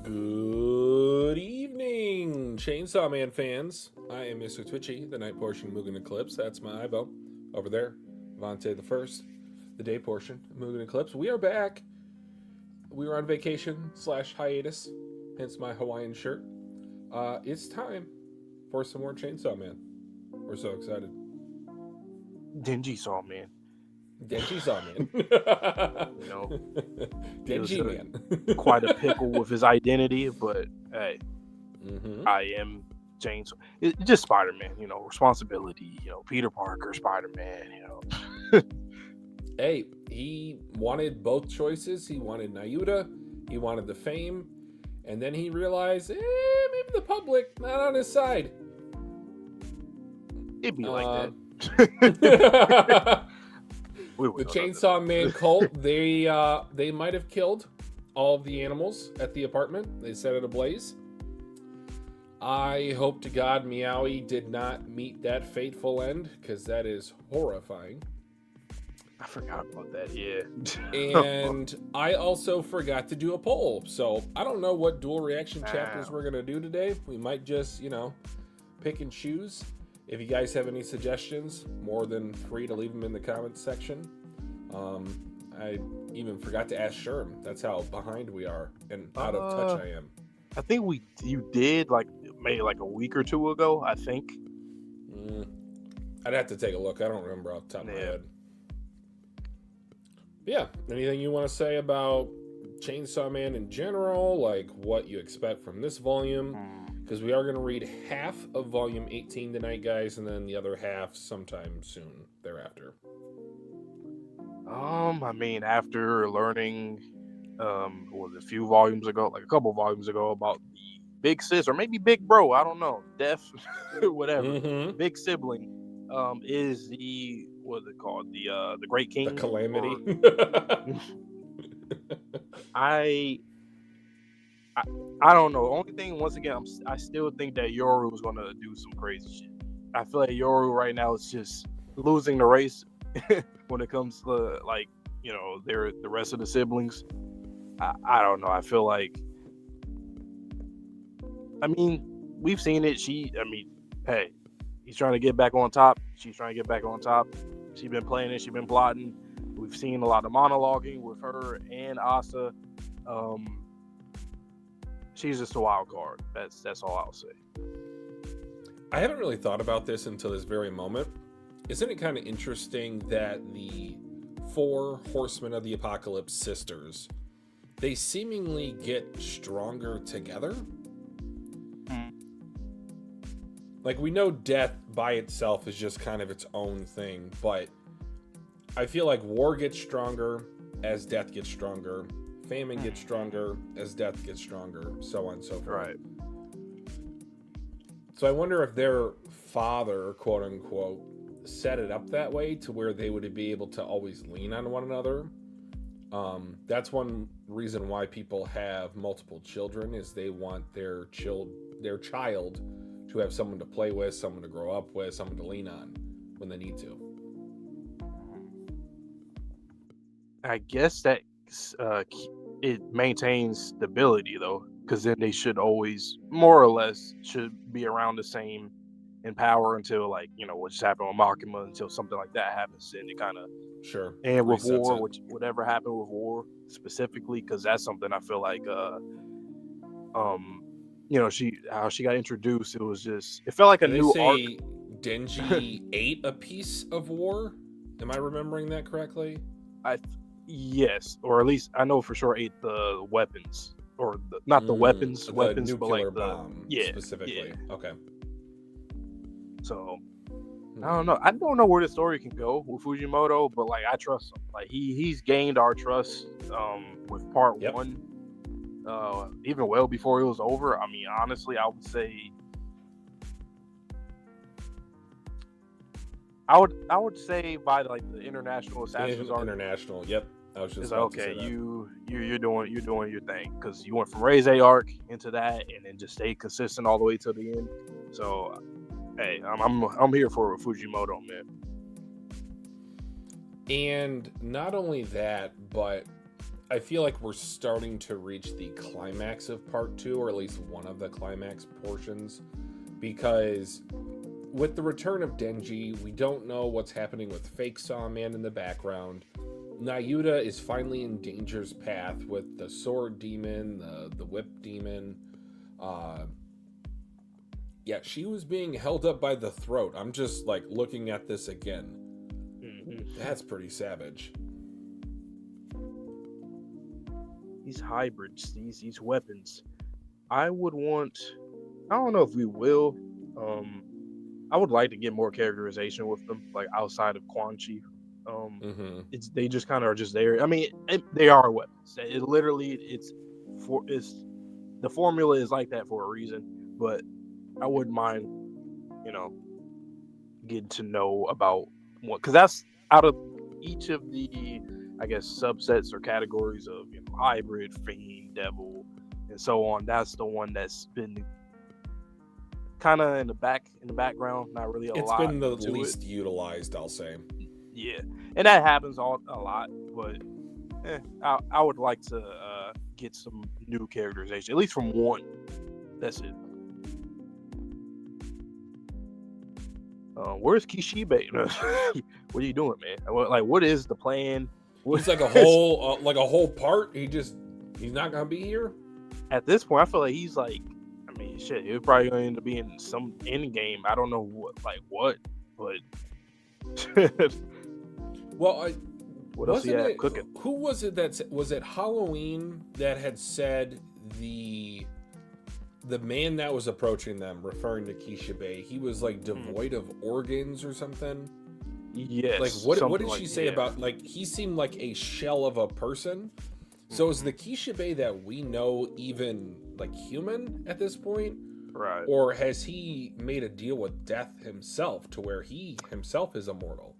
Good evening, Chainsaw Man fans. I am Mr. Twitchy, the night portion of Mugen Eclipse. That's my eyeball over there. Vontae the first, the day portion of Mugen Eclipse. We are back. We were on vacation / hiatus, hence my Hawaiian shirt. It's time for some more Chainsaw Man. We're so excited. Denji Saw Man. Denji Saw Man. You know, Denji Man. Quite a pickle with his identity, but hey, I am James. It's just Spider-Man, responsibility, Peter Parker, Spider-Man, Hey, he wanted both choices. He wanted Nayuta, he wanted the fame, and then he realized, maybe the public not on his side. It'd be like that. The Chainsaw Man cult, they might have killed all of the animals at the apartment. They set it ablaze. I hope to God Meowy did not meet that fateful end, because that is horrifying. I forgot about that, yeah. And I also forgot to do a poll, so I don't know what dual reaction chapters we're going to do today. We might just, pick and choose. If you guys have any suggestions, more than free to leave them in the comments section. I even forgot to ask Sherm. That's how behind we are and out of touch I am. I think you did maybe a week or two ago, I think. I'd have to take a look. I don't remember off the top of my head. Yeah, anything you want to say about Chainsaw Man in general? Like what you expect from this volume? Because we are going to read half of volume 18 tonight, guys, and then the other half sometime soon thereafter. After learning, a few volumes ago, a couple volumes ago, about the big sis, or maybe big bro, I don't know, deaf, whatever, big sibling, is the, what's it called, the Great King? The Calamity. I don't know. Only thing, once again, I still think that Yoru is going to do some crazy shit. I feel like Yoru right now is just losing the race when it comes to, the rest of the siblings. I don't know. I feel like, we've seen it. Hey, he's trying to get back on top. She's trying to get back on top. She's been playing it. She's been plotting. We've seen a lot of monologuing with her and Asa. She's just a wild card. That's all I'll say. I haven't really thought about this until this very moment. Isn't it kind of interesting that the 4 Horsemen of the Apocalypse sisters, they seemingly get stronger together? Like, we know death by itself is just kind of its own thing, but I feel like war gets stronger as death gets stronger. Famine gets stronger as death gets stronger, so on and so forth. Right. So I wonder if their father, quote unquote, set it up that way to where they would be able to always lean on one another. That's one reason why people have multiple children, is they want their child to have someone to play with, someone to grow up with, someone to lean on when they need to. I guess that it maintains stability, though, because then they should always, more or less, should be around the same in power until, what just happened with Makima, until something like that happens, and it kind of and with war, whatever happened with war specifically, because that's something I feel like, how she got introduced, it felt like a new arc. Denji ate a piece of war. Am I remembering that correctly? Yes, or at least I know for sure ate the weapons, or not the weapons, the but nuclear bomb specifically. Yeah. Okay. So I don't know. I don't know where the story can go with Fujimoto, but I trust him. He's gained our trust with part 1, even well before it was over. Honestly, I would say. I would say by the International Assassins arc. International, yep. I was just okay. You're doing your thing, because you went from Reze arc into that, and then just stayed consistent all the way to the end. So, hey, I'm here for Fujimoto, man. And not only that, but I feel like we're starting to reach the climax of part 2, or at least one of the climax portions, because with the return of Denji, we don't know what's happening with Fake Sawman in the background. Nayuta is finally in danger's path with the sword demon, the whip demon. Uh, yeah, she was being held up by the throat. I'm just like looking at this again. That's pretty savage. These hybrids, these weapons. I would want. I don't know if we will. I would like to get more characterization with them, like outside of Quan Chi. It's they just kind of are just there. I mean, they are weapons. It literally, it's the formula is like that for a reason. But I wouldn't mind, you know, getting to know about what, because that's out of each of the, I guess, subsets or categories of hybrid, fiend, devil, and so on. That's the one that's been kind of in the background, not really a lot. It's been the least utilized, I'll say. Yeah, and that happens a lot, but I would like to get some new characterization, at least from one. That's it. Where's Kishibe? What are you doing, man? What is the plan? He's like a whole part. He's not gonna be here. At this point, I feel like he's like, I mean, shit. He's probably going to end up being some end game. I don't know what, but. Well, what else he had cooking? Who was it was it Halloween that had said the man that was approaching them, referring to Kishibe, he was like devoid of organs or something? Yes. Like what did she say about, like, he seemed like a shell of a person? So is the Kishibe that we know even like human at this point? Right. Or has he made a deal with death himself to where he himself is immortal?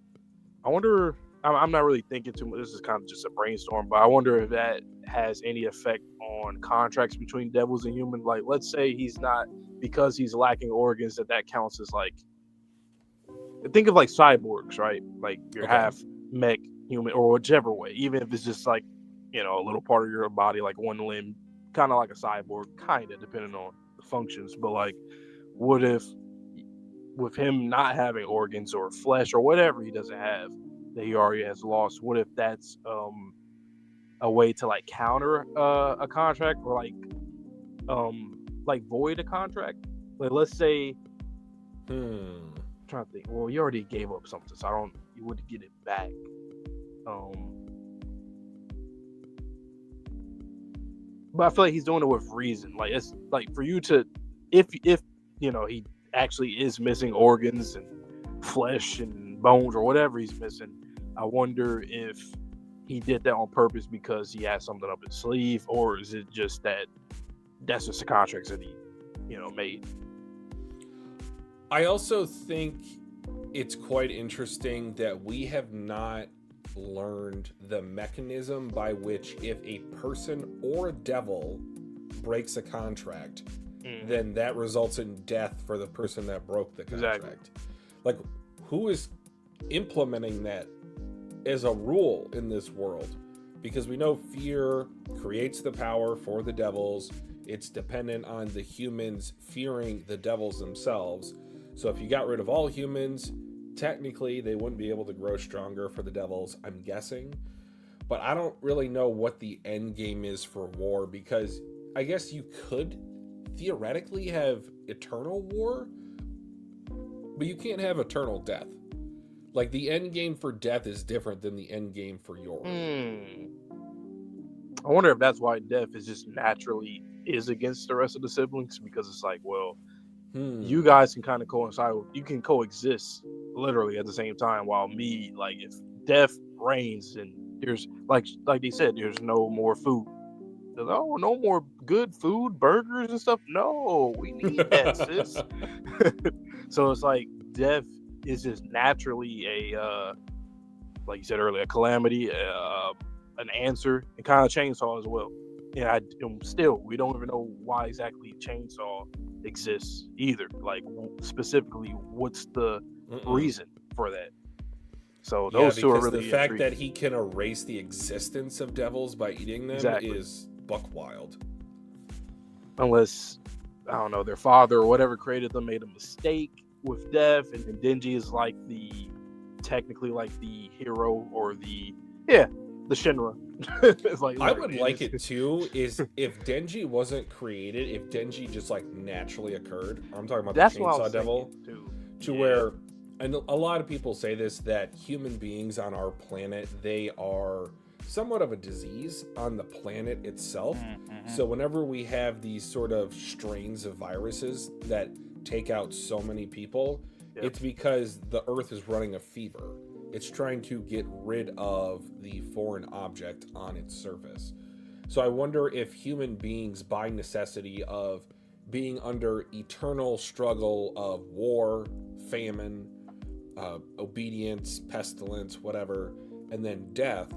I wonder. I'm not really thinking too much. This is kind of just a brainstorm, but I wonder if that has any effect on contracts between devils and humans. Like, let's say he's not, because he's lacking organs, that counts as like. Think of like cyborgs, right? Like you're half mech human, or whichever way. Even if it's just like, a little part of your body, like one limb, kind of like a cyborg, kind of depending on the functions. But like, what if with him not having organs or flesh or whatever he doesn't have that he already has lost, what if that's a way to like counter a contract, or like void a contract? Like, let's say I'm trying to think. Well, you already gave up something, so you wouldn't get it back. But I feel like he's doing it with reason. Like, it's like for you to, if he actually is missing organs and flesh and bones or whatever he's missing, I wonder if he did that on purpose because he has something up his sleeve, or is it just that's just the contracts that he made. I also think it's quite interesting that we have not learned the mechanism by which, if a person or a devil breaks a contract, then that results in death for the person that broke the contract. Exactly. Like, who is implementing that as a rule in this world? Because we know fear creates the power for the devils. It's dependent on the humans fearing the devils themselves. So if you got rid of all humans, technically they wouldn't be able to grow stronger for the devils, I'm guessing. But I don't really know what the end game is for war, because I guess you could theoretically have eternal war, but you can't have eternal death. Like, the end game for death is different than the end game for yours. I wonder if that's why death is just naturally is against the rest of the siblings, because it's like, well, you guys can kind of coincide. You can coexist literally at the same time. While me, like, if death reigns and there's like they said, there's no more food. No more good food, burgers and stuff. No, we need that, sis. So it's like death is just naturally a, like you said earlier, a calamity, an answer, and kind of Chainsaw as well. And still, we don't even know why exactly Chainsaw exists either. Like, specifically, what's the reason for that? So Yeah, those two are because the really fact that intriguing. he can erase the existence of devils by eating them Exactly. is buck wild. Unless, I don't know, their father or whatever created them made a mistake with death, and then Denji is like technically like the hero or the Shinra. It's like I look, would man, like it too is if Denji wasn't created, if Denji just like naturally occurred. I'm talking about the that's what I was Chainsaw thinking Devil, too. to Yeah. where, and a lot of people say this, that human beings on our planet, they are somewhat of a disease on the planet itself. Mm-hmm. So whenever we have these sort of strains of viruses that take out so many people, Yep. it's because the earth is running a fever. It's trying to get rid of the foreign object on its surface. So I wonder if human beings, by necessity of being under eternal struggle of war, famine, obedience, pestilence, whatever, and then death,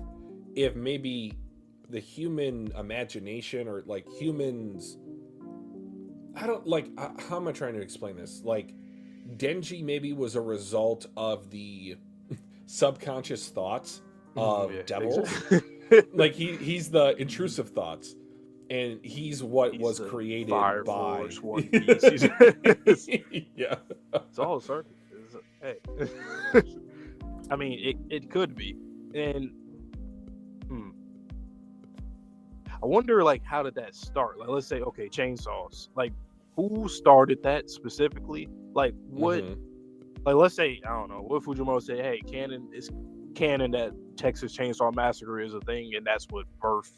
if maybe the human imagination or like humans, I don't like, how am I trying to explain this? Like, Denji maybe was a result of the subconscious thoughts Yeah, of devils. exactly. Like he's the intrusive thoughts, and he's what He's was the created Fire by. Force, One Piece. It's Yeah. all a circle. Hey, I mean, it could be, and hmm, I wonder, like, how did that start? Like, let's say, okay, chainsaws. Like, who started that specifically? Like, what? Hmm. Like, let's say, I don't know. What if Fujimoto say, "Hey, canon that Texas Chainsaw Massacre is a thing, and that's what birthed."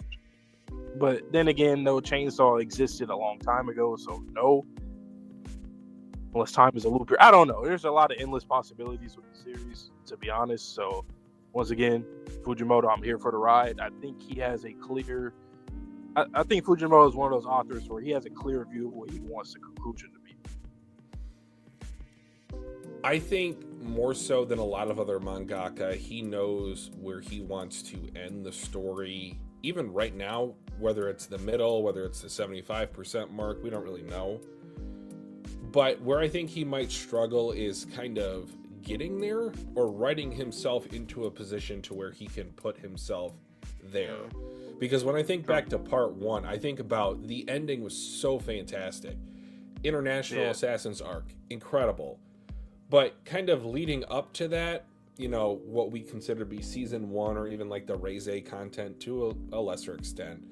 But then again, no, chainsaw existed a long time ago, so no. Unless time is a loop here, I don't know. There's a lot of endless possibilities with the series, to be honest. So, once again, Fujimoto, I'm here for the ride. I think he has a clear. I think Fujimoto is one of those authors where he has a clear view of what he wants the conclusion to be. I think more so than a lot of other mangaka, he knows where he wants to end the story. Even right now, whether it's the middle, whether it's the 75% mark, we don't really know. But where I think he might struggle is kind of getting there or writing himself into a position to where he can put himself there. Because when I think back to part one, I think about the ending was so fantastic. International Assassins arc, incredible. But kind of leading up to that, you know, what we consider to be season one or even like the Reze content to a lesser extent,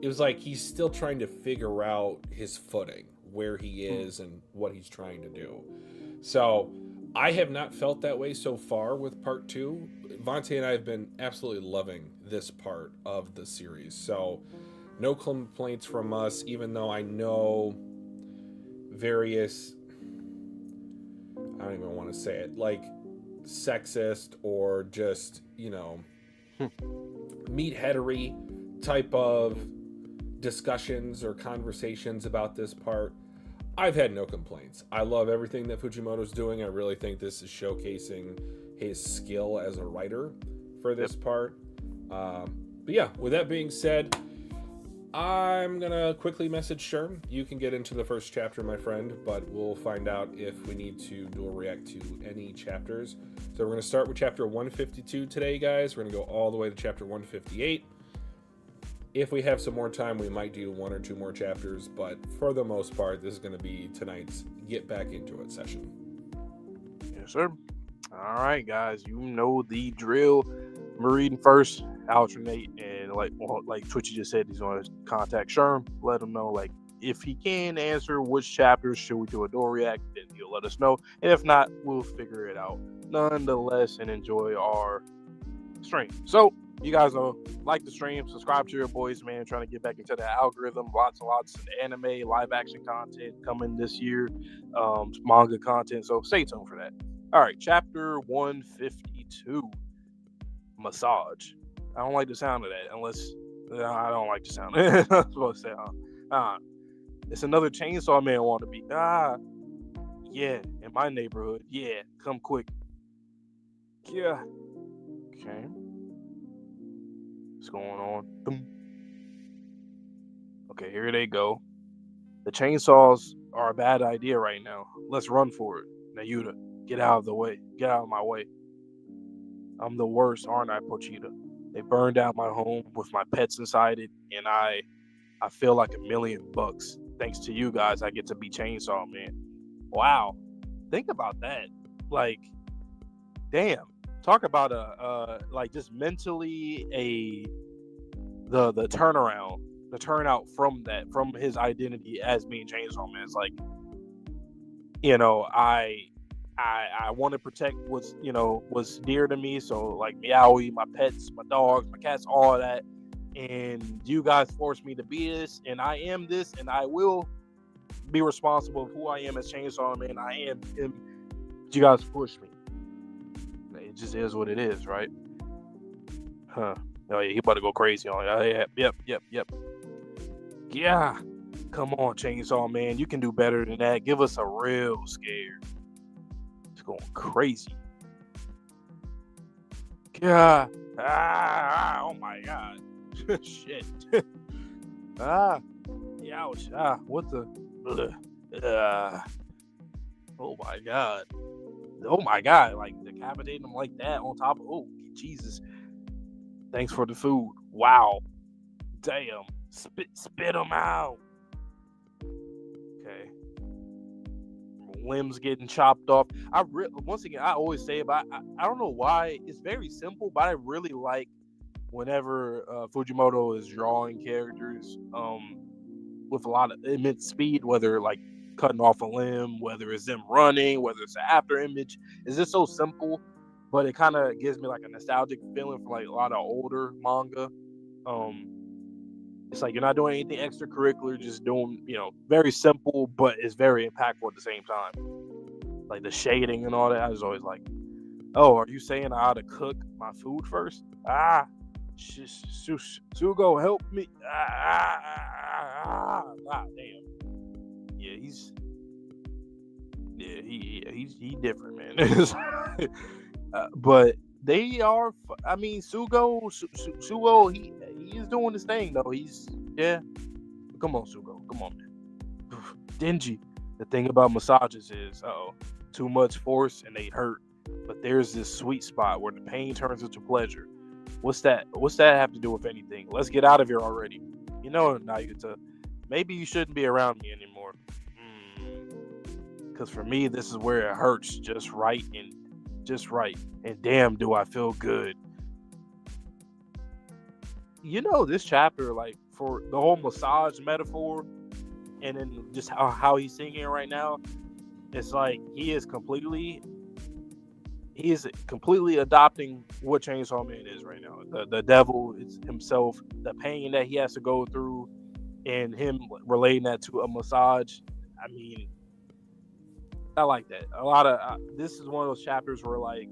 it was like he's still trying to figure out his footing, where he is and what he's trying to do. So I have not felt that way so far with part two. Vontae and I have been absolutely loving this part of the series. So no complaints from us, even though I know various, I don't even want to say it, like sexist or just, you know, meatheadery type of discussions or conversations about this part. I've had no complaints. I love everything that Fujimoto's doing. I really think this is showcasing his skill as a writer for this part. But yeah, with that being said, I'm gonna quickly message Sherm. You can get into the first chapter, my friend, but we'll find out if we need to dual react to any chapters. So we're gonna start with chapter 152 today, guys. We're gonna go all the way to chapter 158. If we have some more time, we might do one or two more chapters, but for the most part, this is going to be tonight's Get Back Into It session. Yes, sir. All right, guys, you know the drill. We're reading first, alternate, and like Twitchy just said, he's going to contact Sherm, let him know, like, if he can answer which chapters should we do a door react, then he'll let us know. And if not, we'll figure it out nonetheless and enjoy our stream. So, you guys know, like the stream, subscribe to your boys, man. Trying to get back into that algorithm. Lots and lots of anime, live action content coming this year, manga content. So stay tuned for that. All right, chapter 152, massage. I don't like the sound of that, unless I don't like the sound. I was supposed to say, it's another Chainsaw Man wannabe. Yeah, in my neighborhood. Yeah, come quick. Yeah. Okay. What's going on? Okay, here they go. The chainsaws are a bad idea right now. Let's run for it. Nayuta, get out of the way. Get out of my way. I'm the worst, aren't I, Pochita? They burned down my home with my pets inside it, and I feel like $1,000,000. Thanks to you guys, I get to be Chainsaw Man. Wow. Think about that. Like, damn. Talk about like just mentally the turnaround, the turnout from that, from his identity as being Chainsaw Man. It's like, I want to protect what's dear to me. So like Meowy, my pets, my dogs, my cats, all of that. And you guys forced me to be this, and I am this, and I will be responsible of who I am as Chainsaw Man. I am him. You guys pushed me. It just is what it is, right? Huh. Oh yeah, he about to go crazy on it. Oh, yeah, yep. Yeah. Come on, Chainsaw Man. You can do better than that. Give us a real scare. It's going crazy. Yeah. Oh my god. Shit. Ouch. What the? Oh my god. Oh my god. Like decapitating him like that on top of. Oh Jesus. Thanks for the food. Wow. Damn. Spit him out. Okay. Limbs getting chopped off. Once again, I always say about. I don't know why. It's very simple, but I really like whenever Fujimoto is drawing characters with a lot of immense speed, whether like cutting off a limb, whether it's them running, whether it's an after image. It's just so simple, but it kind of gives me like a nostalgic feeling for like a lot of older manga. It's like you're not doing anything extracurricular, just doing, very simple, but it's very impactful at the same time. Like the shading and all that. I was always like, oh, are you saying I ought to cook my food first? Sugo, help me. Damn. Yeah, he's different, man. But they are. I mean, Sugo, he is doing his thing though. Come on, Sugo, come on, man. Denji. The thing about massages is, too much force and they hurt. But there's this sweet spot where the pain turns into pleasure. What's that have to do with anything? Let's get out of here already. Nayuta, maybe you shouldn't be around me anymore. Because for me, this is where it hurts just right. And damn, do I feel good. This chapter, like, for the whole massage metaphor, and then just how he's singing right now, it's like he is completely adopting what Chainsaw Man is right now. The devil is himself, the pain that he has to go through, and him relating that to a massage. I mean, I like that. A lot of this is one of those chapters where, like,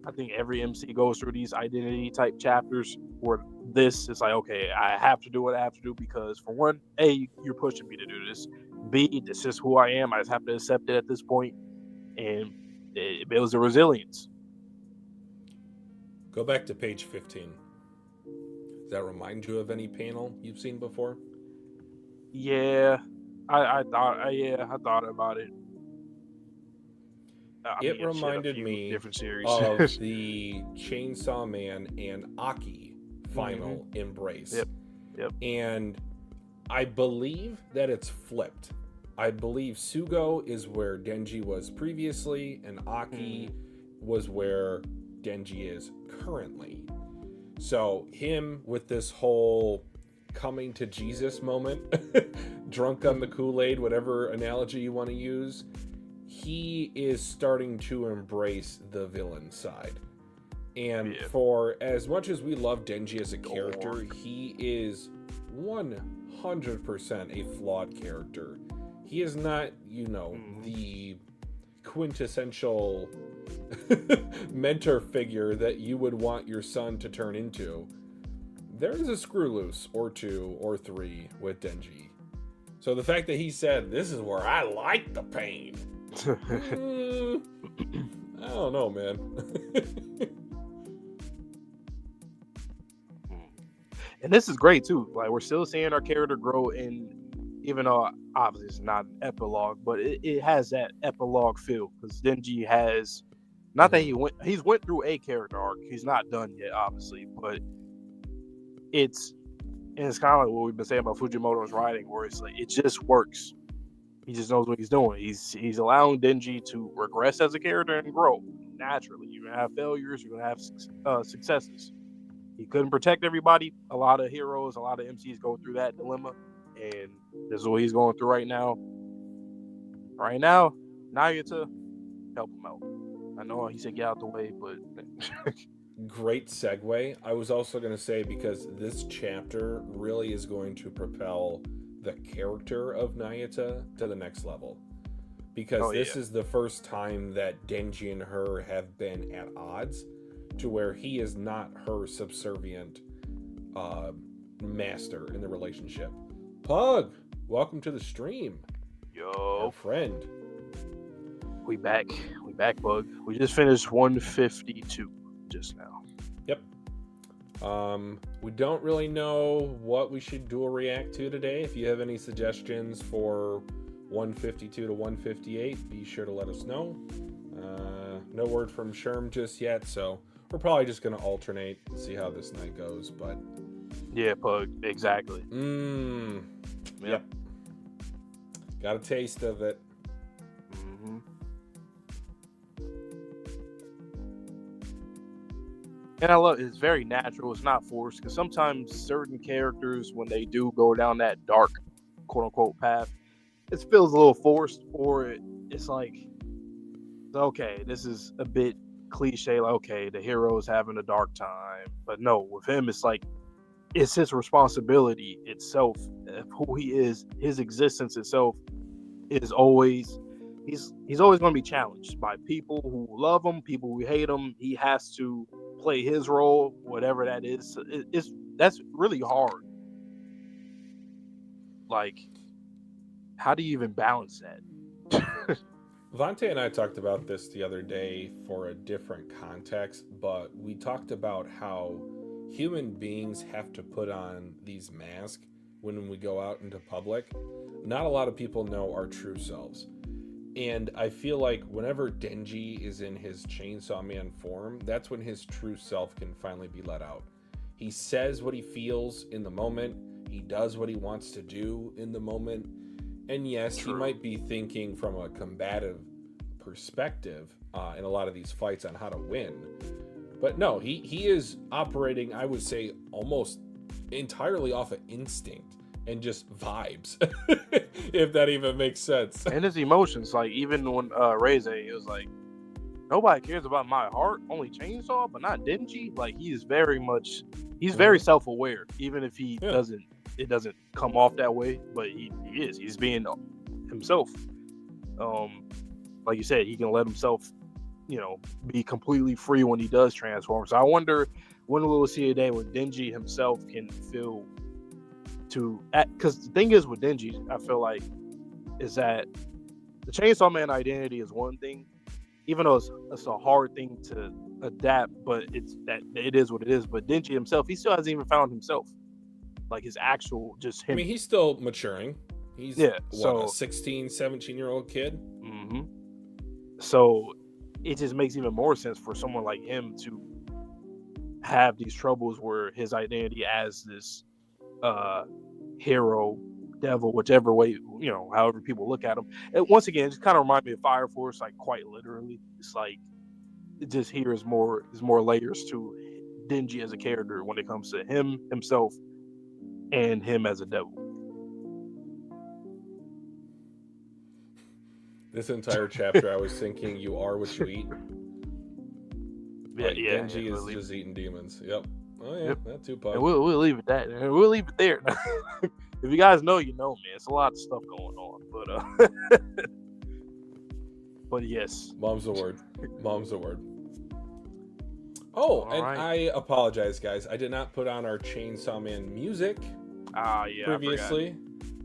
I think every MC goes through these identity type chapters where this is like, okay, I have to do what I have to do because, for one, A, you're pushing me to do this. B, this is who I am. I just have to accept it at this point. And it builds the resilience. Go back to page 15. Does that remind you of any panel you've seen before? Yeah, I thought about it. It reminded me different series of the Chainsaw Man and Aki final embrace. Yep. And I believe that it's flipped. I believe Sugo is where Denji was previously, and Aki was where Denji is currently. So him with this whole coming to Jesus moment, drunk on the Kool-Aid, whatever analogy you want to use, he is starting to embrace the villain side. And for as much as we love Denji as a character, he is 100% a flawed character. He is not, the quintessential mentor figure that you would want your son to turn into. There is a screw loose or two or three with Denji. So the fact that he said, this is where I like the pain. I don't know, man. And this is great too. Like, we're still seeing our character grow in, even though obviously it's not an epilogue, but it has that epilogue feel because Denji has Not that he's went through a character arc. He's not done yet, obviously, but it's kind of like what we've been saying about Fujimoto's writing, where it's like it just works. He just knows what he's doing. He's allowing Denji to regress as a character and grow naturally. You're gonna have failures. You're gonna have successes. He couldn't protect everybody. A lot of heroes, a lot of MCs go through that dilemma, and this is what he's going through right now. Right now, Nayuta, help him out. I know he said get out the way, but Great segue. I was also going to say, because this chapter really is going to propel the character of Nayuta to the next level. Because this is the first time that Denji and her have been at odds, to where he is not her subservient master in the relationship. Pug, welcome to the stream. Yo, our friend. We back, Bug. We just finished 152 just now. Yep. We don't really know what we should dual react to today. If you have any suggestions for 152 to 158, be sure to let us know. No word from Sherm just yet, so we're probably just going to alternate and see how this night goes. But yeah, Pug, exactly. Yep. Got a taste of it. Mm-hmm. And I love it's very natural. It's not forced, because sometimes certain characters, when they do go down that dark, quote unquote, path, it feels a little forced, or it's like, okay, this is a bit cliche. Like, okay, the hero is having a dark time, but no, with him, it's like it's his responsibility itself. Who he is, his existence itself is always. He's always going to be challenged by people who love him, people who hate him. He has to play his role, whatever that is. That's really hard. Like, how do you even balance that? Vante and I talked about this the other day for a different context, but we talked about how human beings have to put on these masks when we go out into public. Not a lot of people know our true selves. And I feel like whenever Denji is in his Chainsaw Man form, that's when his true self can finally be let out. He says what he feels in the moment. He does what he wants to do in the moment. And yes, He might be thinking from a combative perspective in a lot of these fights on how to win. But no, he is operating, I would say, almost entirely off of instinct and just vibes, if that even makes sense. And his emotions, like even when Reze, it was like, nobody cares about my heart, only Chainsaw, but not Denji. Like, he's very self-aware, even if he it doesn't come off that way, but he's being himself. Like you said, he can let himself, be completely free when he does transform. So I wonder when we'll see a day when Denji himself can feel because the thing is with Denji, I feel like, is that the Chainsaw Man identity is one thing, even though it's a hard thing to adapt, but it is what it is. But Denji himself, he still hasn't even found himself, like his actual just him. I mean, he's still maturing. He's a 16, 17-year-old kid. Mm-hmm. So it just makes even more sense for someone like him to have these troubles where his identity as this hero, devil, whichever way, however people look at him. And once again, it just kind of reminds me of Fire Force, like quite literally. It's like it just here is more layers to Denji as a character when it comes to him himself and him as a devil. This entire chapter, I was thinking, you are what you eat. Denji is just eating demons. Yep. Oh yeah, that too. And we'll leave it that. We'll leave it there. If you guys know, you know, man. It's a lot of stuff going on, but yes. Mom's the word. Oh, right. I apologize, guys. I did not put on our Chainsaw Man music previously.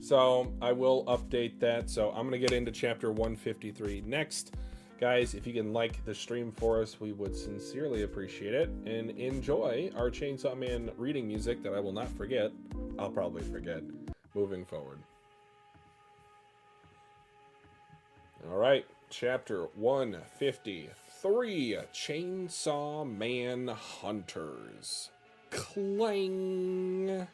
So I will update that. So I'm going to get into chapter 153 next. Guys, if you can like the stream for us, we would sincerely appreciate it. And enjoy our Chainsaw Man reading music that I will not forget. I'll probably forget moving forward. All right, chapter 153. 3 Chainsaw Man Hunters. Clang.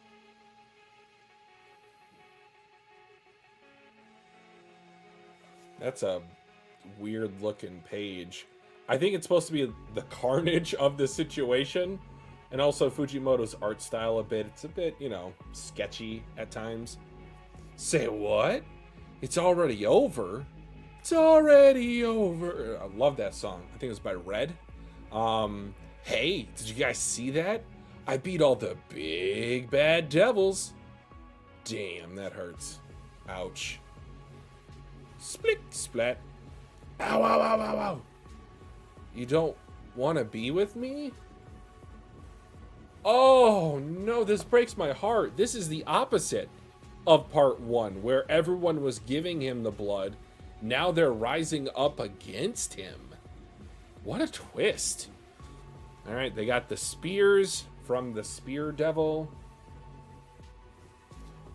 That's a weird looking page. I think it's supposed to be the carnage of the situation, and also Fujimoto's art style a bit. It's a bit, you know, sketchy at times. Say what? It's already over? It's already over. I love that song. I think it was by Red. Hey, did you guys see that? I beat all the big bad devils. Damn, that hurts. Ouch. Split, splat. Ow, ow, ow, ow, ow. You don't want to be with me? Oh, no, this breaks my heart. This is the opposite of part 1, where everyone was giving him the blood. Now they're rising up against him. What a twist. All right, they got the spears from the spear devil.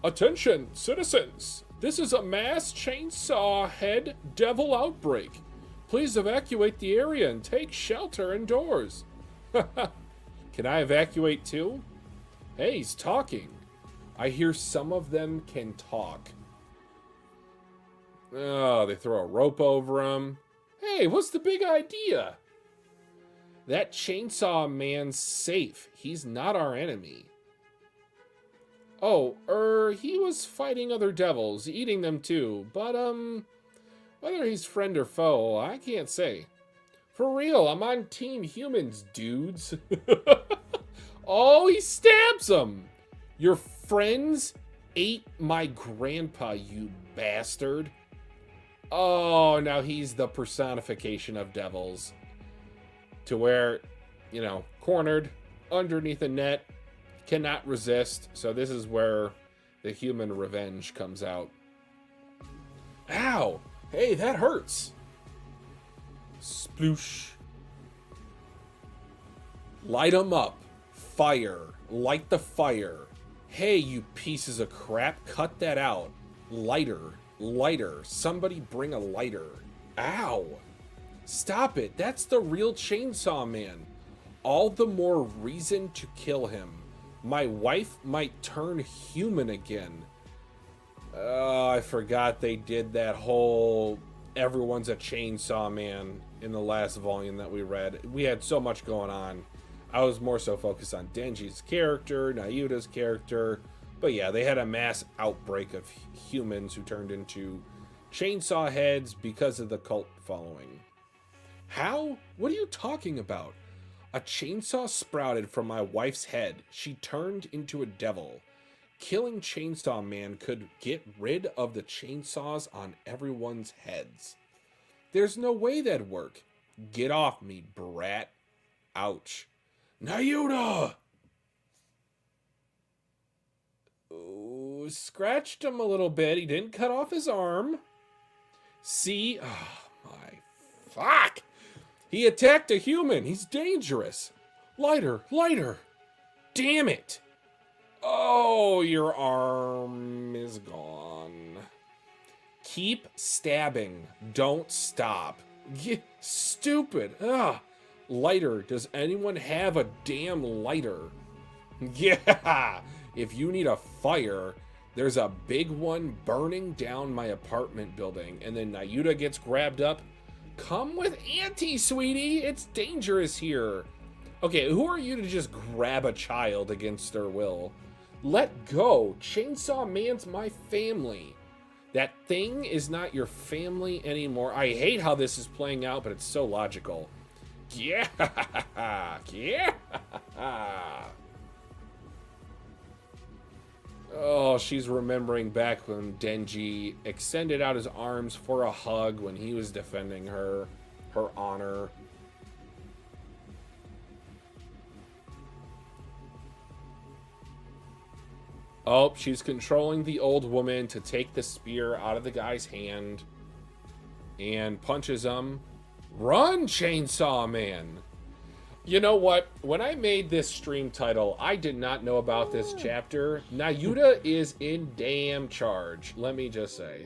Attention, citizens. This is a mass chainsaw head devil outbreak. Please evacuate the area and take shelter indoors. Can I evacuate too? Hey, he's talking. I hear some of them can talk. Oh, they throw a rope over him. Hey, what's the big idea? That chainsaw man's safe. He's not our enemy. Oh, he was fighting other devils, eating them too, but, whether he's friend or foe, I can't say. For real, I'm on Team Humans, dudes. Oh, he stabs him! Your friends ate my grandpa, you bastard. Oh, now he's the personification of devils. To where, you know, cornered, underneath a net, cannot resist. So this is where the human revenge comes out. Ow! Hey, that hurts. Sploosh. Light 'em up. Fire. Light the fire. Hey, you pieces of crap, cut that out. Lighter. Lighter. Somebody bring a lighter. Ow. Stop it. That's the real Chainsaw Man. All the more reason to kill him. My wife might turn human again. Oh, I forgot they did that whole everyone's a Chainsaw Man in the last volume that we read. We had so much going on. I was more so focused on Denji's character, Nayuta's character. But yeah, they had a mass outbreak of humans who turned into chainsaw heads because of the cult following. How? What are you talking about? A chainsaw sprouted from my wife's head. She turned into a devil. Killing Chainsaw Man could get rid of the chainsaws on everyone's heads. There's no way that'd work. Get off me, brat. Ouch. Nayuta! Ooh, scratched him a little bit. He didn't cut off his arm. See? Oh, my fuck! He attacked a human. He's dangerous. Lighter, lighter. Damn it. Oh, your arm is gone. Keep stabbing. Don't stop. Stupid. Lighter. Does anyone have a damn lighter? Yeah. If you need a fire, there's a big one burning down my apartment building. And then Nayuta gets grabbed up. Come with Auntie, sweetie. It's dangerous here. Okay, who are you to just grab a child against their will? Let go. Chainsaw Man's my family. That thing is not your family anymore. I hate how this is playing out, but it's so logical. Yeah. Yeah. Oh, she's remembering back when Denji extended out his arms for a hug when he was defending her honor. Oh, she's controlling the old woman to take the spear out of the guy's hand and punches him. Run, Chainsaw Man! You know what? When I made this stream title, I did not know about this chapter. Nayuta is in damn charge, let me just say.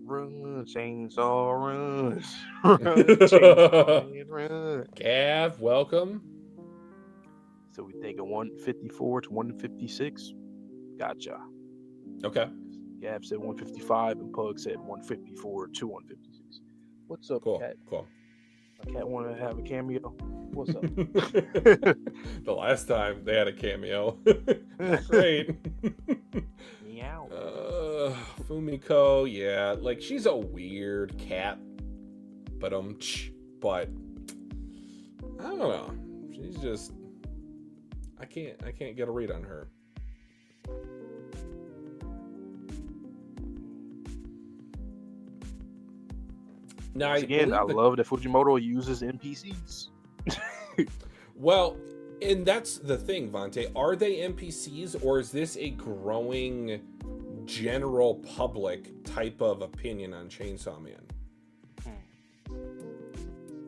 Run, chainsaw, run. Run, chainsaw, man, run. Gav, welcome. So we thinking 154 to 156. Gotcha. Okay. Gav said 155 and Pug said 154 to 156. What's up, Cool. Cat? Cool. My cat want to have a cameo. What's up? The last time they had a cameo. Not great. Meow. Fumiko, yeah, like she's a weird cat, but I don't know. She's just I can't get a read on her. Now, Again, I love that Fujimoto uses NPCs. Well, and that's the thing, Vontae. Are they NPCs, or is this a growing general public type of opinion on Chainsaw Man?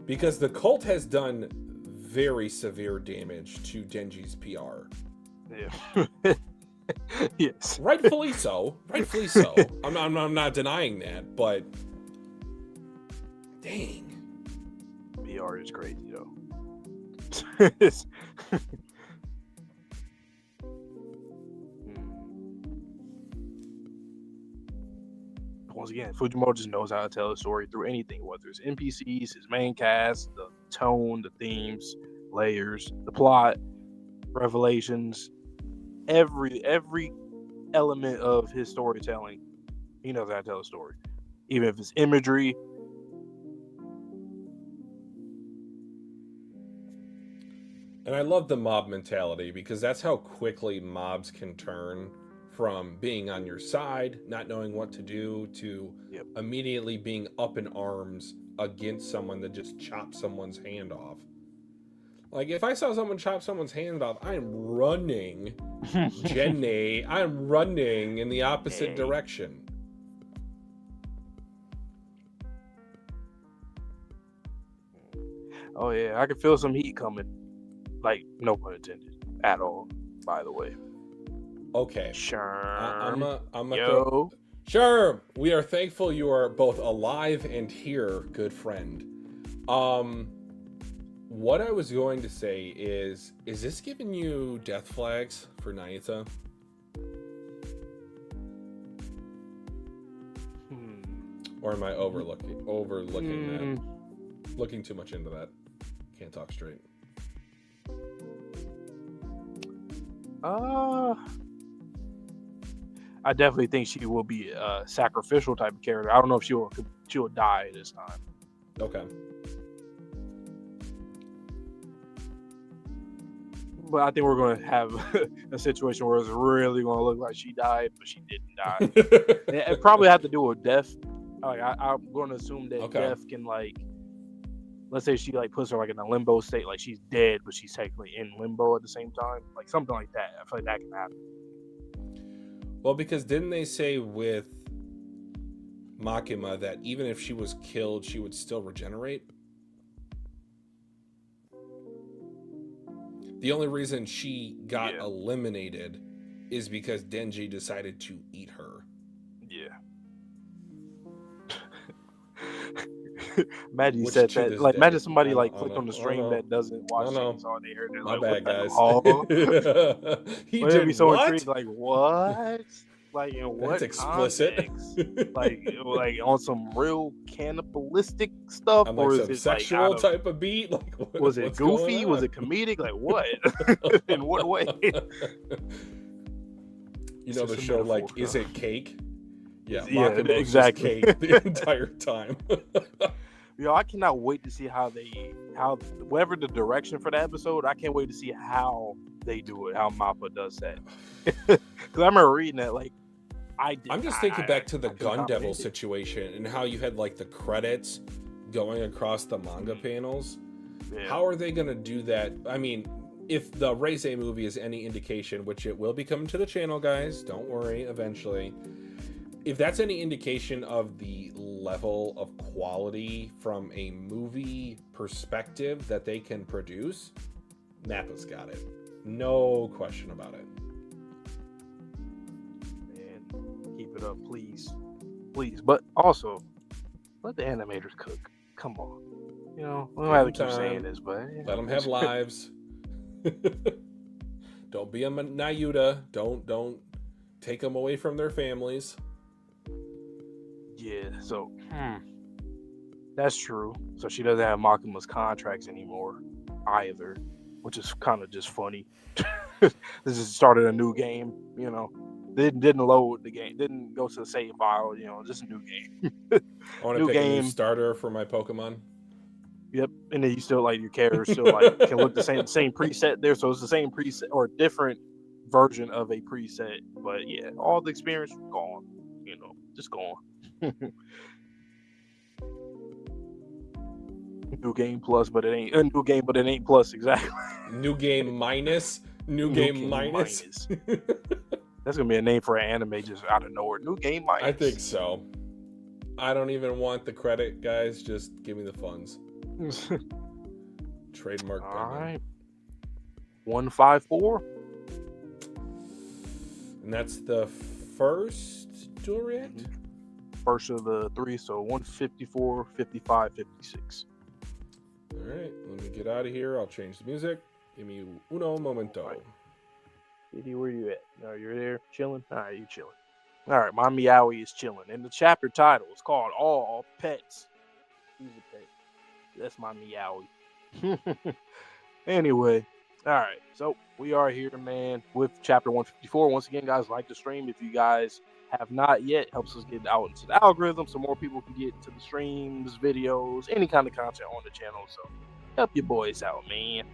Because the cult has done very severe damage to Denji's PR. Yeah. Yes. Rightfully so. Rightfully so. I'm not denying that, but dang. PR is crazy though. Once again, Fujimoto just knows how to tell a story through anything, whether it's NPCs, his main cast, the tone, the themes, layers, the plot, revelations, every element of his storytelling. He knows how to tell a story, even if it's imagery. And I love the mob mentality, because that's how quickly mobs can turn from being on your side, not knowing what to do, to immediately being up in arms against someone that just chops someone's hand off. Like, if I saw someone chop someone's hand off, I'm running. Jenny, I'm running in the opposite direction. Oh yeah, I can feel some heat coming. Like, no pun intended at all, by the way. Okay. Sure. Sure. We are thankful you are both alive and here, good friend. What I was going to say is this giving you death flags for Nayuta? Or am I overlooking that? Looking too much into that. Can't talk straight. I definitely think she will be a sacrificial type of character. I don't know if she will die this time. Okay. But I think we're going to have a situation where it's really going to look like she died, but she didn't die. It probably have to do with death. Like I'm going to assume that death can, like, let's say she like puts her like in a limbo state, like she's dead, but she's technically in limbo at the same time, like something like that. I feel like that can happen. Well, because didn't they say with Makima that even if she was killed, she would still regenerate? The only reason she got eliminated is because Denji decided to eat her. Yeah. Imagine you said that. Like, imagine somebody like clicked on the stream that doesn't watch Chainsaw, and they heard it. My Like, bad, guys. He did be so intrigued. Like, what? Like, in what That's explicit. like on some real cannibalistic stuff, on or like is some it sexual like type of beat? Like, was it goofy? Was it comedic? Like, what? In what way? You know the show, like, is it cake? Yeah, exactly. Cake the entire time. Yo, I cannot wait to see how whatever the direction for the episode, I can't wait to see how they do it, how Mappa does that. Because I remember reading that, like, I'm just thinking back to the Gun Devil situation and how you had, like, the credits going across the manga panels. Yeah. How are they going to do that? I mean, if the Raise movie is any indication, which it will be coming to the channel, guys, don't worry, eventually. If that's any indication of the level of quality from a movie perspective that they can produce, Mappa's got it. No question about it. Man, keep it up, please. please. But also, let the animators cook. Come on. You know, we don't Give have them to keep saying time. this, but Let them have lives. Don't be a Nayuta. Don't take them away from their families. Yeah, so that's true. So she doesn't have Makima's contracts anymore either, which is kind of just funny. This just started a new game, you know. Didn't load the game, didn't go to the save file, you know, just a new game. I want to New pick a new game. starter for my Pokemon. Yep, and then you still like your character still like can look the same preset there, so it's the same preset or different version of a preset. But yeah, all the experience gone, you know, just gone. New game plus, but it ain't a new game, but it ain't plus exactly. New game minus. New game minus. That's gonna be a name for an anime just out of nowhere. New game minus. I think so. I don't even want the credit, guys. Just give me the funds. Trademark. All right. 154. And that's the first dual react? First of the three, so 154, 55, 56. All right, let me get out of here. I'll change the music. Give me uno momento. Right. Diddy, where you at? Are you there chilling? All right, you chilling. All right, my Meowy is chilling. And the chapter title is called All Pets. He's a pet. That's my Meowy. Anyway, all right, so we are here, man, with chapter 154. Once again, guys, like the stream if you guys have not yet. Helps us get out into the algorithm so more people can get to the streams, videos, any kind of content on the channel. So help your boys out, man.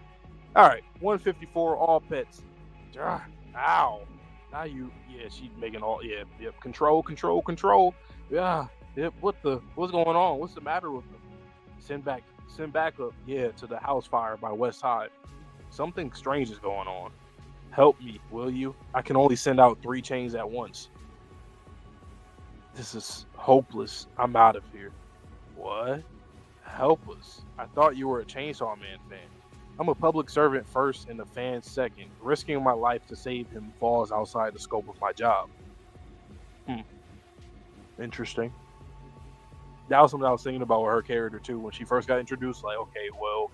All right, 154, all pets. Ow. Now she's making all, control. Yeah, yep, what's going on? What's the matter with them? Send back up, to the house fire by West High. Something strange is going on. Help me, will you? I can only send out 3 chains at once. This is hopeless. I'm out of here. What? Help us. I thought you were a Chainsaw Man fan. I'm a public servant first and a fan second. Risking my life to save him falls outside the scope of my job. Interesting. That was something I was thinking about with her character too when she first got introduced. Like, okay, well,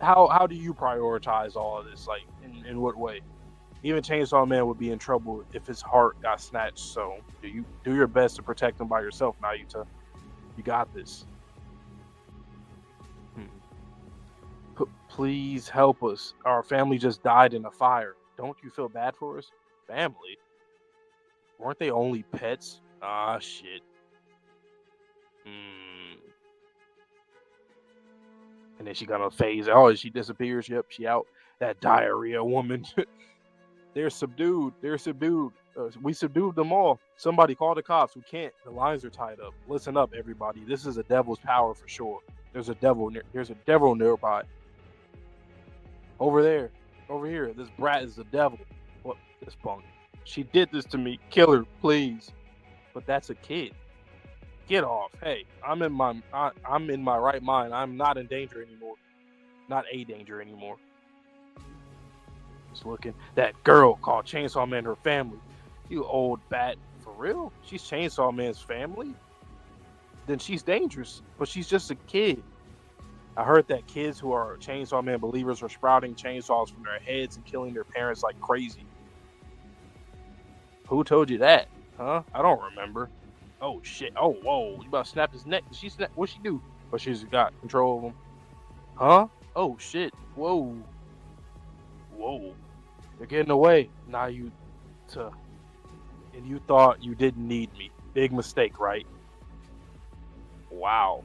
how do you prioritize all of this? Like, in what way? Even Chainsaw Man would be in trouble if his heart got snatched. So, you do your best to protect him by yourself, Nayuta. You got this. Please help us. Our family just died in a fire. Don't you feel bad for us? Family? Weren't they only pets? Ah, shit. And then she got a phase. Oh, she disappears. Yep, she out. That diarrhea woman. They're subdued. We subdued them all. Somebody call the cops. We can't. The lines are tied up. Listen up, everybody. This is a devil's power for sure. There's a devil nearby. Over there. Over here. This brat is the devil. What? This punk. She did this to me. Kill her, please. But that's a kid. Get off. Hey, I'm in my right mind. I'm not in danger anymore. Not a danger anymore. Just looking. That girl called Chainsaw Man her family. You old bat. For real? She's Chainsaw Man's family? Then she's dangerous. But she's just a kid. I heard that kids who are Chainsaw Man believers are sprouting chainsaws from their heads and killing their parents like crazy. Who told you that? Huh? I don't remember. Oh shit. Oh, whoa. You about to snap his neck. Did she snap? What'd she do? But she's got control of him. Huh? Oh shit. Whoa. You're getting away. And you thought you didn't need me. Big mistake, right? Wow.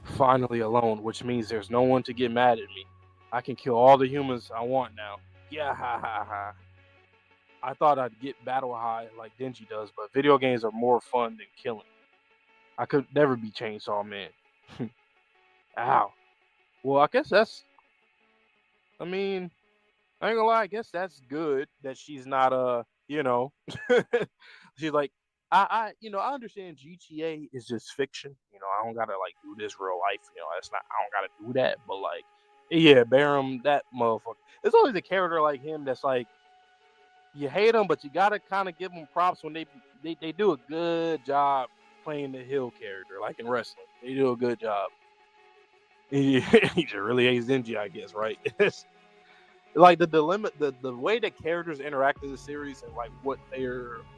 Finally alone, which means there's no one to get mad at me. I can kill all the humans I want now. Yeah, ha ha ha. I thought I'd get battle high like Denji does, but video games are more fun than killing. I could never be Chainsaw Man. Ow. Well, I guess I ain't gonna lie, I guess that's good that she's not, she's like, I understand GTA is just fiction. I don't gotta like do this real life. I don't gotta do that. But like, yeah, Barum, that motherfucker. There's always a character like him that's like, you hate them, but you gotta kind of give them props when they do a good job playing the heel character, like in wrestling. They do a good job. He just really hates Denji, I guess, right? It's like the dilemma, the way that characters interact in the series and like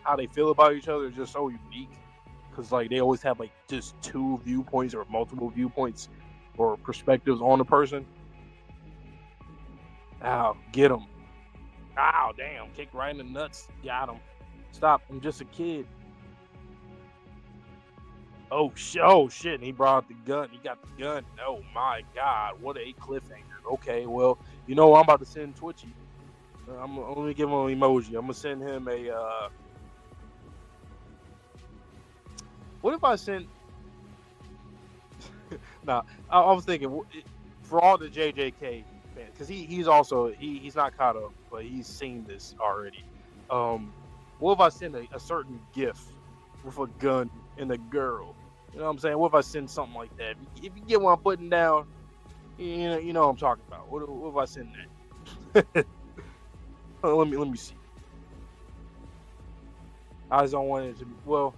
how they feel about each other is just so unique. Because like they always have like just two viewpoints or multiple viewpoints or perspectives on the person. Ow, get him. Ow, damn, kicked right in the nuts. Got him. Stop, I'm just a kid. Oh shit! And he brought out the gun. He got the gun. Oh my god, what a cliffhanger. Okay, well, you know I'm about to send Twitchy. I'm gonna give him an emoji. I'm gonna send him a. What if I sent? Nah, I was thinking for all the JJK fans, because he's also he's not caught up, but he's seen this already. What if I send a certain GIF with a gun and a girl? You know what I'm saying? What if I send something like that? If you get what I'm putting down, you know what I'm talking about. What if I send that? let me see. I just don't want it to be. Well,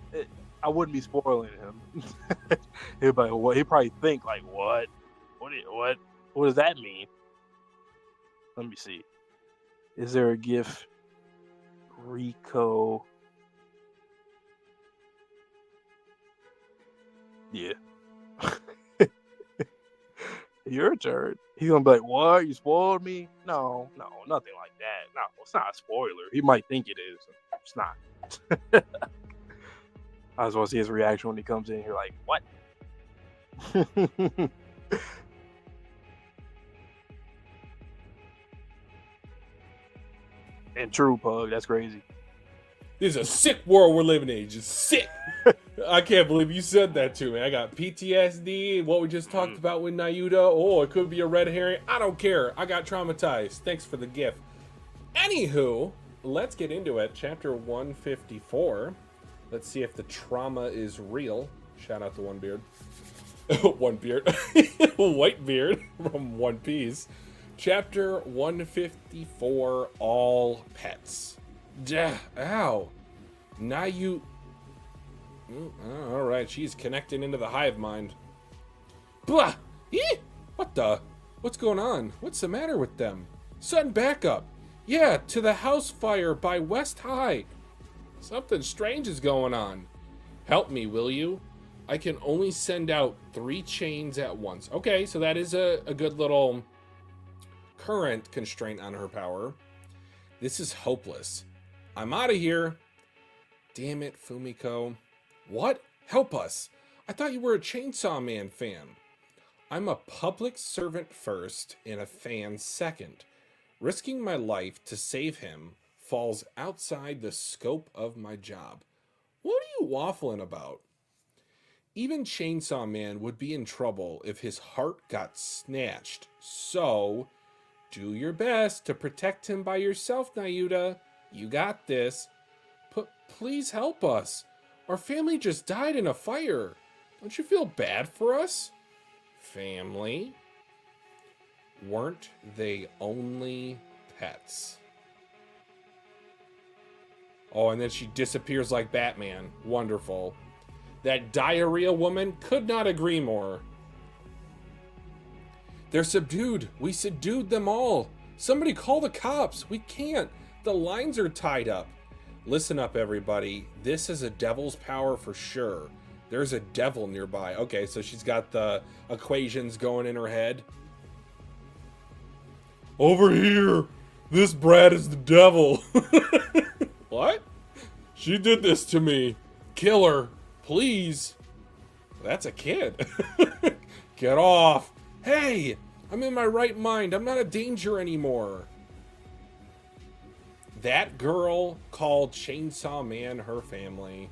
I wouldn't be spoiling him. He'd be like, what? He'd probably think like, what? What does that mean? Let me see. Is there a GIF? Rico. Yeah. Your turn. He's gonna be like, what? You spoiled me? No, nothing like that. No, it's not a spoiler. He might think it is. It's not. I just want to see his reaction when he comes in here like, what? And true, Pug, that's crazy. This is a sick world we're living in. Just sick. I can't believe you said that to me. I got PTSD. What we just talked about with Nayuta. Oh, it could be a red herring. I don't care. I got traumatized. Thanks for the gift. Anywho, let's get into it. Chapter 154. Let's see if the trauma is real. Shout out to One Beard. One Beard. White Beard from One Piece. Chapter 154, All Pets. Ow. Nayu. Alright, she's connecting into the hive mind. Blah! What the? What's going on? What's the matter with them? Sudden backup. Yeah, to the house fire by West High. Something strange is going on. Help me, will you? I can only send out 3 chains at once. Okay, so that is a good little current constraint on her power. This is hopeless. I'm out of here. Damn it, Fumiko. What? Help us. I thought you were a Chainsaw Man fan. I'm a public servant first and a fan second. Risking my life to save him falls outside the scope of my job. What are you waffling about? Even Chainsaw Man would be in trouble if his heart got snatched. So, do your best to protect him by yourself, Nayuta. You got this. Please help us. Our family just died in a fire. Don't you feel bad for us? Family? Weren't they only pets? Oh, and then she disappears like Batman. Wonderful. That diarrhea woman could not agree more. They're subdued. We subdued them all. Somebody call the cops. We can't. The lines are tied up. Listen up, everybody. This is a devil's power for sure. There's a devil nearby. Okay, so she's got the equations going in her head. Over here. This brat is the devil. What? She did this to me. Kill her. Please. That's a kid. Get off. Hey, I'm in my right mind. I'm not a danger anymore. That girl called Chainsaw Man her family.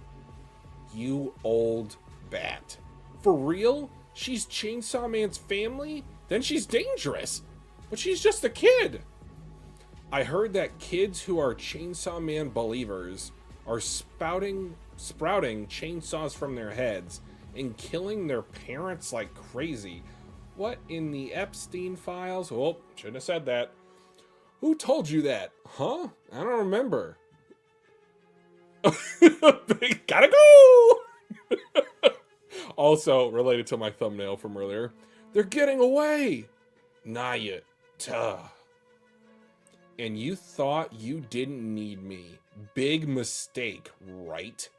You old bat. For real? She's Chainsaw Man's family? Then she's dangerous. But she's just a kid. I heard that kids who are Chainsaw Man believers are sprouting chainsaws from their heads and killing their parents like crazy. What in the Epstein files? Oh, shouldn't have said that. Who told you that? Huh? I don't remember. Gotta go! Also, related to my thumbnail from earlier, they're getting away! Nayuta. And you thought you didn't need me. Big mistake, right?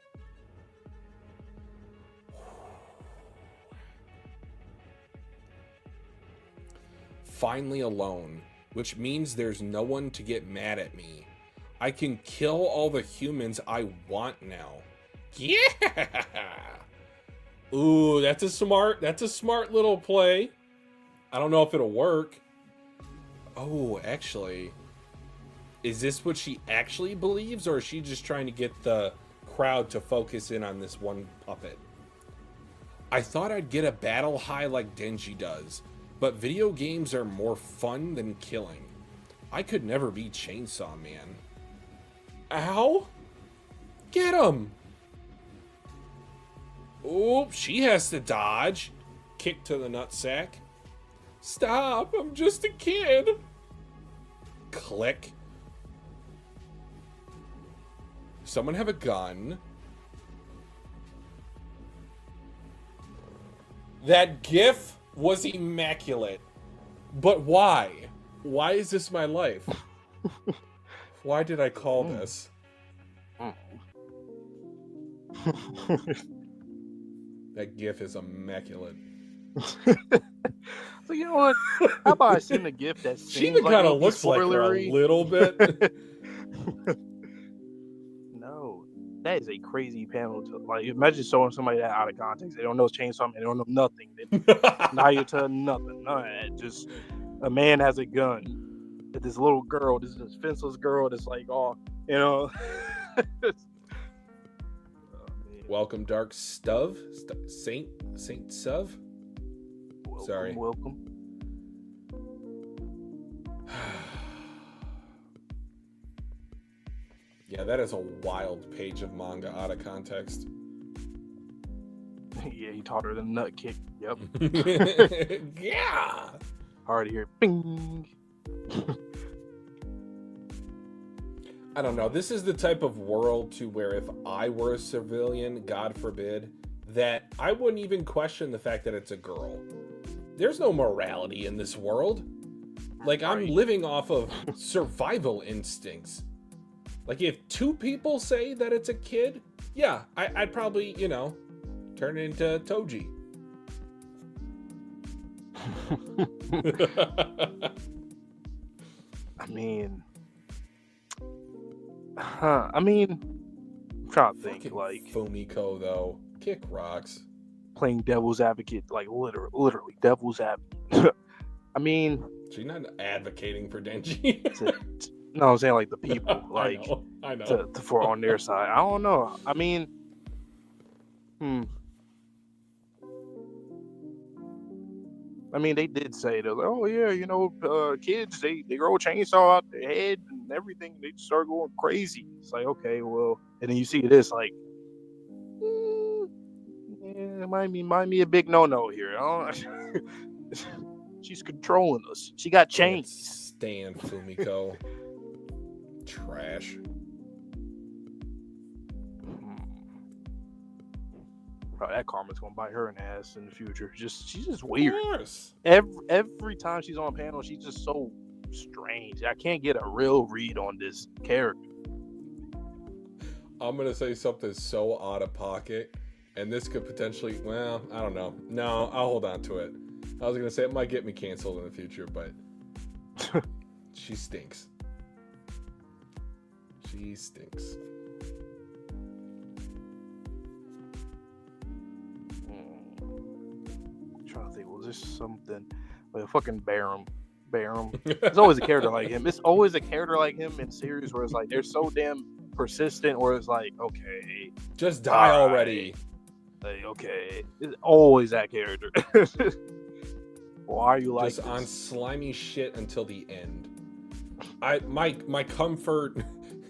Finally alone, which means there's no one to get mad at me. I can kill all the humans I want now. Yeah! Ooh, that's a smart little play. I don't know if it'll work. Oh, actually, is this what she actually believes, or is she just trying to get the crowd to focus in on this one puppet? I thought I'd get a battle high like Denji does, but video games are more fun than killing. I could never be Chainsaw Man. Ow! Get him! Oop, she has to dodge. Kick to the nutsack. Stop, I'm just a kid. Click. Someone have a gun. That GIF was immaculate. But why? Why is this my life? Why did I call this? That GIF is immaculate. So you know what? How about I send a GIF that she even kind of looks like her a little bit. No, that is a crazy panel. Like, imagine showing somebody that out of context. They don't know Chainsaw Man. They don't know nothing. Nayuta, nothing. None of that. Just a man has a gun. This little girl, this defenseless girl, that's like, oh, you know. Welcome, Dark Stuv. Saint Suv. Sorry. Welcome. Yeah, that is a wild page of manga out of context. Yeah, he taught her the nut kick. Yep. Yeah. Hard to hear. Bing. I don't know. This is the type of world to where if I were a civilian, God forbid, that I wouldn't even question the fact that it's a girl. There's no morality in this world. Like, I'm living off of survival instincts. Like, if two people say that it's a kid, yeah, I'd probably, you know, turn it into Toji. I mean, I'm trying to think. Fucking like, Fumiko, though, kick rocks. Playing devil's advocate, like literally devil's advocate. I mean, she's not advocating for Denji. No, I'm saying like the people, like I know. For on their side. I don't know. I mean, they did say that. Oh yeah, you know, kids they grow a chainsaw out their head and everything. They just start going crazy. It's like, okay, well, and then you see this like, yeah, might be a big no here. I don't. She's controlling us. She got chains. Stand Fumiko. Trash. Probably that karma's gonna bite her in the ass in the future. She's just weird. Of course. Every time she's on a panel, she's just so strange. I can't get a real read on this character. I'm gonna say something so out of pocket, and this could potentially, well, I don't know. No, I'll hold on to it. I was gonna say it might get me canceled in the future, but she stinks. She stinks. I'm trying to think, was there something like a fucking Barum? There's always a character like him. It's always a character like him in series where it's like they're so damn persistent, where it's like, okay, just die already. Like, okay, it's always that character. Why are you like just on slimy shit until the end? My comfort.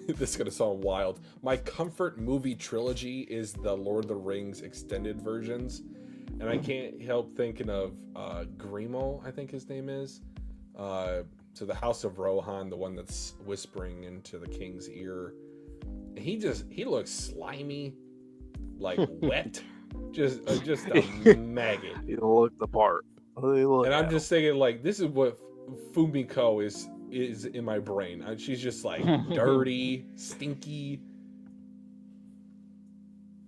This is gonna sound wild. My comfort movie trilogy is the Lord of the Rings extended versions, and I can't help thinking of Grimo, I think his name is, to the House of Rohan, the one that's whispering into the king's ear. He looks slimy, like wet, just a maggot. He looked the part. And I'm just thinking, like, this is what Fumiko is in my brain. She's just like dirty, stinky.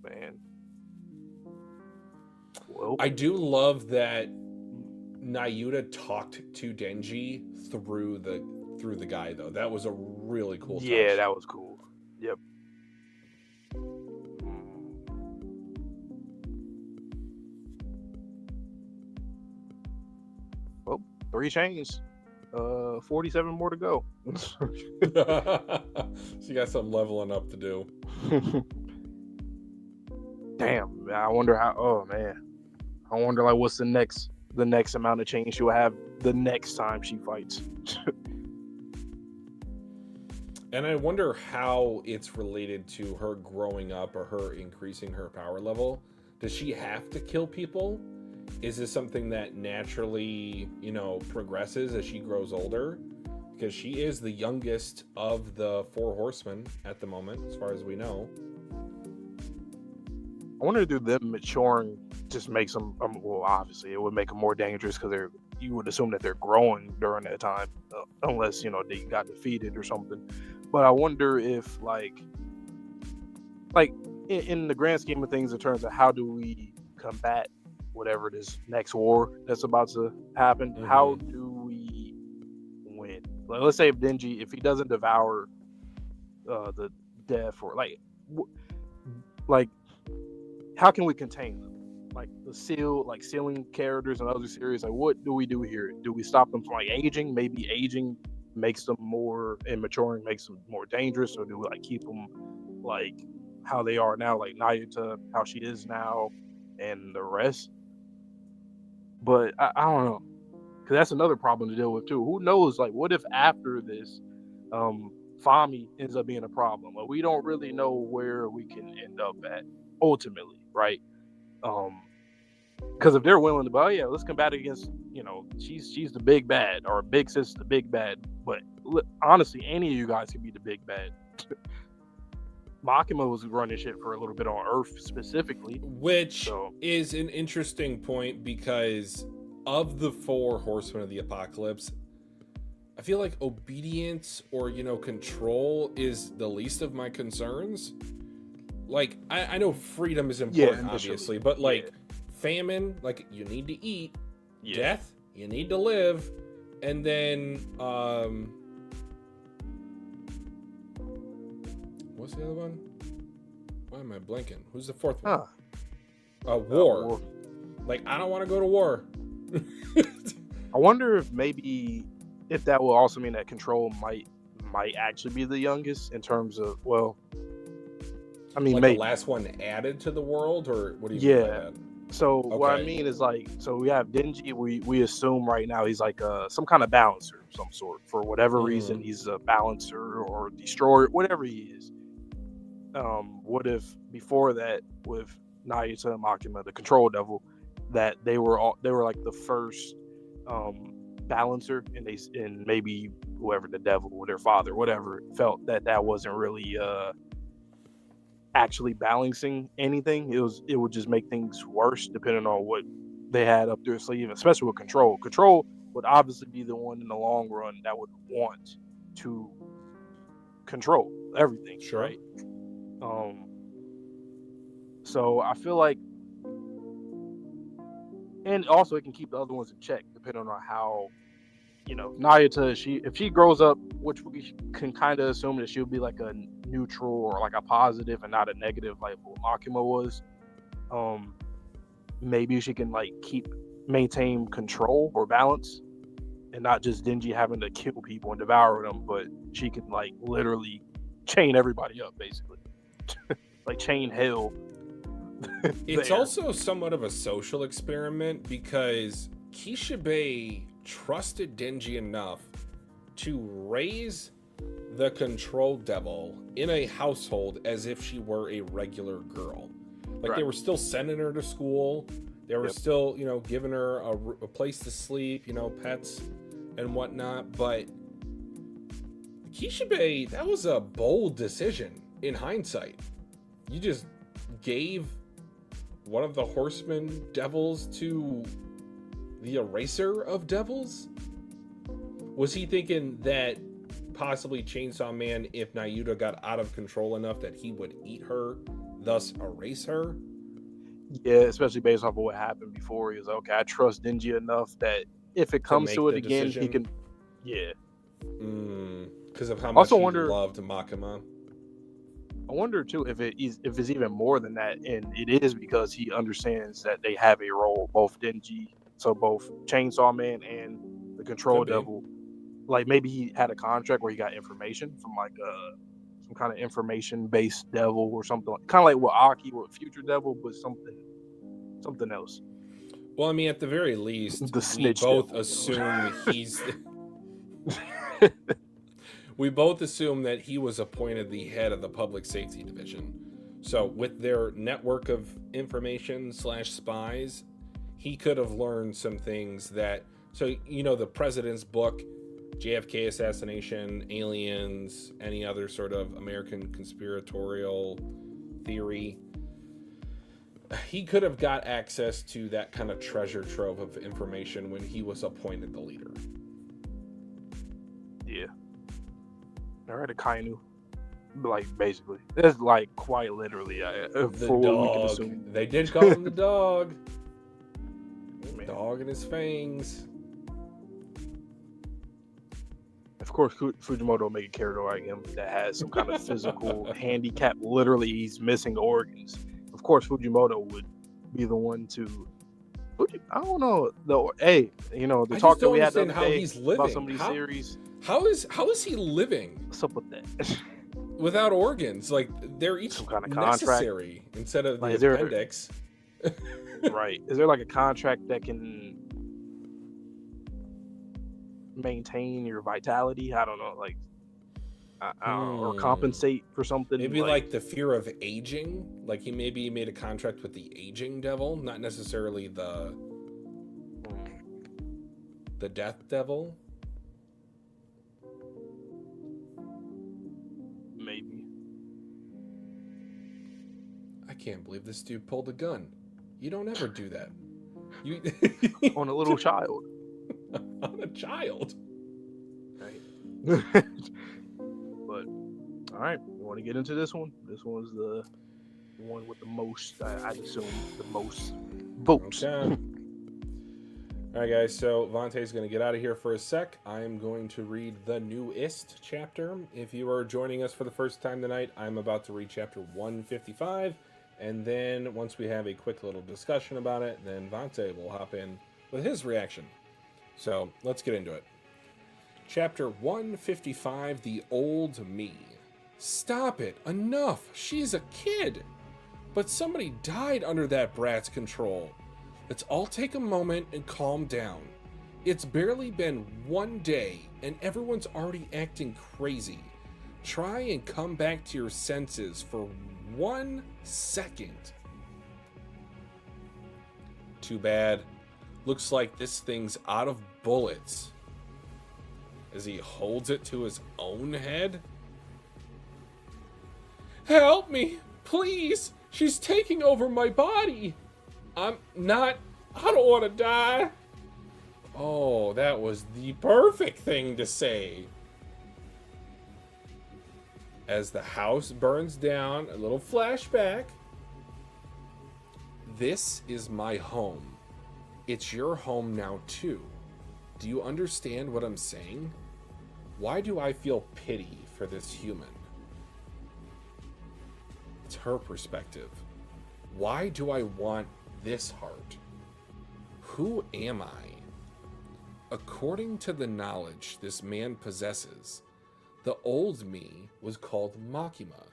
Man. Well, I do love that Nayuta talked to Denji through the guy, though. That was a really cool touch. Yeah, that was cool. Yep. Well, 3 chains. 47 more to go. So you got some leveling up to do. Damn, I wonder how. Oh man, I wonder like what's the next amount of change she'll have the next time she fights. And I wonder how it's related to her growing up or her increasing her power level. Does she have to kill people? Is this something that naturally, progresses as she grows older? Because she is the youngest of the 4 horsemen at the moment, as far as we know. I wonder do them maturing just makes them, well, obviously it would make them more dangerous because you would assume that they're growing during that time, unless, they got defeated or something. But I wonder if like in the grand scheme of things, in terms of how do we combat whatever this next war that's about to happen, how do we win? Like, let's say if Denji, if he doesn't devour the death, or like how can we contain them? Like sealing characters and other series, like what do we do here? Do we stop them from like aging? Maybe aging makes them more, and maturing makes them more dangerous, or do we like keep them like how they are now, like Nayuta, how she is now, and the rest? But I don't know, because that's another problem to deal with too. Who knows? Like, what if after this, Fami ends up being a problem? Like, we don't really know where we can end up at ultimately, right? Because if they're willing to, yeah, let's combat against, she's the big bad, or Big Sis the big bad. But honestly, any of you guys could be the big bad. Makima was running shit for a little bit on Earth specifically. Which is an interesting point, because of the 4 horsemen of the apocalypse, I feel like obedience or, control is the least of my concerns. Like, I know freedom is important, obviously, but famine, like, you need to eat. Death, you need to live. And then, what's the other one? Why am I blanking? Who's the 4th one? War. Like, I don't want to go to war. I wonder if that will also mean that control might actually be the youngest in terms of, well, I mean, like maybe the last one added to the world, or what do you mean by that? So what I mean is, like, so we have Denji. We assume right now he's like some kind of balancer of some sort. For whatever reason, he's a balancer or destroyer, whatever he is. What if before that, with Nayuta and Makima, the control devil, that they were like the first balancer, and maybe whoever the devil or their father, whatever, felt that wasn't really actually balancing anything. It would just make things worse depending on what they had up their sleeve, especially with control. Control would obviously be the one in the long run that would want to control everything, right? So I feel like, and also it can keep the other ones in check depending on how, Nayuta, if she grows up, which we can kind of assume that she'll be like a neutral or like a positive and not a negative, like what Makima was. Maybe she can like maintain control or balance, and not just Denji having to kill people and devour them, but she can like literally chain everybody up, basically. Like chain hell. It's also somewhat of a social experiment, because Kishibe trusted Denji enough to raise the control devil in a household as if she were a regular girl. Like, they were still sending her to school. They were still, giving her a place to sleep, pets and whatnot. But Kishibe, that was a bold decision in hindsight. You just gave one of the horsemen devils to the eraser of devils? Was he thinking that possibly Chainsaw Man, if Nayuta got out of control enough, that he would eat her, thus erase her? Yeah, especially based off of what happened before. He was like, okay, I trust Denji enough that if it comes to it again, he can. Yeah. Because of how much Also he wonder, loved Makima. I wonder too if it's even more than that, and it is because he understands that they have a role, both Denji, so both Chainsaw Man and the Control Devil. Like maybe he had a contract where he got information from like some kind of information-based devil or something, kind of like what Aki with Future Devil, but something else. Well, I mean, at the very least, The we both devil, assume he's. We both assume that he was appointed the head of the public safety division. So with their network of information / spies, he could have learned some things that, so, you know, the president's book, JFK assassination, aliens, any other sort of American conspiratorial theory. He could have got access to that kind of treasure trove of information when he was appointed the leader. Yeah. All right, a Kainu. Like, basically. That's like quite literally The for what we can dog. assume. They did call him the dog. Man. Dog and his fangs. Of course, Fujimoto make a character like him that has some kind of physical handicap. Literally, he's missing organs. Of course, Fujimoto would be the one to. I don't know. Hey, you know the talk that we had the other day about some of these series. How is he living? What's up with that? Without organs, like they're each some kind of necessary instead of like, the appendix. Right? Is there like a contract that can maintain your vitality? I don't know, like I don't know, or compensate for something. Maybe like the fear of aging. Like he maybe made a contract with the aging devil, not necessarily the death devil. Maybe. I can't believe this dude pulled a gun. You don't ever do that. You on a little child. On a child. Right. But all right, you want to get into this one? This one's the one with the most, I'd assume, the most votes. Okay. All right, guys. So Vontae's going to get out of here for a sec. I'm going to read the newest chapter. If you are joining us for the first time tonight, I'm about to read chapter 155. And then once we have a quick little discussion about it, then Vontae will hop in with his reaction. So let's get into it. Chapter 155, The Old Me. Stop it. Enough. She's a kid. But somebody died under that brat's control. Let's all take a moment and calm down. It's barely been one day and everyone's already acting crazy. Try and come back to your senses for 1 second. Too bad. Looks like this thing's out of bullets. As he holds it to his own head. Help me, please. She's taking over my body. I don't want to die. Oh, that was the perfect thing to say. As the house burns down, a little flashback. This is my home. It's your home now too. Do you understand what I'm saying? Why do I feel pity for this human? It's her perspective. Why do I want this heart? Who am I? According to the knowledge this man possesses, the old me was called Makima.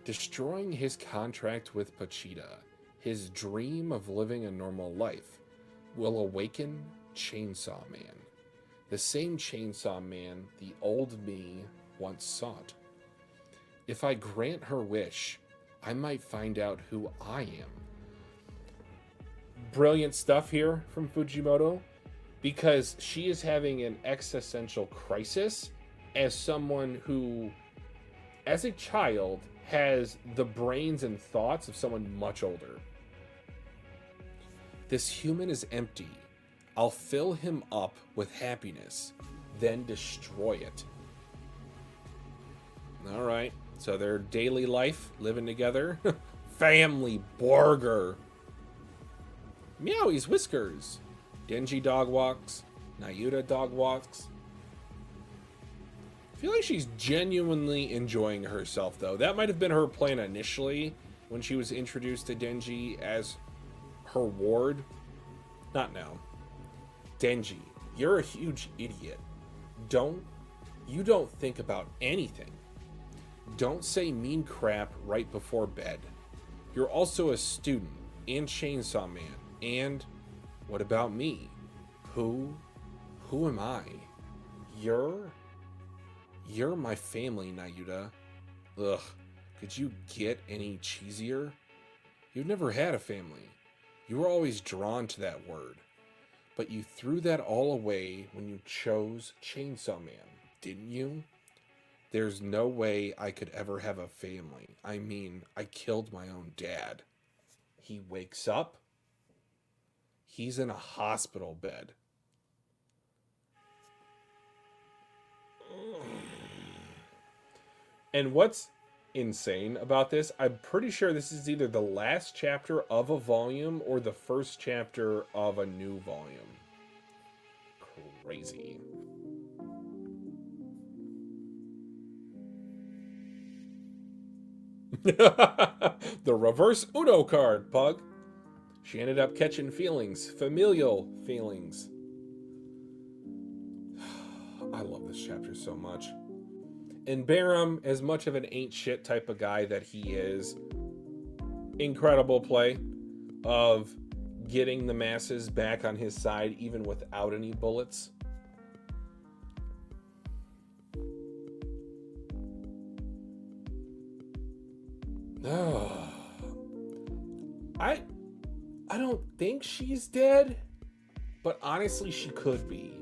Destroying his contract with Pachita, his dream of living a normal life, will awaken Chainsaw Man. The same Chainsaw Man the old me once sought. If I grant her wish, I might find out who I am. Brilliant stuff here from Fujimoto, because she is having an existential crisis as someone who, as a child, has the brains and thoughts of someone much older. This human is empty. I'll fill him up with happiness, then destroy it. All right, so their daily life, living together. Family burger. Meowy's whiskers. Denji dog walks. Nayuta dog walks. I feel like she's genuinely enjoying herself, though. That might have been her plan initially when she was introduced to Denji as her ward. Not now. Denji, you're a huge idiot. You don't think about anything. Don't say mean crap right before bed. You're also a student and Chainsaw Man. And what about me? Who am I? You're my family, Nayuta. Ugh, could you get any cheesier? You've never had a family. You were always drawn to that word. But you threw that all away when you chose Chainsaw Man, didn't you? There's no way I could ever have a family. I mean, I killed my own dad. He wakes up. He's in a hospital bed. And what's insane about this, I'm pretty sure this is either the last chapter of a volume or the first chapter of a new volume. Crazy. The reverse Uno card, Pug. She ended up catching feelings, familial feelings. I love this chapter so much. And Barum, as much of an ain't shit type of guy that he is, incredible play of getting the masses back on his side even without any bullets. I don't think she's dead, but honestly she could be.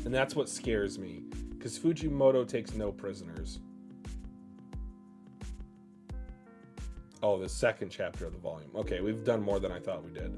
And that's what scares me, because Fujimoto takes no prisoners. Oh, the second chapter of the volume. Okay, we've done more than I thought we did.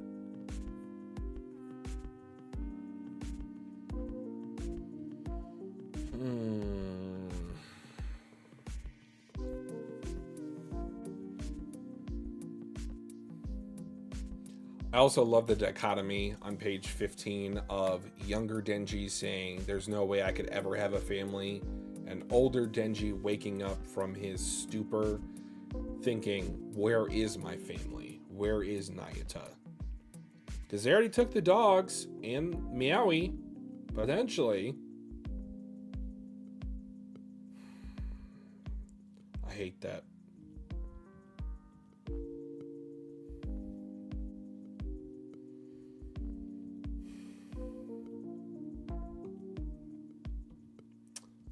I also love the dichotomy on page 15 of younger Denji saying there's no way I could ever have a family, and older Denji waking up from his stupor thinking, where is my family? Where is Nayuta? Because they already took the dogs and Meowy, potentially. I hate that.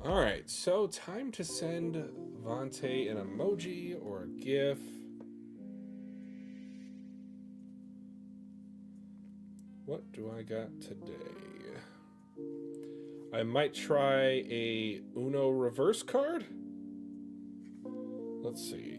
Alright, so time to send Vante an emoji or a GIF. What do I got today? I might try a Uno reverse card? Let's see.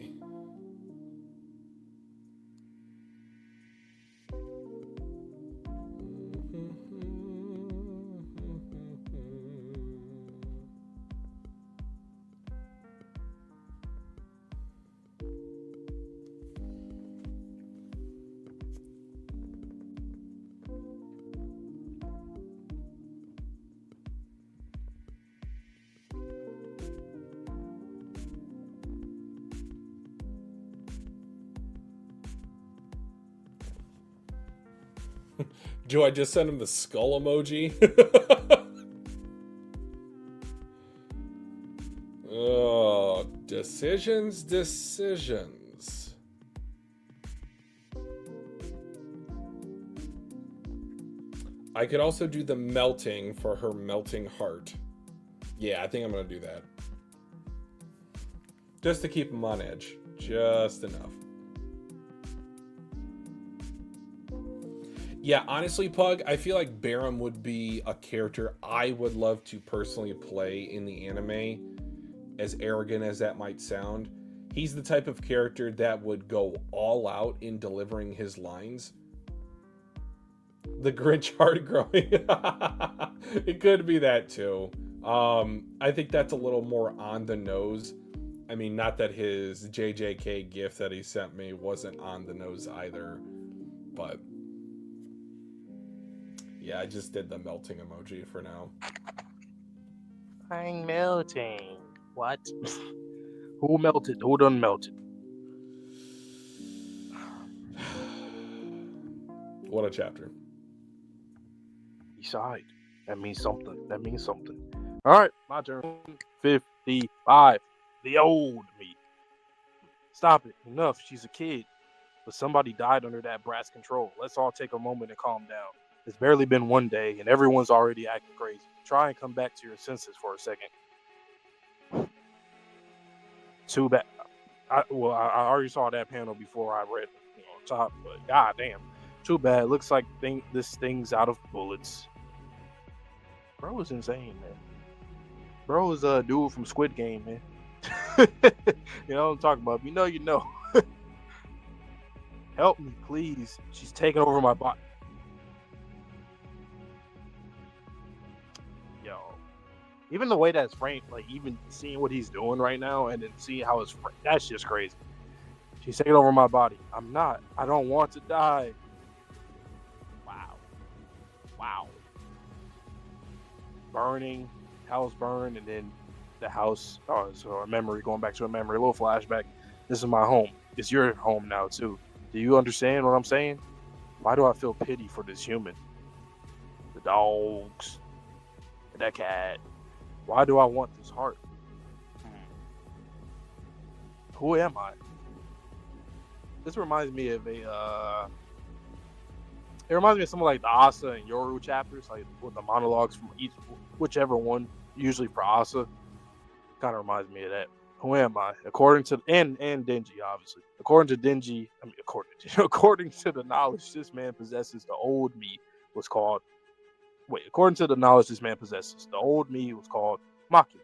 Do I just send him the skull emoji? Oh, decisions. I could also do the melting for her melting heart. Yeah, I think I'm going to do that. Just to keep him on edge. Just enough. Yeah, honestly, Pug, I feel like Barum would be a character I would love to personally play in the anime, as arrogant as that might sound. He's the type of character that would go all out in delivering his lines. The Grinch hard growing. It could be that too. I think that's a little more on the nose. I mean, not that his JJK gift that he sent me wasn't on the nose either, but yeah, I just did the melting emoji for now. I'm melting. What? Who melted? Who done melted? What a chapter. Beside. That means something. That means something. All right, my turn. 55. The old me. Stop it. Enough. She's a kid. But somebody died under that brat's control. Let's all take a moment and calm down. It's barely been one day, and everyone's already acting crazy. Try and come back to your senses for a second. Too bad. I already saw that panel before I read, top. But goddamn, too bad. Looks like this thing's out of bullets. Bro is insane, man. Bro is a dude from Squid Game, man. You know what I'm talking about. You know. Help me, please. She's taking over my body. Yo. Even the way that's framed, like even seeing what he's doing right now and then seeing how it's framed, that's just crazy. She's taking over my body. I'm not. I don't want to die. Wow. Wow. Burning, house burned, and then the house. Oh, so a memory, going back to a memory, a little flashback. This is my home. It's your home now, too. Do you understand what I'm saying? Why do I feel pity for this human? The dogs, and that cat. Why do I want this heart? Who am I? This reminds me of a. It reminds me of something like the Asa and Yoru chapters, like with the monologues from each, whichever one, usually for Asa. Kind of reminds me of that. Who am I? According to and Denji, obviously. According to the knowledge this man possesses, the old me was called. According to the knowledge this man possesses, the old me was called Makima.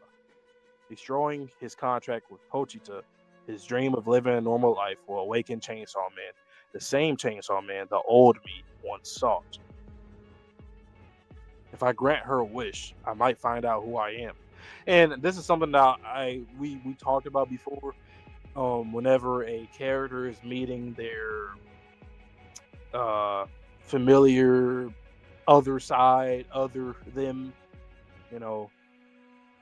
Destroying his contract with Pochita, his dream of living a normal life will awaken Chainsaw Man, the same Chainsaw Man the old me once sought. If I grant her a wish, I might find out who I am. And this is something that we talked about before. Whenever a character is meeting their familiar other side, other them,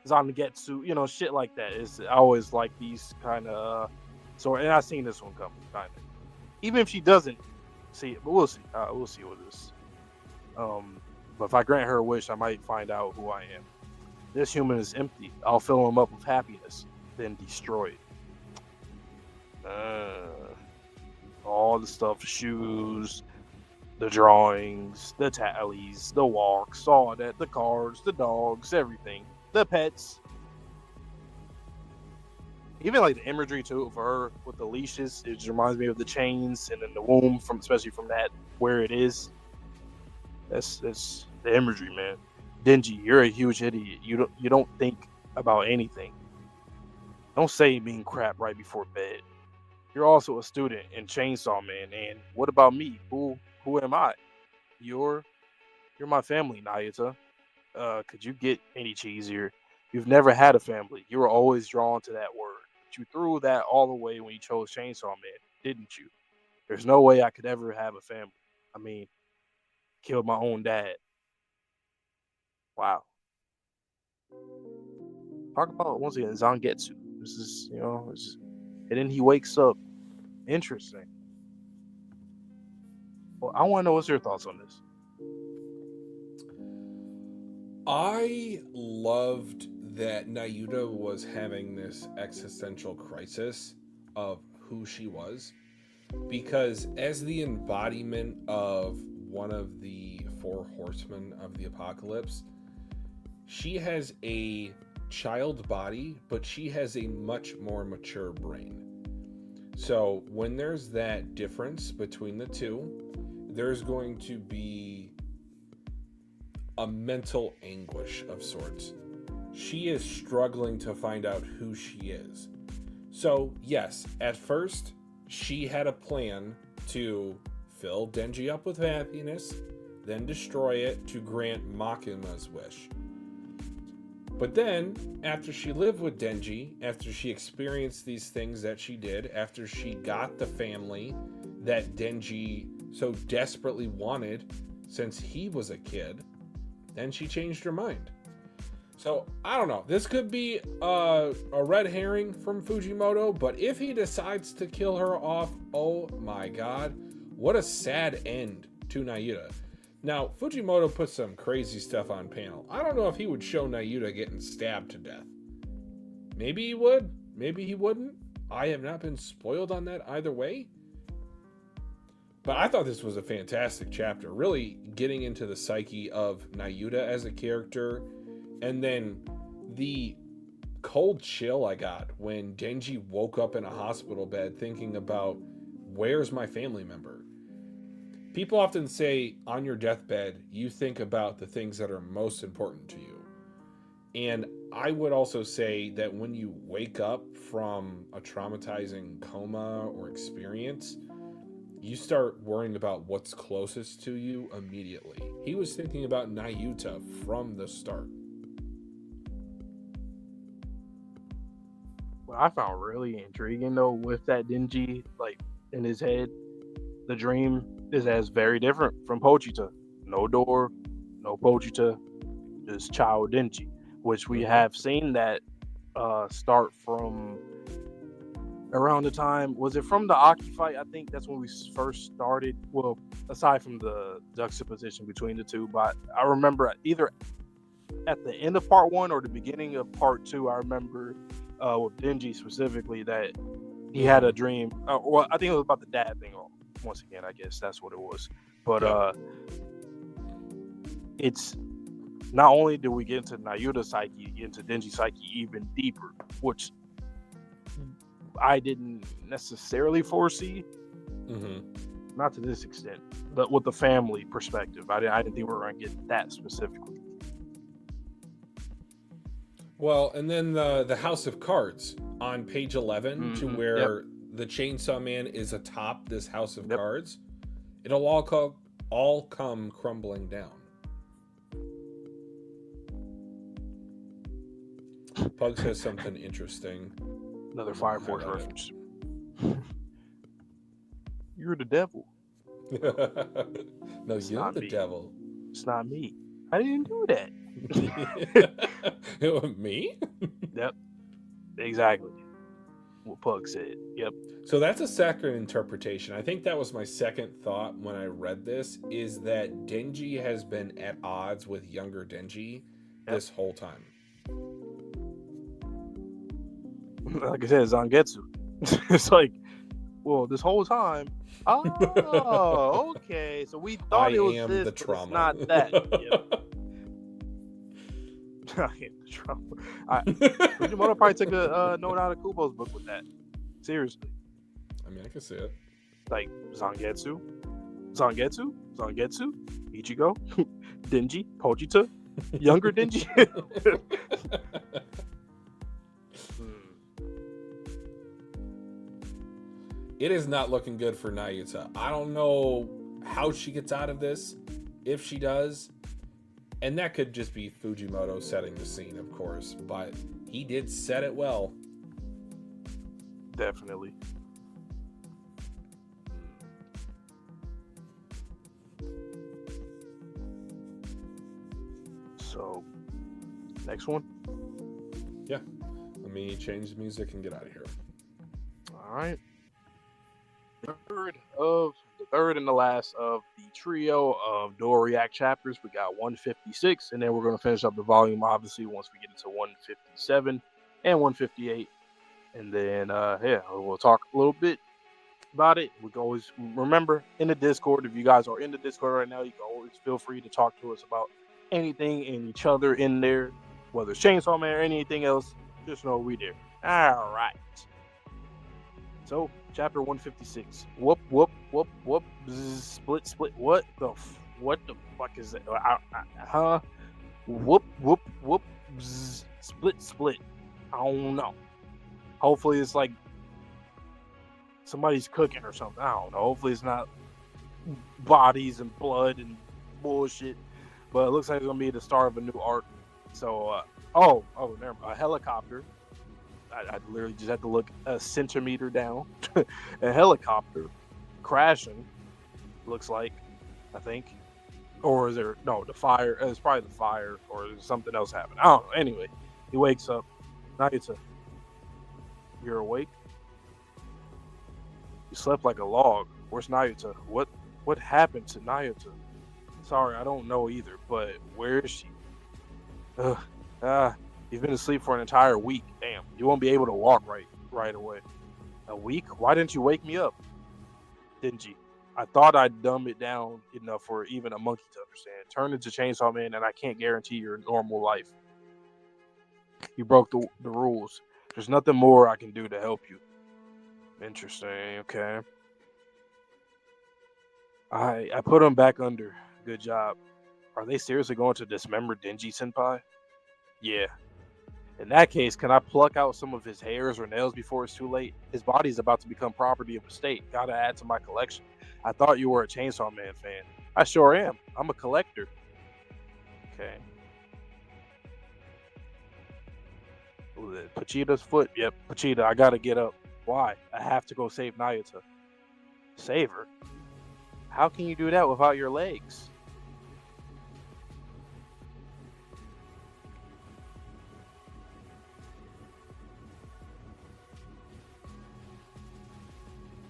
Zangetsu, shit like that. Is I always like these kind of. And I seen this one coming, kind of. Even if she doesn't see it, but we'll see. We'll see with this. But if I grant her a wish, I might find out who I am. This human is empty. I'll fill him up with happiness, then destroy it. All the stuff, shoes, the drawings, the tallies, the walks, all that, the cards, the dogs, everything, the pets. Even like the imagery too for her with the leashes, it just reminds me of the chains and then the womb especially from that where it is. That's the imagery, man. Denji, you're a huge idiot. You don't think about anything. Don't say mean crap right before bed. You're also a student in Chainsaw Man, and what about me? Who am I? You're my family, Nayuta. Could you get any cheesier? You've never had a family. You were always drawn to that word. But you threw that all away when you chose Chainsaw Man, didn't you? There's no way I could ever have a family. I mean, killed my own dad. Wow. Talk about once again Zangetsu. This is and then he wakes up. Interesting. Well, I want to know what's your thoughts on this. I loved that Nayuta was having this existential crisis of who she was, because as the embodiment of one of the four horsemen of the apocalypse, she has a child body, but she has a much more mature brain. So when there's that difference between the two, there's going to be a mental anguish of sorts. She is struggling to find out who she is. So, yes, at first, she had a plan to fill Denji up with happiness, then destroy it to grant Makima's wish. But then, after she lived with Denji, after she experienced these things that she did, after she got the family that Denji so desperately wanted since he was a kid, then she changed her mind. So, I don't know. This could be a red herring from Fujimoto, but if he decides to kill her off, oh my god, what a sad end to Nayuta. Now, Fujimoto put some crazy stuff on panel. I don't know if he would show Nayuta getting stabbed to death. Maybe he would. Maybe he wouldn't. I have not been spoiled on that either way. But I thought this was a fantastic chapter. Really getting into the psyche of Nayuta as a character. And then the cold chill I got when Denji woke up in a hospital bed thinking about, where's my family member? People often say on your deathbed, you think about the things that are most important to you. And I would also say that when you wake up from a traumatizing coma or experience, you start worrying about what's closest to you immediately. He was thinking about Nayuta from the start. What I found really intriguing though with that Denji, like in his head, the dream is as very different from Pochita. No door, no Pochita, just Child Denji, which we have seen that start from around the time, was it from the Aki fight? I think that's when we first started. Well, aside from the juxtaposition between the two, but I remember either at the end of part 1 or the beginning of part 2, I remember with Denji specifically that he had a dream. Well, I think it was about the dad thing. Once again, I guess that's what it was. But it's not only do we get into Nayuta's psyche, get into Denji's psyche even deeper, which I didn't necessarily foresee. Not to this extent, but with the family perspective, I didn't think we were going to get that specifically. Well, and then the House of Cards on page 11 to where the Chainsaw Man is atop this House of Cards. It'll all come crumbling down. Pug says something interesting. Another Fire Force reference. You're the devil. No, you're the devil. It's not me. I didn't do that. Me? Yep. Exactly. What Pug said. Yep. So that's a second interpretation. I think that was my second thought when I read this, is that Denji has been at odds with younger Denji this whole time. Like I said, Zangetsu. It's like, well, this whole time. Oh, okay. So we thought it was this, the but trauma. it's not that. I am the trauma. Fujimoto probably took a note out of Kubo's book with that. Seriously. I mean, I can see it. Like Zangetsu, Ichigo, Denji, Pochita, younger Denji. It is not looking good for Nayuta. I don't know how she gets out of this, if she does. And that could just be Fujimoto setting the scene, of course. But he did set it well. Definitely. So, next one? Yeah. Let me change the music and get out of here. All right. The third and the last of the trio of Dual React chapters. We got 156, and then we're going to finish up the volume, obviously, once we get into 157 and 158. And then, we'll talk a little bit about it. We can always remember in the Discord, if you guys are in the Discord right now, you can always feel free to talk to us about anything and each other in there, whether it's Chainsaw Man or anything else. Just know we there. All right. So, chapter 156. Whoop, whoop. whoop, whoop, split, split. What the fuck is that? Huh? Whoop, whoop, whoop, split, split. I don't know. Hopefully it's like somebody's cooking or something. I don't know. Hopefully it's not bodies and blood and bullshit. But it looks like it's gonna be the start of a new arc. So, never mind. A helicopter. I literally just had to look a centimeter down. A helicopter crashing. Looks like, I think, or is there the fire? It's probably the fire, or is something else happening. I don't know. Anyway, he wakes up. Nayuta, you're awake. You slept like a log. Where's Nayuta? What happened to Nayuta? Sorry, I don't know either. But where is she? You've been asleep for an entire week. Damn, you won't be able to walk right away. A week? Why didn't you wake me up? Denji, I thought I'd dumb it down enough for even a monkey to understand. Turn into Chainsaw Man, and I can't guarantee your normal life. You broke the rules. There's nothing more I can do to help you. Interesting. Okay. I put him back under. Good job. Are they seriously going to dismember Denji Senpai? Yeah. In that case, can I pluck out some of his hairs or nails before it's too late? His body's about to become property of the state. Gotta add to my collection. I thought you were a Chainsaw Man fan. I sure am. I'm a collector. Okay. Ooh, Pachita's foot. Yep, Pachita, I gotta get up. Why? I have to go save Nayuta. Save her? How can you do that without your legs?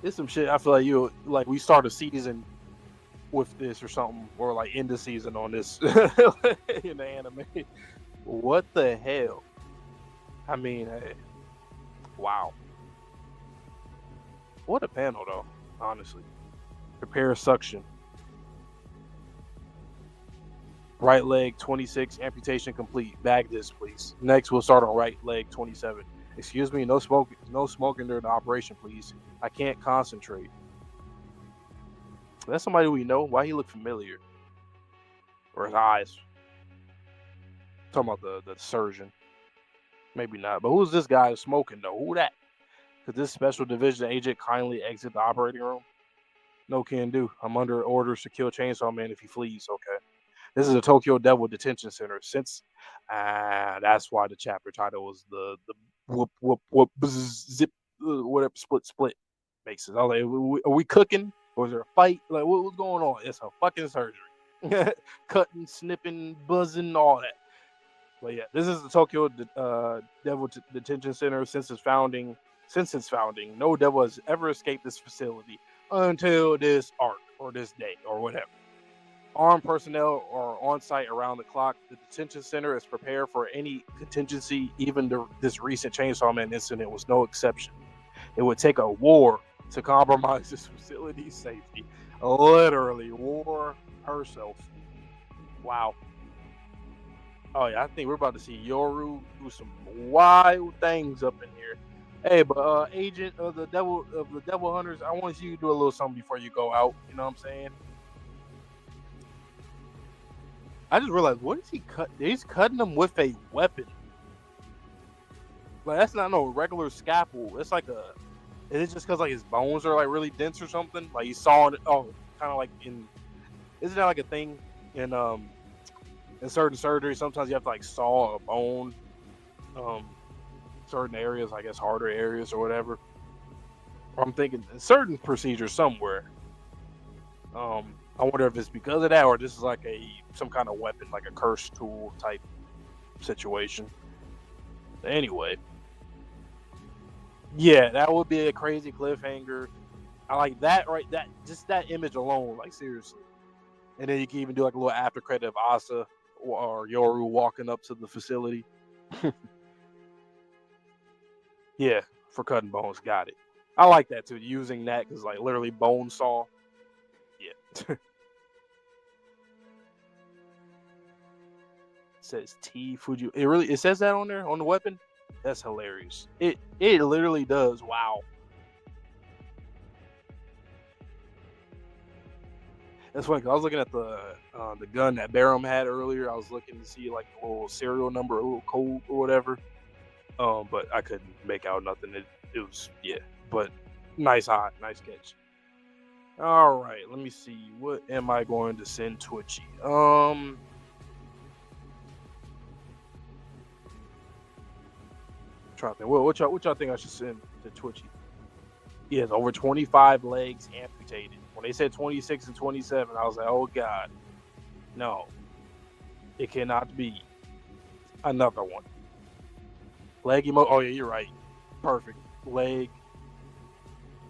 It's some shit. I feel like we start a season with this or something, or like end the season on this in the anime. What the hell? I mean, hey, wow. What a panel, though. Honestly, prepare suction. Right leg 26, amputation complete. Bag this, please. Next, we'll start on right leg 27. Excuse me, no smoking during the operation, please. I can't concentrate. That's somebody we know. Why he look familiar? Or his eyes? Talking about the surgeon. Maybe not. But who's this guy smoking though? Who that? Could this special division agent kindly exit the operating room? No can do. I'm under orders to kill Chainsaw Man if he flees. Okay. This is a Tokyo Devil Detention Center. Since that's why the chapter title was the whoop whoop whoop zip whatever split bases. I was like, are we cooking or is there a fight? Like what's going on? It's a fucking surgery. Cutting, snipping, buzzing, all that. But yeah, this is the Tokyo Devil Detention Center. Since its founding, no devil has ever escaped this facility until this arc or this day or whatever. Armed personnel are on site around the clock. The detention center is prepared for any contingency. Even this recent Chainsaw Man incident was no exception. It would take a war to compromise this facility's safety. Literally, war herself. Wow. Oh yeah, I think we're about to see Yoru do some wild things up in here. Hey, but agent of the devil hunters, I want you to do a little something before you go out. You know what I'm saying? I just realized, what is he cut? He's cutting them with a weapon. Like that's not no regular scalpel. It's like a. Is it just because like his bones are like really dense or something? Like he's sawing it. Oh, kind of like in. Isn't that like a thing in certain surgery? Sometimes you have to like saw a bone. Certain areas, I guess harder areas or whatever. Or I'm thinking certain procedures somewhere. I wonder if it's because of that or this is like some kind of weapon, like a cursed tool type situation. Anyway, yeah, that would be a crazy cliffhanger. I like that, right? That just that image alone, like seriously. And then you can even do like a little after credit of Asa or Yoru walking up to the facility. Yeah, for cutting bones, got it. I like that too, using that because like literally bone saw. Yeah. Says T Fuji. It says that on there on the weapon. That's hilarious. It literally does. Wow. That's funny 'cause I was looking at the gun that Barham had earlier. I was looking to see like a little serial number, a little code or whatever. But I couldn't make out nothing. It was but nice catch. All right, let me see. What am I going to send Twitchy? Trying to think. What y'all think I should send to Twitchy? He has over 25 legs amputated. When they said 26 and 27, I was like, oh God, no, it cannot be another one. Leg emo. Oh yeah, you're right. Perfect leg.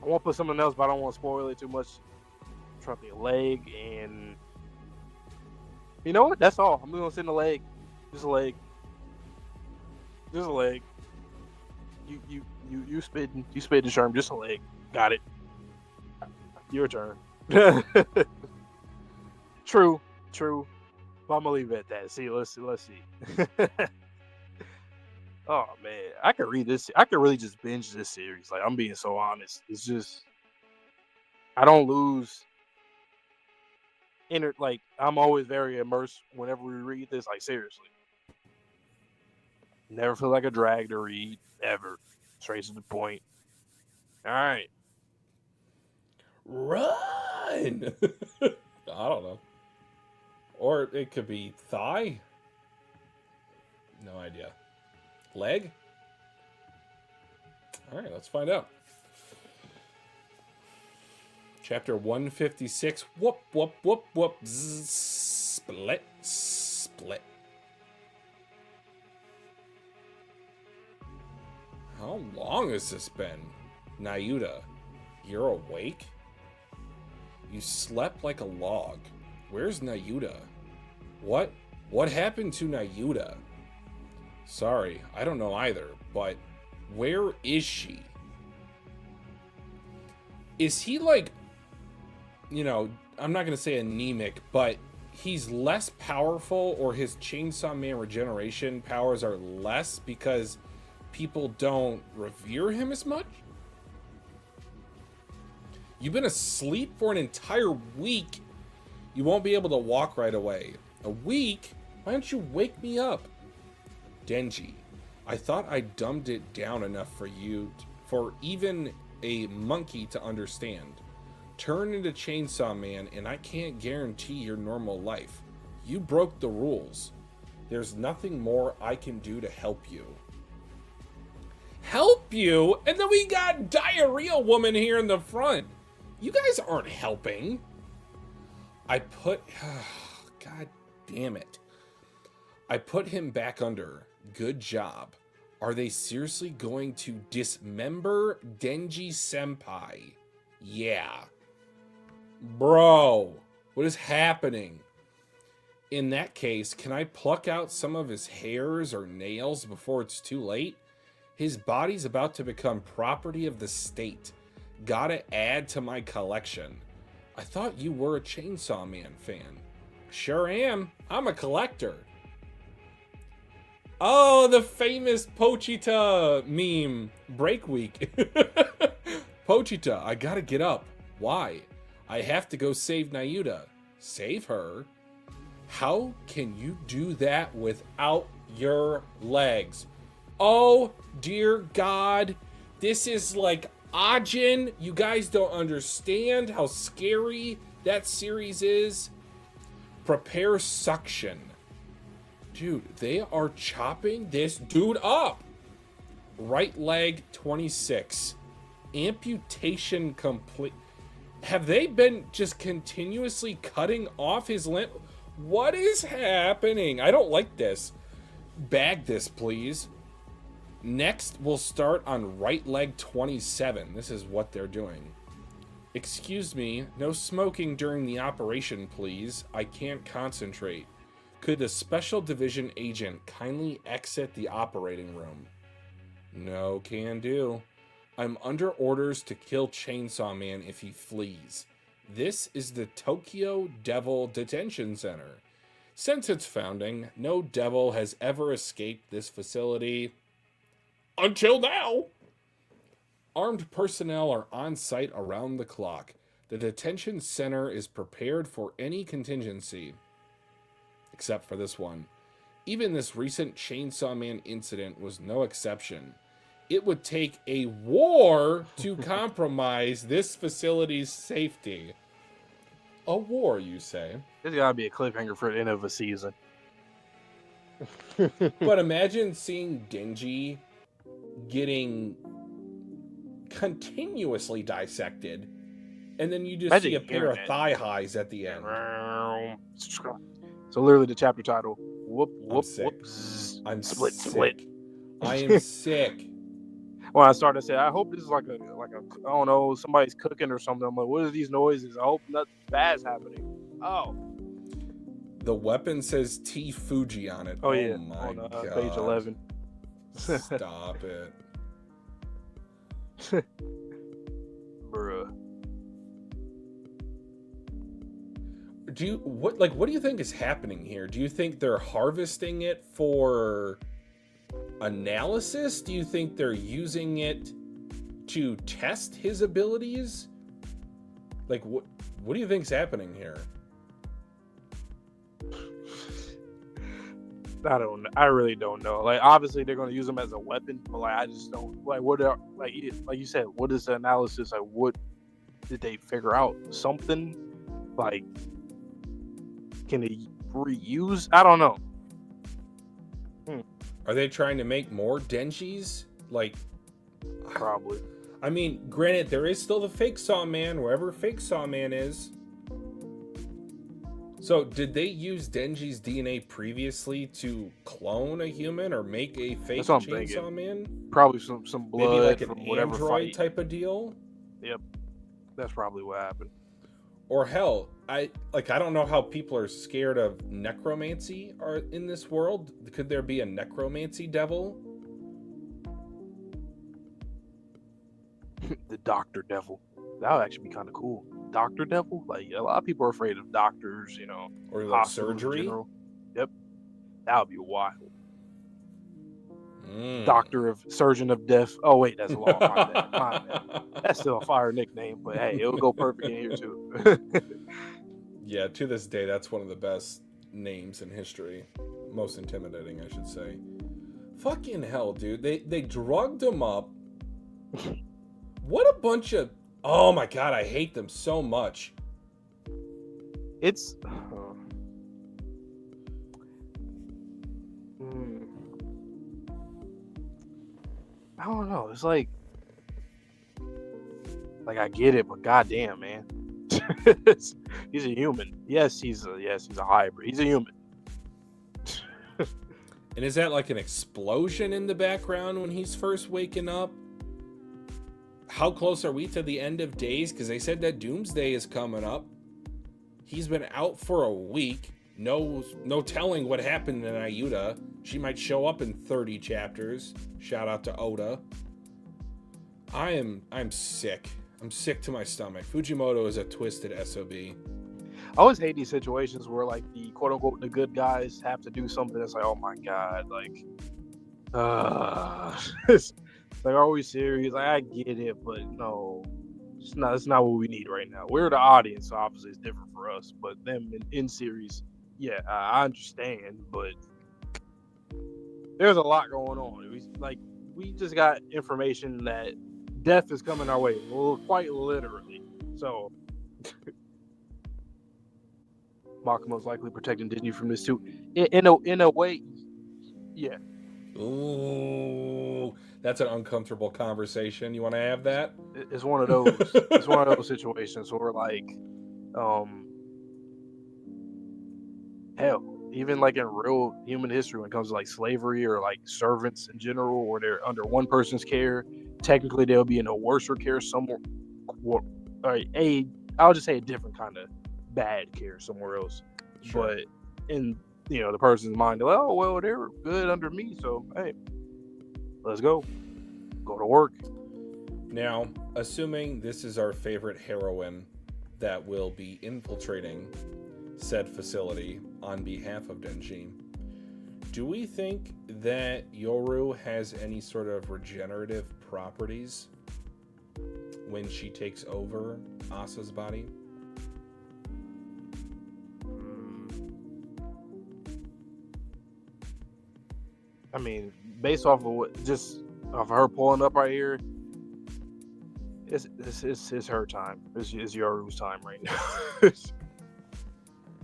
I won't put something else, but I don't want to spoil it too much. I'm trying to think leg, and you know what? That's all. I'm just gonna send a leg. Just a leg. Just a leg. You spitting. You spitting, Sherm. Just a leg. Got it. Your turn. True. But I'm gonna leave it at that. See, let's see. Oh man, I could read this. I could really just binge this series. Like I'm being so honest. It's just I don't lose like I'm always very immersed whenever we read this. Like seriously, never feel like a drag to read ever. Straight to the point. All right, Run! I don't know. Or it could be thigh. No idea. Leg? All right, let's find out. Chapter 156. Whoop, whoop, whoop, whoop. Zzz, split. How long has this been? Nayuta, you're awake? You slept like a log. Where's Nayuta? What happened to Nayuta? Sorry, I don't know either, but where is she? Is he like, I'm not going to say anemic, but he's less powerful, or his Chainsaw Man regeneration powers are less because people don't revere him as much? You've been asleep for an entire week. You won't be able to walk right away. A week? Why don't you wake me up? Denji, I thought I dumbed it down enough for you, for even a monkey to understand. Turn into Chainsaw Man and I can't guarantee your normal life. You broke the rules. There's nothing more I can do to help you. Help you? And then we got Diarrhea Woman here in the front. You guys aren't helping. God damn it. I put him back under. Good job. Are they seriously going to dismember Denji Senpai? Yeah. Bro, what is happening? In that case, can I pluck out some of his hairs or nails before it's too late? His body's about to become property of the state. Gotta add to my collection. I thought you were a Chainsaw Man fan. Sure am. I'm a collector. Oh, the famous Pochita meme. Break week. Pochita, I gotta get up. Why? I have to go save Nayuta. Save her? How can you do that without your legs? Oh, dear God. This is like Ajin. You guys don't understand how scary that series is. Prepare suction. Dude, they are chopping this dude up. Right leg 26. Amputation complete. Have they been just continuously cutting off his limb? What is happening? I don't like this. Bag this, please. Next, we'll start on right leg 27. This is what they're doing. Excuse me, no smoking during the operation, please. I can't concentrate. Could a special division agent kindly exit the operating room? No can do. I'm under orders to kill Chainsaw Man if he flees. This is the Tokyo Devil Detention Center. Since its founding, no devil has ever escaped this facility. Until now! Armed personnel are on site around the clock. The detention center is prepared for any contingency, except for this one. Even this recent Chainsaw Man incident was no exception. It would take a war to compromise this facility's safety. A war, you say? There's gotta be a cliffhanger for the end of a season. But imagine seeing Denji getting continuously dissected, and then you just see a pair of thigh highs at the end. So literally the chapter title. Whoop, whoop, whoop. I'm split, sick. split. I am sick. When I started to say, I hope this is like a I don't know, somebody's cooking or something. I'm like, what are these noises? I hope nothing bad's happening. Oh. The weapon says T Fuji on it. Oh yeah. My God. Page 11. Stop it. Bruh. What do you think is happening here? Do you think they're harvesting it for analysis? Do you think they're using it to test his abilities? Like what do you think's happening here? I really don't know. Like, obviously they're going to use them as a weapon, but like, I just don't like what are like you said. What is the analysis? Like, what did they figure out? Something like, can they reuse? I don't know. Are they trying to make more Denjis? Like, probably. I mean, granted, there is still the fake Saw Man, wherever fake Saw Man is. So, did they use Denji's DNA previously to clone a human or make a fake Chainsaw Man? Probably some blood, maybe like an from whatever android fight type of deal. Yep, that's probably what happened. Or hell, I don't know how people are scared of necromancy are in this world. Could there be a necromancy devil? The Doctor Devil. That would actually be kind of cool. Doctor Devil? Like, a lot of people are afraid of doctors, Or like surgery? Yep. That would be wild. Surgeon of Death. Oh, wait, that's a long my bad. That's still a fire nickname, but hey, it'll go perfect in here, too. Yeah, to this day, that's one of the best names in history. Most intimidating, I should say. Fucking hell, dude. They drugged him up. What a bunch of... Oh my God, I hate them so much. It's... I don't know. It's like I get it, but goddamn, man. He's a human. Yes, he's a hybrid. He's a human. And is that like an explosion in the background when he's first waking up? How close are we to the end of days? Because they said that Doomsday is coming up. He's been out for a week. No telling what happened to Nayuta. She might show up in 30 chapters. Shout out to Oda. I'm sick. I'm sick to my stomach. Fujimoto is a twisted SOB. I always hate these situations where like the quote unquote the good guys have to do something that's like, oh my God, like it's like, are we serious? Like, I get it, but no, it's not what we need right now. We're the audience, so obviously it's different for us. But them in series, yeah, I understand, but there's a lot going on. We just got information that death is coming our way, well, quite literally. So Makumo's likely protecting Disney from this too. In a way, yeah. Ooh, that's an uncomfortable conversation. You want to have that? It's one of those. It's one of those situations where like, hell, even like in real human history, when it comes to like slavery or like servants in general, or they're under one person's care, technically they'll be in a worse care somewhere. I'll just say a different kind of bad care somewhere else. Sure. But in the person's mind, they're like, oh well, they're good under me, so hey, let's go to work. Now, assuming this is our favorite heroine that will be infiltrating said facility on behalf of Denji, do we think that Yoru has any sort of regenerative properties? when she takes over Asa's body. I mean, based off of just of her pulling up right here, it's her time. It's Yoru's time right now.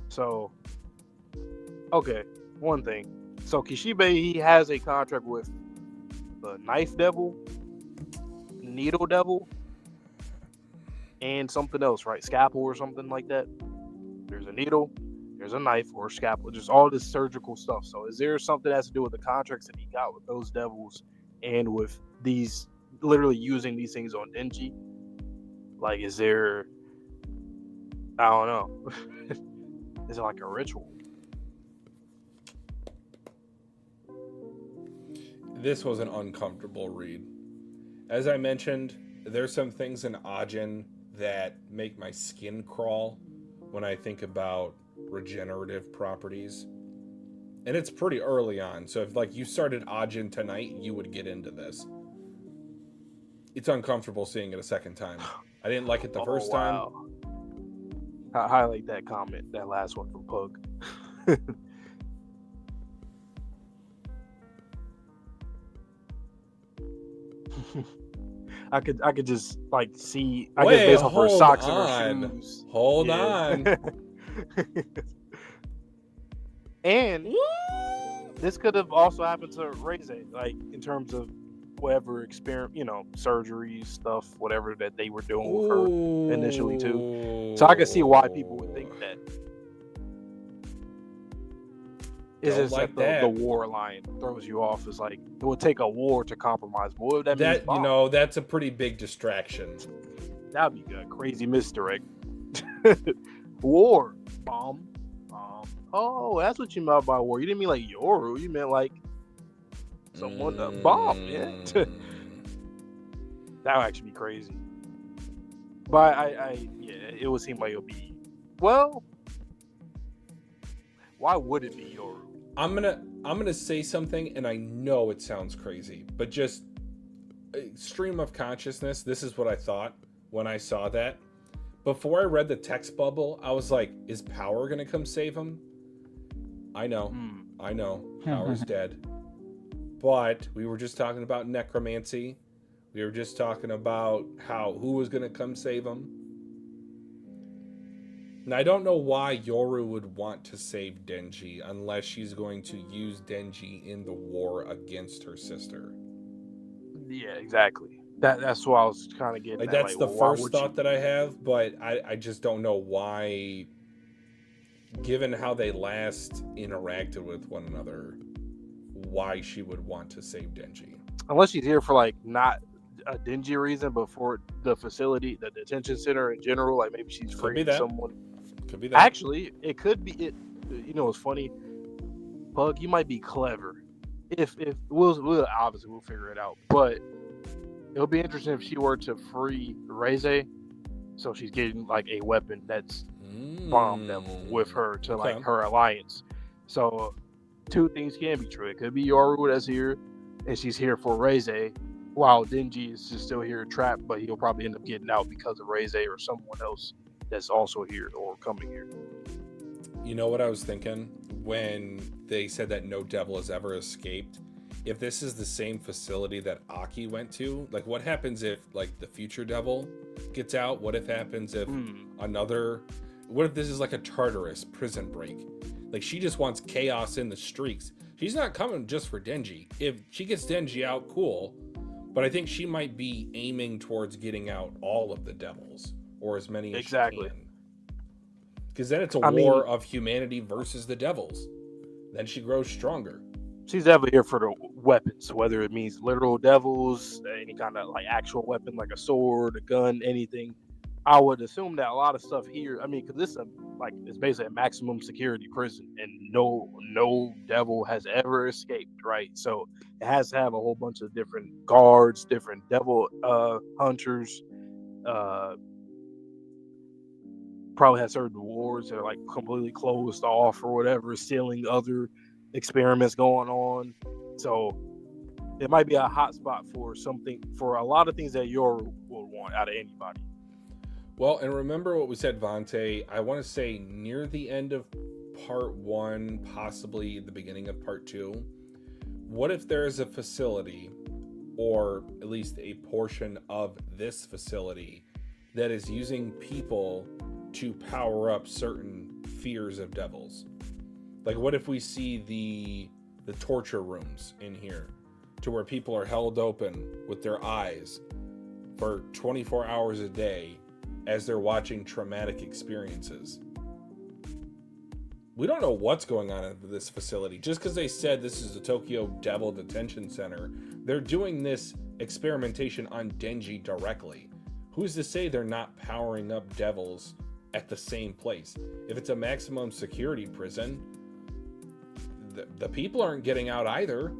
So, okay, one thing. So Kishibe, he has a contract with the Knife Devil, Needle Devil, and something else, right? Scalpel or something like that. There's a needle, there's a knife or a scalpel, just all this surgical stuff. So is there something that has to do with the contracts that he got with those devils and with these literally using these things on Denji? Like, is there, I don't know. Is it like a ritual? This was an uncomfortable read. As I mentioned, there's some things in Ajin that make my skin crawl when I think about regenerative properties. And it's pretty early on, so if like you started Ajin tonight, you would get into this. It's uncomfortable seeing it a second time. I didn't like it the first time. Highlight that comment, that last one from Pug. I could just like see. I guess based off her socks and her shoes. Hold on. And this could have also happened to Reze, like in terms of whatever surgery stuff, whatever that they were doing with her initially too. So I can see why people would think that. It's just like that the war line throws you off. It's like it would take a war to compromise. But what would that mean? That's a pretty big distraction. That'd be good. Crazy misdirect. War. Bomb. Oh, that's what you meant by war. You didn't mean like Yoru. You meant like someone bomb. Yeah. That would actually be crazy. But it would seem like it would be. Well, why would it be Yoru? I'm gonna say something, and I know it sounds crazy, but just stream of consciousness. This is what I thought when I saw that. Before I read the text bubble, I was like, "Is Power gonna come save him?" I know, Power's dead. But we were just talking about necromancy. We were just talking about who was gonna come save him. And I don't know why Yoru would want to save Denji unless she's going to use Denji in the war against her sister. Yeah, exactly. That's what I was kind of getting like at. That's the first thought that I have, but I just don't know why, given how they last interacted with one another, why she would want to save Denji. Unless she's here for like not a Denji reason, but for the facility, the detention center in general. Like maybe she's freeing someone. Could be that. Actually, it could be it. You know, it's funny. Pug, you might be clever. If we'll obviously we'll figure it out. But it'll be interesting if she were to free Reze, so she's getting like a weapon that's bomb devil with her to like her alliance. So two things can be true. It could be Yoru that's here, and she's here for Reze, while Denji is just still here trapped, but he'll probably end up getting out because of Reze or someone else that's also here or coming here. You know what I was thinking when they said that no devil has ever escaped? If this is the same facility that Aki went to, like what happens if like the future devil gets out? What if happens if what if this is like a Tartarus prison break? Like she just wants chaos in the streets. She's not coming just for Denji. If she gets Denji out, cool. But I think she might be aiming towards getting out all of the devils, or as many as she can. Because then it's a war of humanity versus the devils. Then she grows stronger. She's definitely here for the weapons, whether it means literal devils, any kind of like actual weapon, like a sword, a gun, anything. I would assume that a lot of stuff here. I mean, because this is it's basically a maximum security prison, and no devil has ever escaped, right? So it has to have a whole bunch of different guards, different devil hunters. Probably has certain wards that are like completely closed off or whatever, stealing other experiments going on. So it might be a hot spot for a lot of things that Yoru will want out of anybody. Well, and remember what we said, Vante. I want to say near the end of part 1, possibly the beginning of part 2. What if there is a facility, or at least a portion of this facility, that is using people to power up certain fears of devils? Like, what if we see the torture rooms in here, to where people are held open with their eyes for 24 hours a day as they're watching traumatic experiences? We don't know what's going on at this facility. Just because they said this is the Tokyo Devil Detention Center, they're doing this experimentation on Denji directly. Who's to say they're not powering up devils at the same place? If it's a maximum security prison, the people aren't getting out either.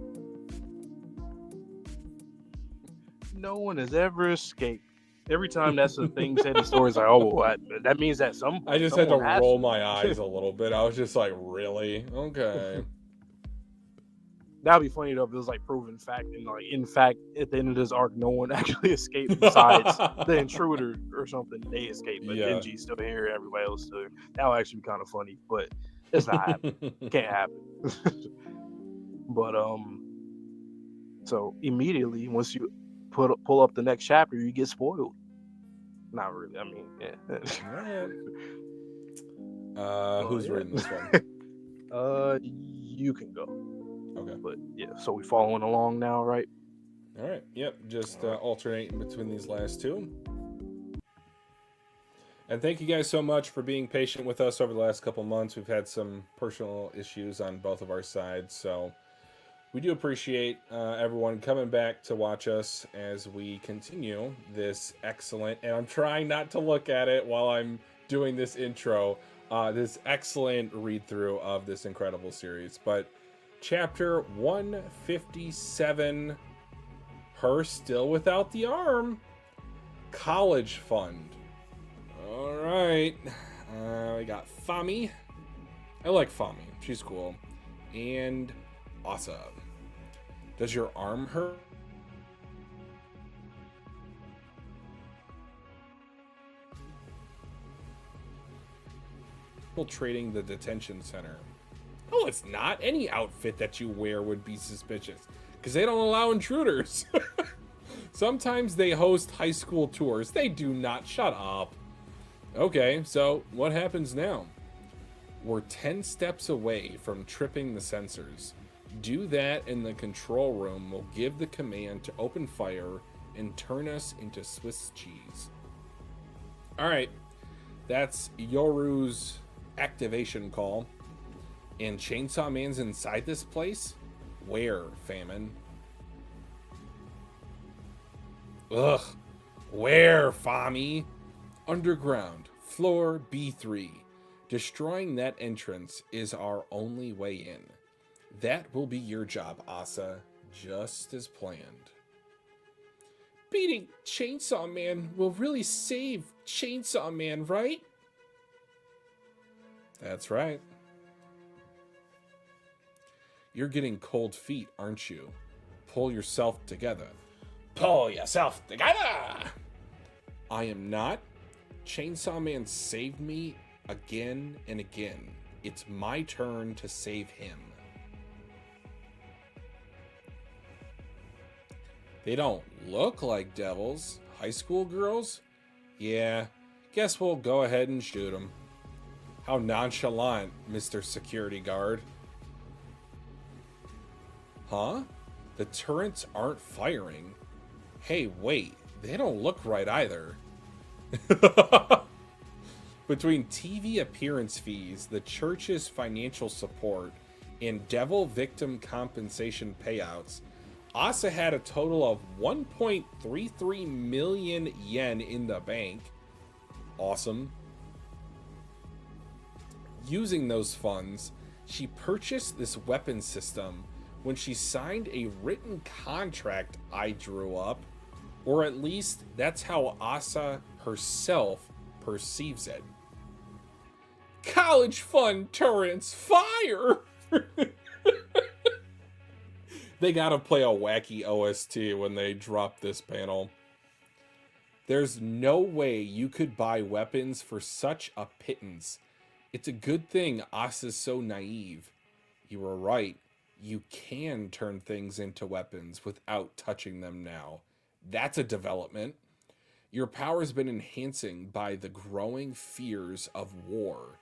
No one has ever escaped. Every time that's the thing said in stories, like, oh, what? That means that I just had to roll my eyes a little bit. I was just like, really? Okay. That'd be funny though if it was like proven fact, and like in fact at the end of this arc, no one actually escaped besides the intruder or something. They escaped, but Denji's still here. Everybody else still here. That would actually be kind of funny, but it's not happening. Can't happen. But so immediately once you pull up the next chapter, you get spoiled. Not really. I mean, yeah. Who's reading this one? You can go. Okay. But yeah, so we following along now, right? All right. Yep. Just alternating between these last two. And thank you guys so much for being patient with us over the last couple months. We've had some personal issues on both of our sides, so we do appreciate everyone coming back to watch us as we continue this excellent, and I'm trying not to look at it while I'm doing this intro, this excellent read-through of this incredible series. But chapter 157, Her Still Without the Arm, College Fund. All right, we got Fami. I like Fami. She's cool. And Asa. Does your arm hurt? Infiltrating the detention center. Oh, it's not. Any outfit that you wear would be suspicious because they don't allow intruders. Sometimes they host high school tours. They do not. Shut up. Okay, so what happens now? We're 10 steps away from tripping the sensors. Do that and the control room will give the command to open fire and turn us into Swiss cheese. Alright, that's Yoru's activation call. And Chainsaw Man's inside this place? Where, Famine? Ugh. Where, Fami? Underground, floor B3. Destroying that entrance is our only way in. That will be your job, Asa, just as planned. Beating Chainsaw Man will really save Chainsaw Man, right? That's right. You're getting cold feet, aren't you? Pull yourself together. Pull yourself together! I am not. Chainsaw Man saved me again and again. It's my turn to save him. They don't look like devils. High school girls? Yeah, guess we'll go ahead and shoot them. How nonchalant, Mr. Security Guard. Huh? The turrets aren't firing. Hey, wait, they don't look right either. Between TV appearance fees, the church's financial support, and devil victim compensation payouts, Asa had a total of 1.33 million yen in the bank. Awesome. Using those funds, she purchased this weapon system when she signed a written contract I drew up, or at least that's how Asa herself perceives it. College fund turrets, fire! They gotta play a wacky OST when they drop this panel. There's no way you could buy weapons for such a pittance. It's a good thing Asa's so naive. You were right. You can turn things into weapons without touching them now. That's a development. Your power's been enhancing by the growing fears of war.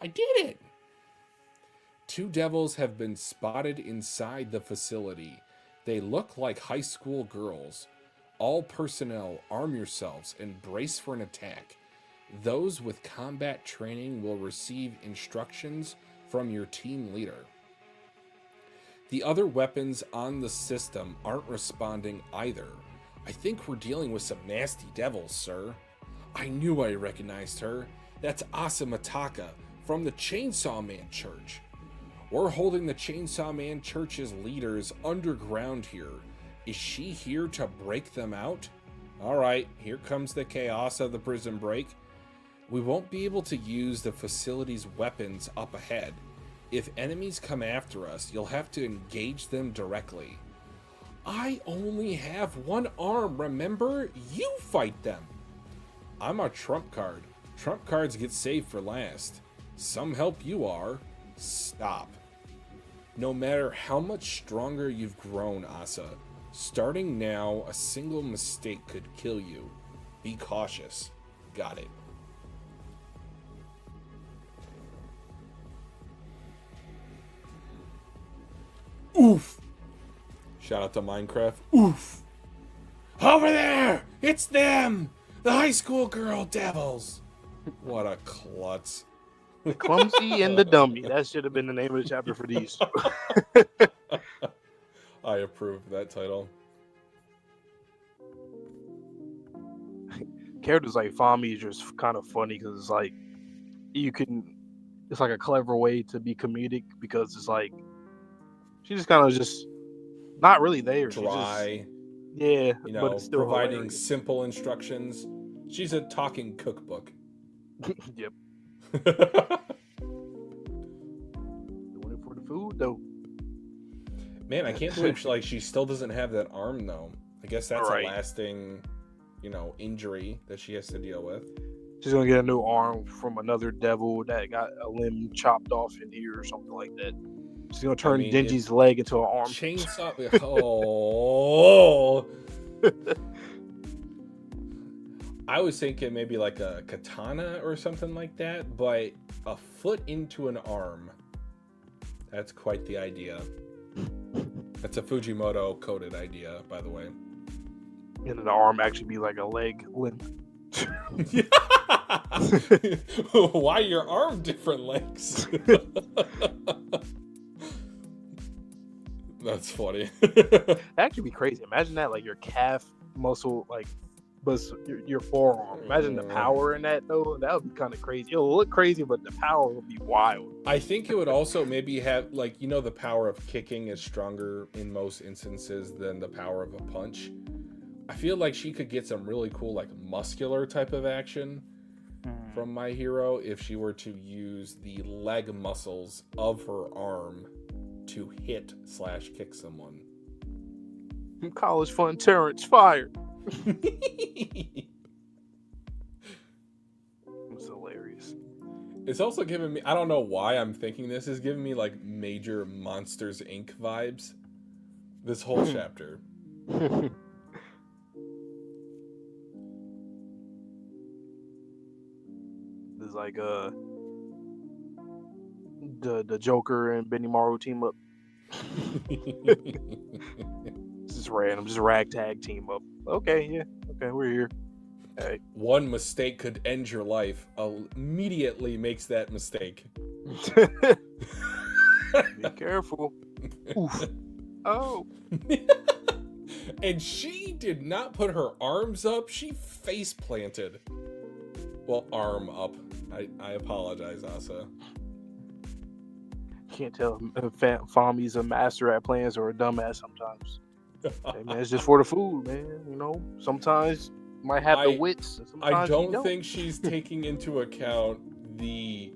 I did it! 2 devils have been spotted inside the facility. They look like high school girls. All personnel, arm yourselves and brace for an attack. Those with combat training will receive instructions from your team leader. The other weapons on the system aren't responding either. I think we're dealing with some nasty devils, sir. I knew I recognized her. That's Asa Mataka from the Chainsaw Man Church. We're holding the Chainsaw Man Church's leaders underground here. Is she here to break them out? Alright, here comes the chaos of the prison break. We won't be able to use the facility's weapons up ahead. If enemies come after us, you'll have to engage them directly. I only have 1 arm, remember? You fight them. I'm a trump card. Trump cards get saved for last. Some help you are. Stop. No matter how much stronger you've grown, Asa, starting now, a single mistake could kill you. Be cautious. Got it. Oof. Shout out to Minecraft. Oof. Over there! It's them! The high school girl devils! What a klutz. The clumsy and the dummy. That should have been the name of the chapter for these. I approve of that title. Characters like Fami is just kind of funny because it's like it's like a clever way to be comedic because it's like she just kind of just not really there. Dry. Yeah, you know, but it's still providing hilarious. simple instructions. She's a talking cookbook. Yep. Doing it for the food though. Man, I can't believe she still doesn't have that arm though. I guess that's Right. a lasting, injury that she has to deal with. She's gonna get a new arm from another devil that got a limb chopped off in here or something like that. She's gonna turn Denji's leg into an arm. Chainsaw. Oh. I was thinking maybe like a katana or something like that, but a foot into an arm. That's quite the idea. That's a Fujimoto coded idea, by the way. And then the arm actually be like a leg limb. Why your arm different legs? That's funny. That could be crazy. Imagine that, like your calf muscle, like, but your forearm. Imagine the power in that, though. That would be kind of crazy. It'll look crazy, but the power will be wild. I think it would also maybe have, like, the power of kicking is stronger in most instances than the power of a punch. I feel like she could get some really cool, like, muscular type of action from My Hero if she were to use the leg muscles of her arm to hit/kick someone. College fun Terrence fired. It's hilarious. It's also giving me, I don't know why I'm thinking this, is giving me like major Monsters Inc. vibes. This whole chapter. There's like the Joker and Benimaru team up. This is random, just ragtag team up. Okay, yeah, okay, we're here. Hey. One mistake could end your life. Immediately makes that mistake. Be careful. Oof. Oh. And she did not put her arms up. She face planted. Well, arm up. I apologize, Asa. Can't tell if Fami's a master at plans or a dumbass sometimes. Hey, man, it's just for the food, man. Sometimes might have the wits. I don't think she's taking into account the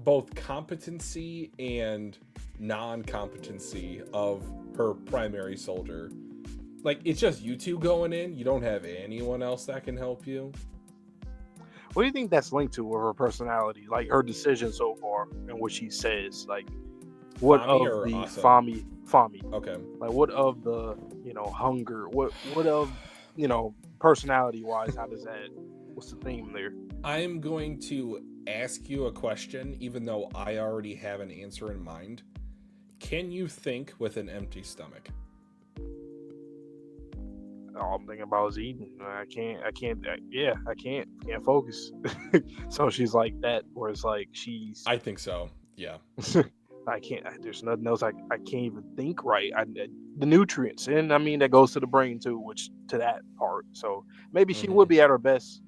both competency and non-competency of her primary soldier. Like, it's just you two going in. You don't have anyone else that can help you. What do you think that's linked to with her personality? Like her decision so far and what she says? Like what Fami of or the Asa? Fami? Okay. Like what of the, hunger? What of, personality wise, what's the theme there? I'm going to ask you a question, even though I already have an answer in mind. Can you think with an empty stomach? All I'm thinking about is eating. I can't, I can't focus. So she's like that, where it's like I think so. Yeah. I can't. There's nothing else. I can't even think right. The nutrients, and I mean that goes to the brain too, which to that part. So maybe she would be at her best.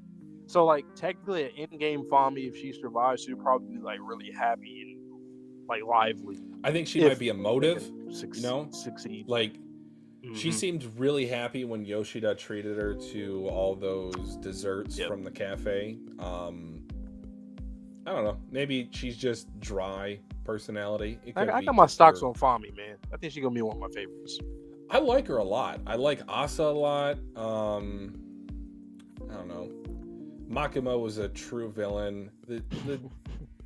So like technically, an in-game Fami, if she survives, she'd probably be like really happy and like lively. I think she might be emotive. Succeed. Like she seemed really happy when Yoshida treated her to all those desserts from the cafe. I don't know. Maybe she's just dry personality. I got my stocks on Fami, man. I think she's gonna be one of my favorites. I like her a lot. I like Asa a lot. I don't know. Makima was a true villain. The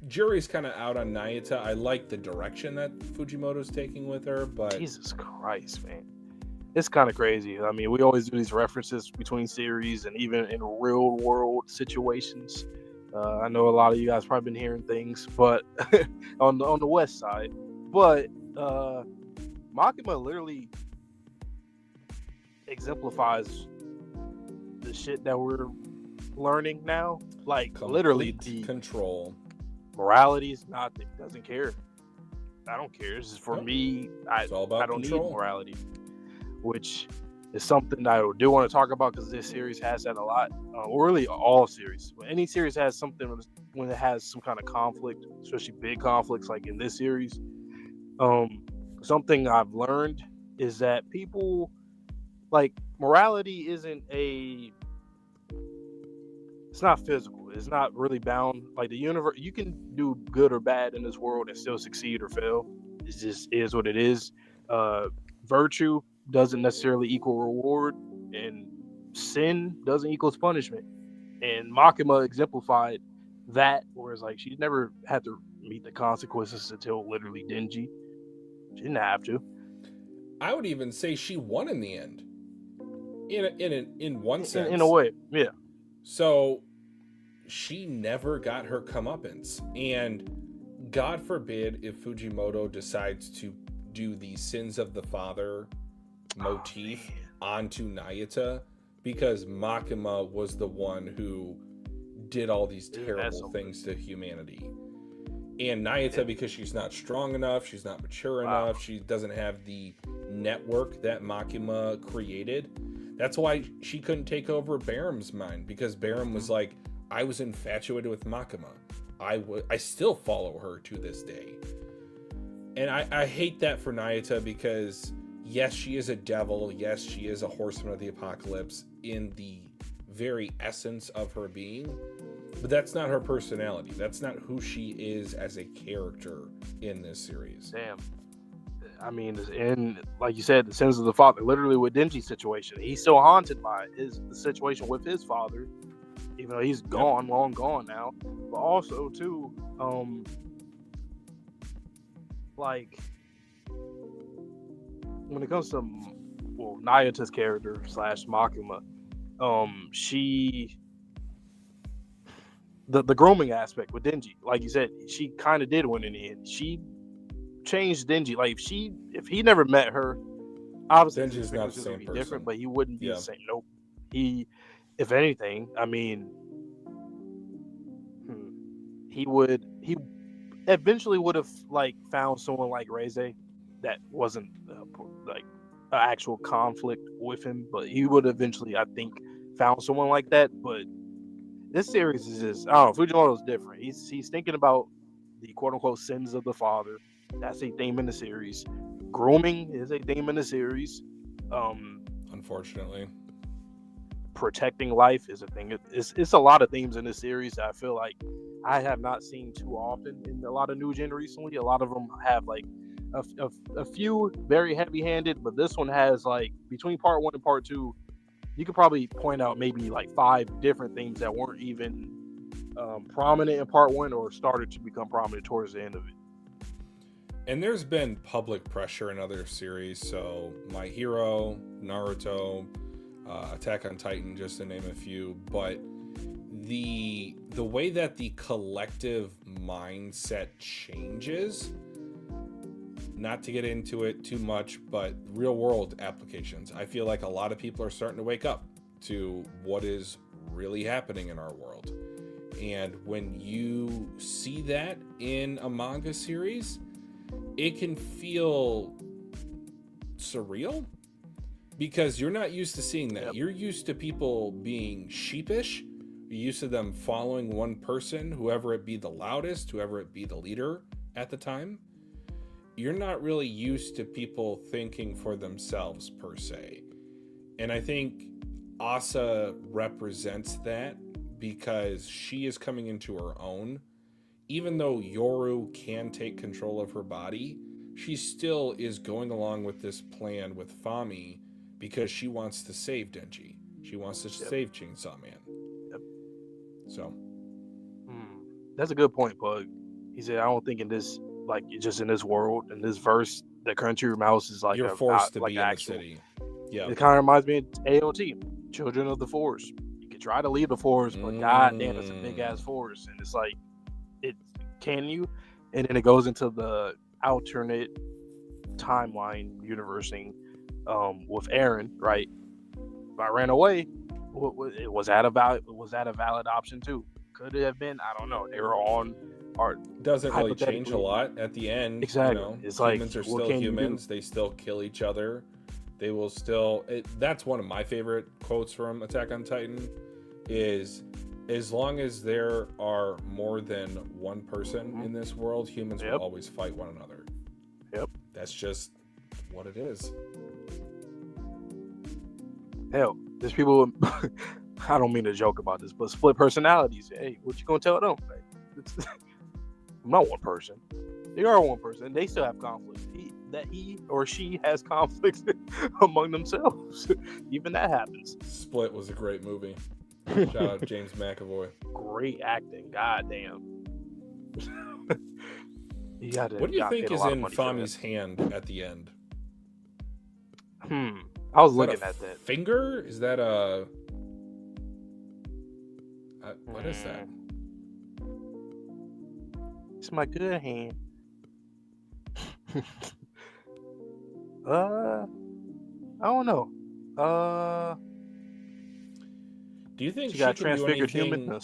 jury's kind of out on Nayuta. I like the direction that Fujimoto's taking with her, but Jesus Christ, man. It's kind of crazy. I mean, we always do these references between series and even in real world situations. I know a lot of you guys probably been hearing things, but on the west side. But Makima literally exemplifies the shit that we're learning now. Like complete literally the control. Morality is nothing. Doesn't care. I don't care. This is for me. It's all about I don't control. need morality, which is something I do want to talk about because this series has that a lot. Or really, all series. When any series has something when it has some kind of conflict, especially big conflicts like in this series. Something I've learned is that people like morality isn't it's not physical. It's not really bound. Like the universe, you can do good or bad in this world and still succeed or fail. It just is what it is. Virtue doesn't necessarily equal reward, and sin doesn't equal punishment. And Makima exemplified that, whereas like she never had to meet the consequences until literally Denji. She didn't have to. I would even say she won in the end. In one sense. In a way, yeah. So she never got her comeuppance. And God forbid if Fujimoto decides to do the sins of the father motif onto Nayuta, because Makima was the one who did all these terrible things to humanity. And Nayuta, because she's not strong enough, she's not mature enough, she doesn't have the network that Makima created. That's why she couldn't take over Barum's mind, because Barum was like, I was infatuated with Makima. I still follow her to this day. And I hate that for Nayuta, because yes, she is a devil. Yes, she is a horseman of the apocalypse in the very essence of her being. But that's not her personality. That's not who she is as a character in this series. Damn. I mean, and like you said, the sins of the father, literally with Denji's situation, he's still haunted by the situation with his father, even though he's gone, long gone now. But also too, like when it comes to Nayuta's character / Makima, the grooming aspect with Denji, like you said, she kind of did win in the end. She changed Denji. Like if he never met her, obviously Denji's not the same person. Different, but he wouldn't be the same. Nope. He, if anything, I mean, he eventually would have like found someone like Reze that wasn't like an actual conflict with him, but he would eventually, I think, found someone like that. But this series is just, I don't know, Fujimoto's different. He's thinking about the quote-unquote sins of the father. That's a theme in the series. Grooming is a theme in the series. Unfortunately. Protecting life is a thing. It's a lot of themes in this series that I feel like I have not seen too often in a lot of new gen recently. A lot of them have like a few very heavy-handed, but this one has like between part 1 and part 2, you could probably point out maybe like 5 different things that weren't even prominent in part 1 or started to become prominent towards the end of it. And there's been public pressure in other series, so My Hero, Naruto, Attack on Titan, just to name a few. But the way that the collective mindset changes, not to get into it too much, but real world applications. I feel like a lot of people are starting to wake up to what is really happening in our world. And when you see that in a manga series, it can feel surreal because you're not used to seeing that. Yep. You're used to people being sheepish. You're used to them following one person, whoever it be the loudest, whoever it be the leader at the time. You're not really used to people thinking for themselves per se. And I think Asa represents that because she is coming into her own. Even though Yoru can take control of her body, she still is going along with this plan with Fami because she wants to save Denji. She wants to save Chainsaw Man. Yep. So. That's a good point, Pug. He said, I don't think in this, like, just in this world, in this verse, the country mouse is like you're forced to be in the city. Yeah. It kind of reminds me of AOT, Children of the Forest. You can try to leave the forest, but goddamn, it's a big ass forest. And it's like, can you? And then it goes into the alternate timeline universing with Aaron, right? If I ran away, was that a valid option too? Could it have been? I don't know. They were on art. Doesn't really change a lot at the end. Exactly. You know, it's humans like, are still humans. They still kill each other. They will still. That's one of my favorite quotes from Attack on Titan. Is as long as there are more than one person in this world, humans will always fight one another. Yep. That's just what it is. Hell, there's people. I don't mean to joke about this, but split personalities. Hey, what you gonna tell them? Like, I'm not one person. They are one person. They still have conflict. He or she has conflicts among themselves. Even that happens. Split was a great movie. Shout out James McAvoy. Great acting. Goddamn. What do you think is in Fami's hand at the end? I was looking at that. Finger? Is that a... what is that? It's my good hand. I don't know. Do you think she got transfigured human?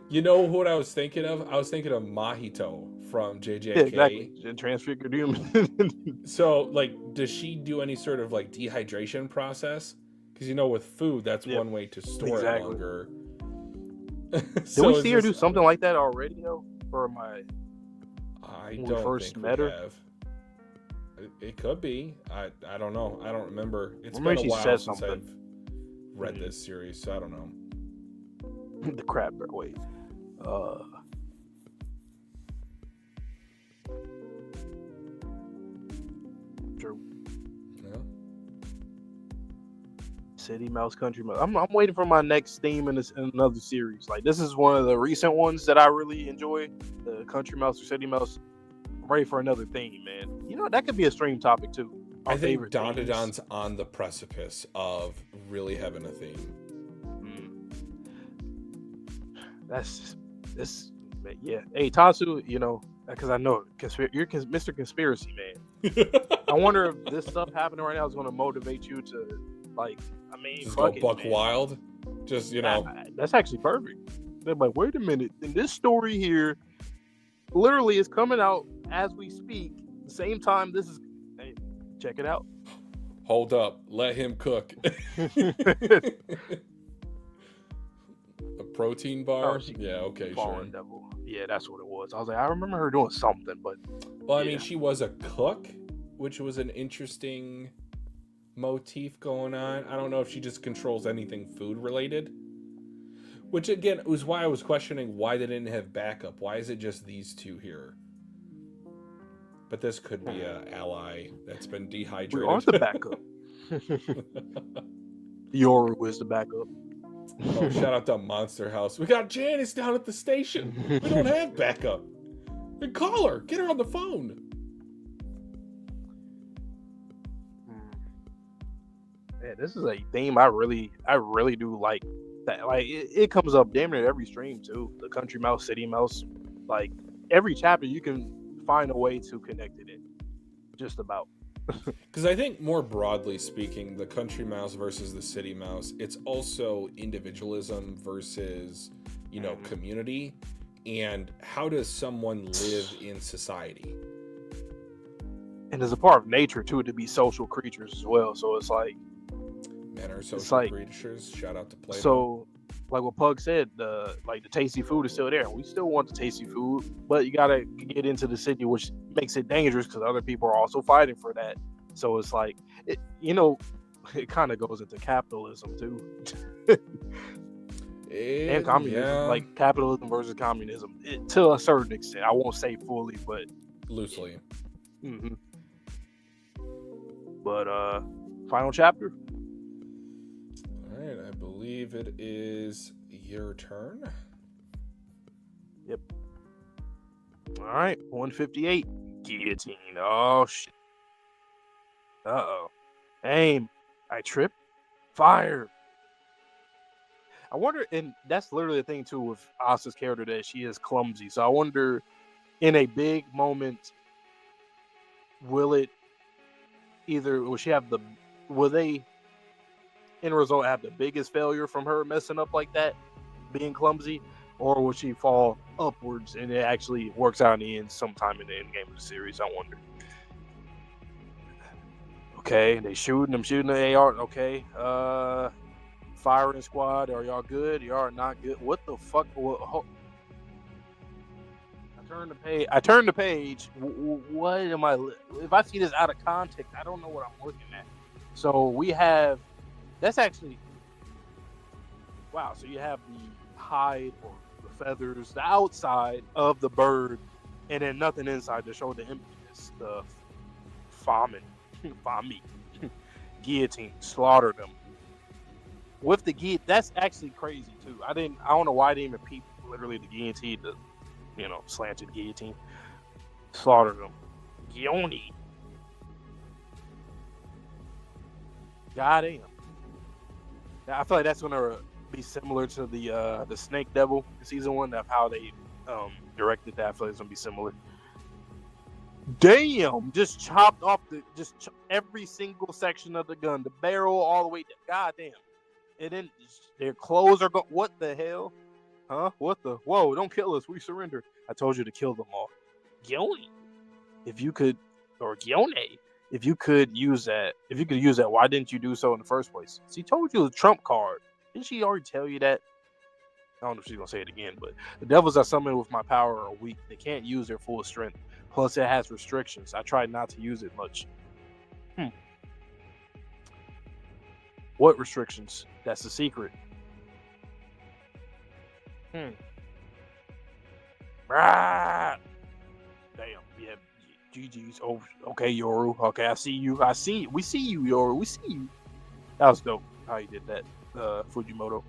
You know what I was thinking of? I was thinking of Mahito from JJK. Yeah, exactly. Transfigured human. So, like, does she do any sort of like dehydration process? Because you know, with food, that's one way to store it longer. Did we see her do something like that already, though? For my, I don't first think met we her. have. It could be. I don't know. I don't remember. It's Maybe been a she while said since something. I've read this series, so I don't know. The crap. Wait. True. Yeah. City Mouse, Country Mouse. I'm waiting for my next theme in another series. Like, this is one of the recent ones that I really enjoy. The Country Mouse or City Mouse. I'm ready for another theme, man. You know, that could be a stream topic too. I think Dandadan's on the precipice of really having a theme. Yeah. Hey, Tatsu, you know, because I know you're Mr. Conspiracy Man. I wonder if this stuff happening right now is going to motivate you to, like, I mean, just go buck wild. Just, you know, that's actually perfect. They're like, wait a minute, in this story here, literally is coming out as we speak. The same time this is. Hey, check it out. Hold up, let him cook. A protein bar? Yeah, okay, sure. Devil. Yeah, that's what it was. I was like, I remember her doing something, but... Well, I mean, she was a cook, which was an interesting motif going on. I don't know if she just controls anything food-related. Which, again, was why I was questioning why they didn't have backup. Why is it just these two here? But this could be a ally that's been We dehydrated. are the backup. Yoru is the backup. Oh, shout out to Monster House. We got Janice down at the station. We don't have backup. And call her. Get her on the phone. Yeah, this is a theme I really do like. That like it comes up damn near every stream too. The country mouse, city mouse, like every chapter you can find a way to connect it in. Just about. Because I think more broadly speaking, the country mouse versus the city mouse, it's also individualism versus, community. And how does someone live in society? And there's a part of nature too to be social creatures as well. So it's like Men are social creatures. Shout out to Plato. So, like what Pug said, the tasty food is still there. We still want the tasty food, but you gotta get into the city, which makes it dangerous because other people are also fighting for that. So it's like, it kind of goes into capitalism too, and communism. Yeah. Like capitalism versus communism, to a certain extent. I won't say fully, but loosely. Mm-hmm. But final chapter. All right, I believe it is your turn. Yep. All right, 158. Guillotine. Oh, shit. Uh-oh. Aim. I trip. Fire. I wonder, and that's literally the thing, too, with Asa's character, that she is clumsy. So I wonder, in a big moment, will they, in result, have the biggest failure from her messing up like that, being clumsy, or will she fall upwards and it actually works out in the end sometime in the end game of the series? I wonder. Okay, they shooting the AR. Okay, firing squad, are y'all good? Y'all not good. What the fuck? I turned the page. What am I? If I see this out of context, I don't know what I'm looking at. So we have. That's actually. Wow. So you have the hide or the feathers, the outside of the bird, and then nothing inside to show the emptiness. The famine, guillotine, slaughter them. With the guillotine, that's actually crazy too. I don't know why I didn't even peep literally the guillotine, the slanted guillotine. Slaughter them. Gioni. Goddamn. I feel like that's gonna be similar to the Snake Devil season 1. Of how they directed that. I feel like it's gonna be similar. Damn! Just chopped off every single section of the gun, the barrel all the way down. Goddamn! And then their clothes are going. What the hell? Huh? What the? Whoa! Don't kill us. We surrender. I told you to kill them all. Gioni. If you could, or Gione. If you could use that, why didn't you do so in the first place? She told you the trump card. Didn't she already tell you that? I don't know if she's gonna say it again, but the devils I summon with my power are weak. They can't use their full strength. Plus, it has restrictions. I tried not to use it much. What restrictions? That's the secret. Ah! Damn. Yeah. GG's. Oh, okay, Yoru. Okay, I see you. We see you, Yoru. We see you. That was dope how you did that, Fujimoto.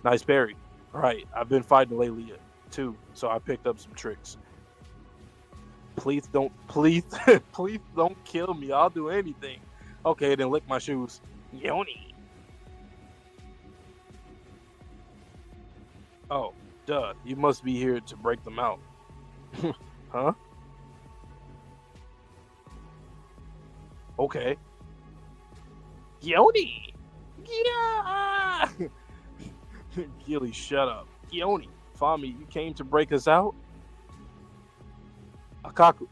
Nice parry. All right, I've been fighting lately too, so I picked up some tricks. Please don't kill me. I'll do anything. Okay, then lick my shoes. Yoni. Oh, duh. You must be here to break them out. Huh? Okay. Yoni. Yeah. Gilly, shut up. Yoni. Fami, you came to break us out? Akoku,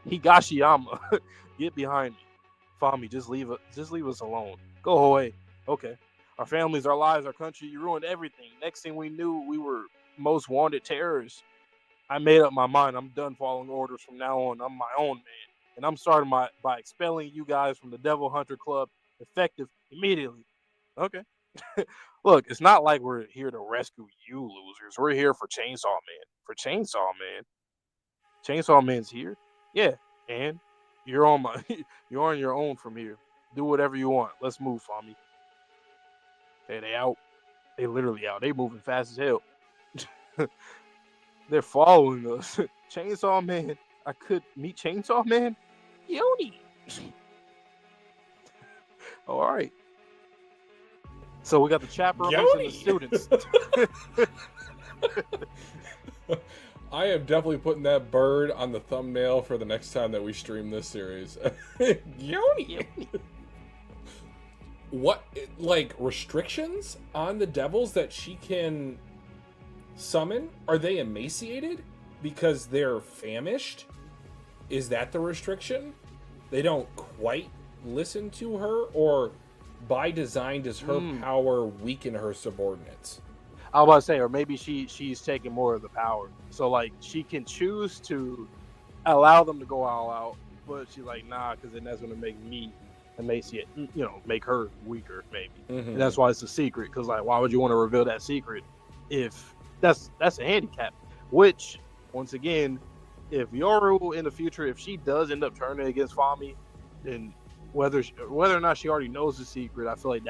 Higashiyama, get behind me. Fami, just leave us alone. Go away. Okay. Our families, our lives, our country, you ruined everything. Next thing we knew, we were most wanted terrorists. I made up my mind. I'm done following orders from now on. I'm my own man. And I'm starting by expelling you guys from the Devil Hunter Club, effective immediately. Okay. Look, it's not like we're here to rescue you losers. We're here for Chainsaw Man. For Chainsaw Man. Chainsaw Man's here. Yeah, and you're on my you're on your own from here. Do whatever you want. Let's move, Fami. Okay, they out. They literally out. They moving fast as hell. They're following us. Chainsaw Man. I could meet Chainsaw Man. Yoni. All right. So we got the chaperones and the students. I am definitely putting that bird on the thumbnail for the next time that we stream this series. Yoni. What, like, restrictions on the devils that she can summon? Are they emaciated because they're famished? Is that the restriction? They don't quite listen to her, or by design does her power weaken her subordinates? I was about to say, or maybe she's taking more of the power. So like she can choose to allow them to go all out, but she's like, nah, because then that's gonna make me emaciate, make her weaker, maybe. And that's why it's a secret. Because like, why would you want to reveal that secret if that's a handicap? Which, once again, if Yoru in the future, if she does end up turning against Fami, then whether or not she already knows the secret, I feel like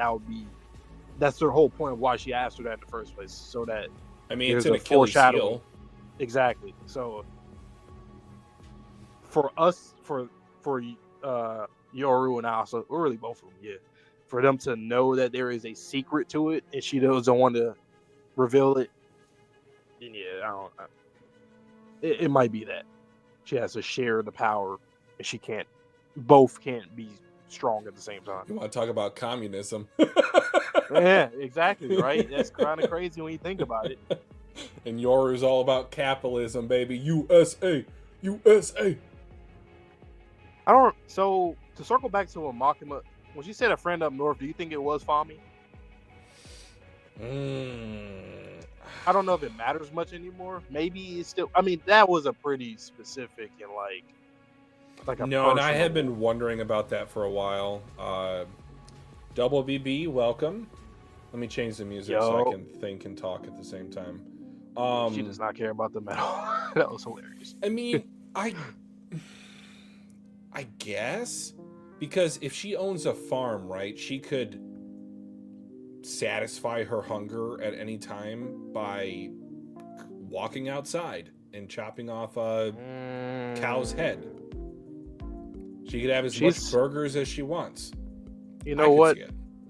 that's their whole point of why she asked her that in the first place, so that it's an Achilles heel. Exactly. So for us, for Yoru and Asa, or really both of them, yeah, for them to know that there is a secret to it and she doesn't want to reveal it, then yeah, it might be that she has to share the power and both can't be strong at the same time. You want to talk about communism? Yeah, exactly, right? That's kind of crazy when you think about it. And Yoru's all about capitalism, baby. USA, USA. So to circle back to a Makima, when she said a friend up north, do you think it was Fami? I don't know if it matters much anymore. Maybe it's still. I mean, that was a pretty specific and like a no. And I had been wondering about that for a while. Double BB, welcome. Let me change the music so I can think and talk at the same time. She does not care about the metal. That was hilarious. I mean, I guess, because if she owns a farm, right, she could satisfy her hunger at any time by walking outside and chopping off a cow's head. She could have as much burgers as she wants. You know what?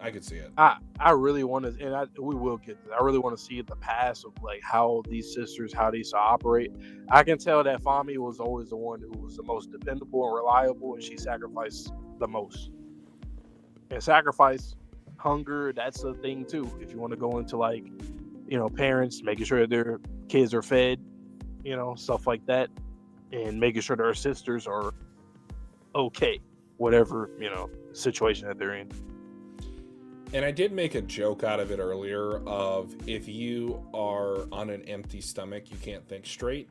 I could see it. I really want to, and we will get this. I really want to see the past of like how these sisters, how they used to operate. I can tell that Fami was always the one who was the most dependable and reliable, and she sacrificed the most. And sacrifice, hunger, that's a thing too. If you want to go into like, parents making sure their kids are fed, stuff like that, and making sure their sisters are okay, whatever, situation that they're in. And I did make a joke out of it earlier of if you are on an empty stomach, you can't think straight.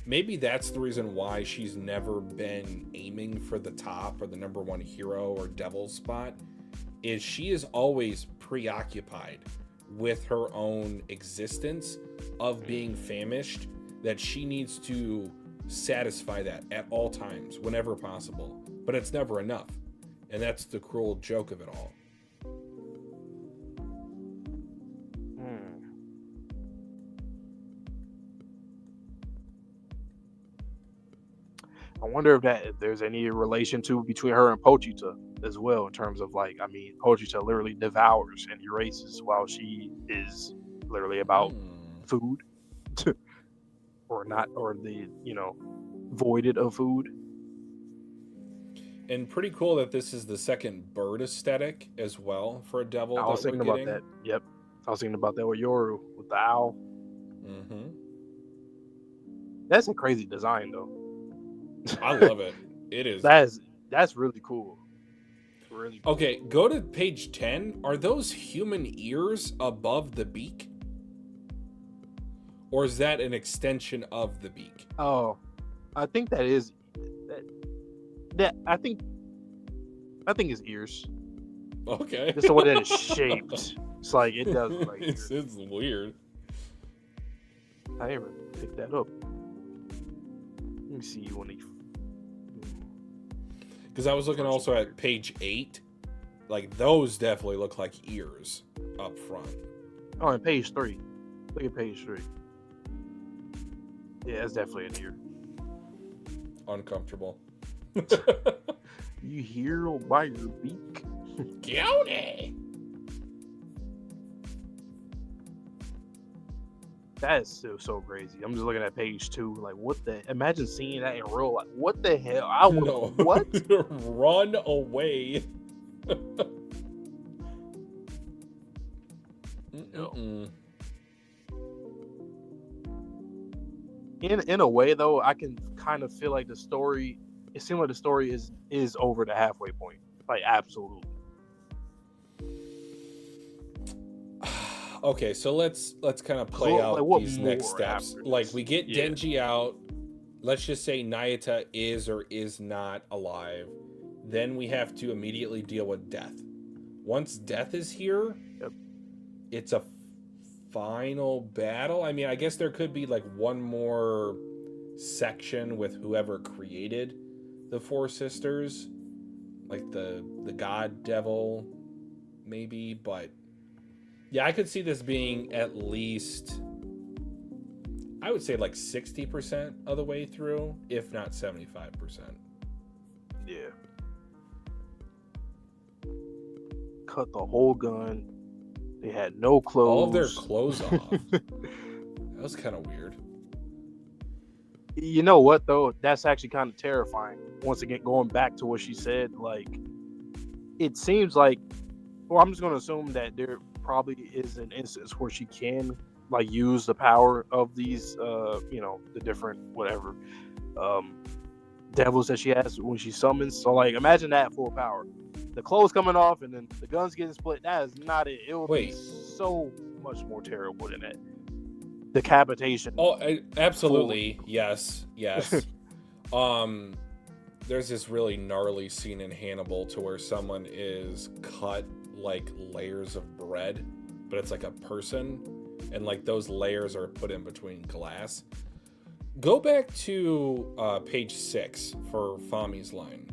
Maybe that's the reason why she's never been aiming for the top or the number one hero or devil spot, is she is always preoccupied with her own existence of being famished, that she needs to satisfy that at all times, whenever possible. But it's never enough. And that's the cruel joke of it all. I wonder if there's any relation between her and Pochita as well, in terms of Pochita literally devours and erases while she is literally about food or the voided of food. And pretty cool that this is the second bird aesthetic as well for a devil. I was thinking about that. Yep. I was thinking about that with Yoru, with the owl. That's a crazy design though. I love it. It is. That's really cool. Really cool. Okay, go to page 10. Are those human ears above the beak? Or is that an extension of the beak? Oh, I think that is that I think it's ears. Okay. Just the way that it's shaped. It's like it does look like it's weird. I never picked that up. Let me see when he. Because I was looking also at page 8. Like, those definitely look like ears up front. Oh, and page 3. Look at page 3. Yeah, that's definitely an ear. Uncomfortable. You hear by your beak? Guilty! That is so crazy. I'm just looking at page 2. Like, what the? Imagine seeing that in real life. What the hell? I would. No. What? Run away. No. In a way, though, I can kind of feel like the story. It seems like the story is over the halfway point. Like, absolutely. Okay, so let's kind of play out what these next steps. Like, we get Denji out. Let's just say Nayuta is or is not alive. Then we have to immediately deal with Death. Once Death is here, it's a final battle. I mean, I guess there could be like one more section with whoever created the four sisters, like the god devil, maybe. But yeah, I could see this being at least, I would say like 60% of the way through, if not 75%. Yeah. Cut the whole gun. They had no clothes. All of their clothes off. That was kind of weird. You know what, though? That's actually kind of terrifying. Once again, going back to what she said, like, it seems like, well, I'm just going to assume that there probably is an instance where she can, like, use the power of these, the different, whatever, devils that she has when she summons. So, like, imagine that full power. The clothes coming off and then the guns getting split. That is not it. It will be so much more terrible than that. Decapitation. Oh, absolutely. Yes. There's this really gnarly scene in Hannibal to where someone is cut like layers of bread, but it's like a person, and like those layers are put in between glass. Go back to page 6 for Fami's line.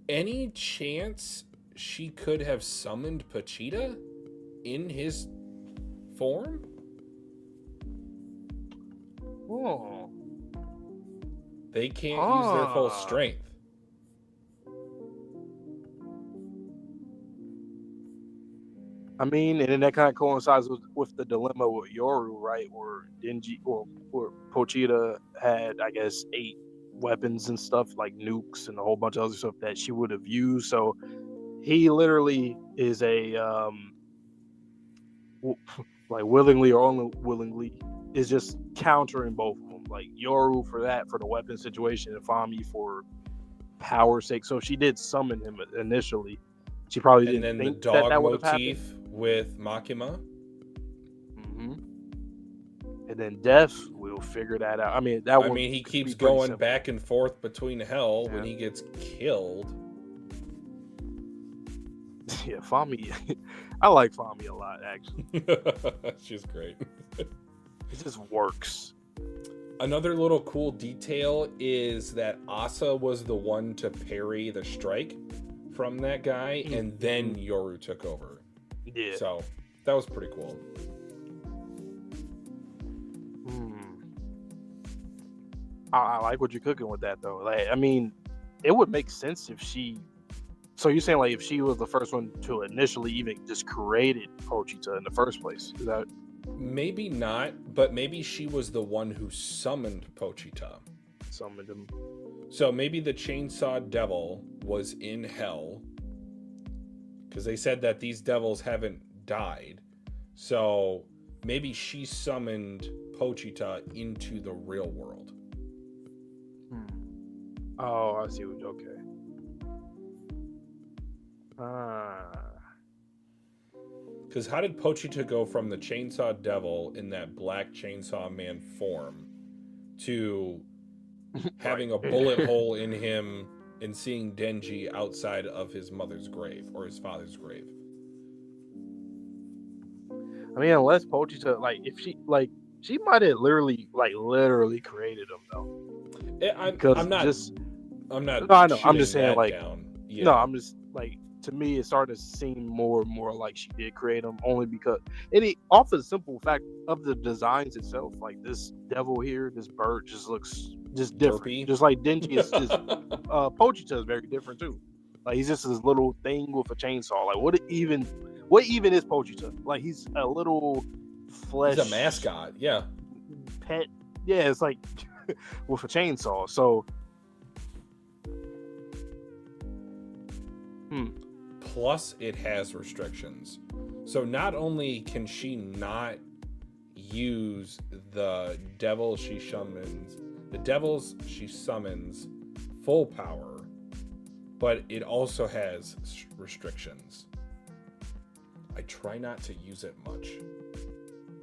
Any chance she could have summoned Pochita in his form? Oh. They can't use their full strength. I mean, and then that kind of coincides with the dilemma with Yoru, right? Where Denji or Pochita had, I guess, 8 weapons and stuff like nukes and a whole bunch of other stuff that she would have used. So he literally is a like willingly or unwillingly is just countering both of them. Like Yoru for the weapon situation, and Fami for power's sake. So she did summon him initially. She probably didn't think the dog that would have motif happened with Makima. And then Death, we'll figure that out. I mean, he keeps going back and forth between hell when he gets killed. Yeah, Fami. I like Fami a lot, actually. She's great. It just works. Another little cool detail is that Asa was the one to parry the strike from that guy, and then Yoru took over. Yeah. So that was pretty cool. I like what you're cooking with that, though. Like, I mean, it would make sense if she. So you're saying like if she was the first one to initially even just created Pochita in the first place? Is that? Maybe not, but maybe she was the one who summoned Pochita. Summoned him. So maybe the Chainsaw Devil was in hell, because they said that these devils haven't died. So maybe she summoned Pochita into the real world. Oh, I see. Okay. Because how did Pochita go from the Chainsaw Devil in that black Chainsaw Man form to having a bullet hole in him and seeing Denji outside of his mother's grave or his father's grave. I mean, unless Pochita, like, if she might have literally created him though. I'm not. I'm not. No, I know. I'm just saying, like, down. Yeah. no, I'm just like, to me, it started to seem more and more like she did create him, only because off of the simple fact of the designs itself, like this devil here, this bird just looks just different, Derpy. just like Denji is just Pochita is very different too. Like, he's just this little thing with a chainsaw. Like, what even is Pochita? Like, he's a little flesh. He's a mascot. Yeah. Pet. Yeah, it's like with a chainsaw. So. Plus, it has restrictions. So not only can she not use the devils she summons full power, but it also has restrictions. I try not to use it much.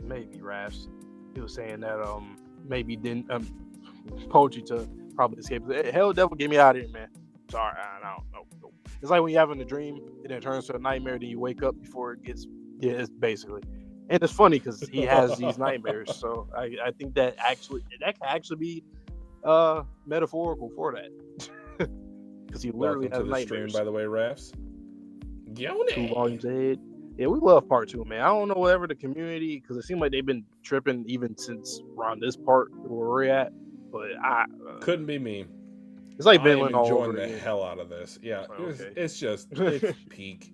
Maybe Rafts. He was saying that maybe Pochita probably escaped. Hell, devil, get me out of here, man. Sorry, I don't know. It's like when you're having a dream and it turns to a nightmare, then you wake up before it gets. Yeah, it's basically. And it's funny because he has these nightmares, so I think that can actually be metaphorical for that. Because he literally has nightmares. Stream, by the way, Rafts. 2 volumes ahead. Yeah, we love part 2, man. I don't know whatever the community, because it seems like they've been tripping even since around this part where we're at. But couldn't be me. It's like Vinland all all over the again. hell out of this. Yeah, okay. It's peak.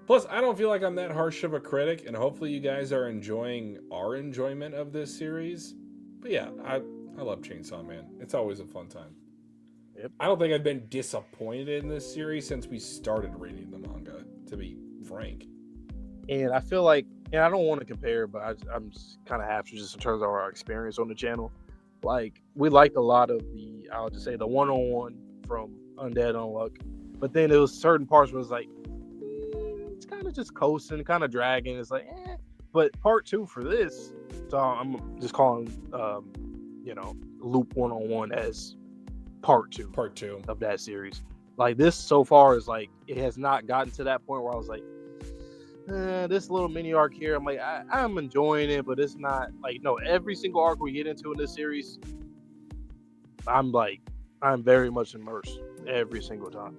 Plus, I don't feel like I'm that harsh of a critic, and hopefully you guys are enjoying our enjoyment of this series. But yeah, I love Chainsaw Man. It's always a fun time. Yep. I don't think I've been disappointed in this series since we started reading the manga, to be frank. And I feel like, and I don't want to compare, but I'm just kind of happy just in terms of our experience on the channel. Like, we liked a lot of I'll just say the one-on-one from Undead Unluck. But then there was certain parts where it was like, it's kind of just coasting, kind of dragging. It's like, But part 2 for this, so I'm just calling, Loop 101 as part 2. Part 2 of that series. Like, this so far is like, it has not gotten to that point where I was like, this little mini arc here, I'm like, I'm enjoying it, but it's not like, no, every single arc we get into in this series, I'm very much immersed every single time.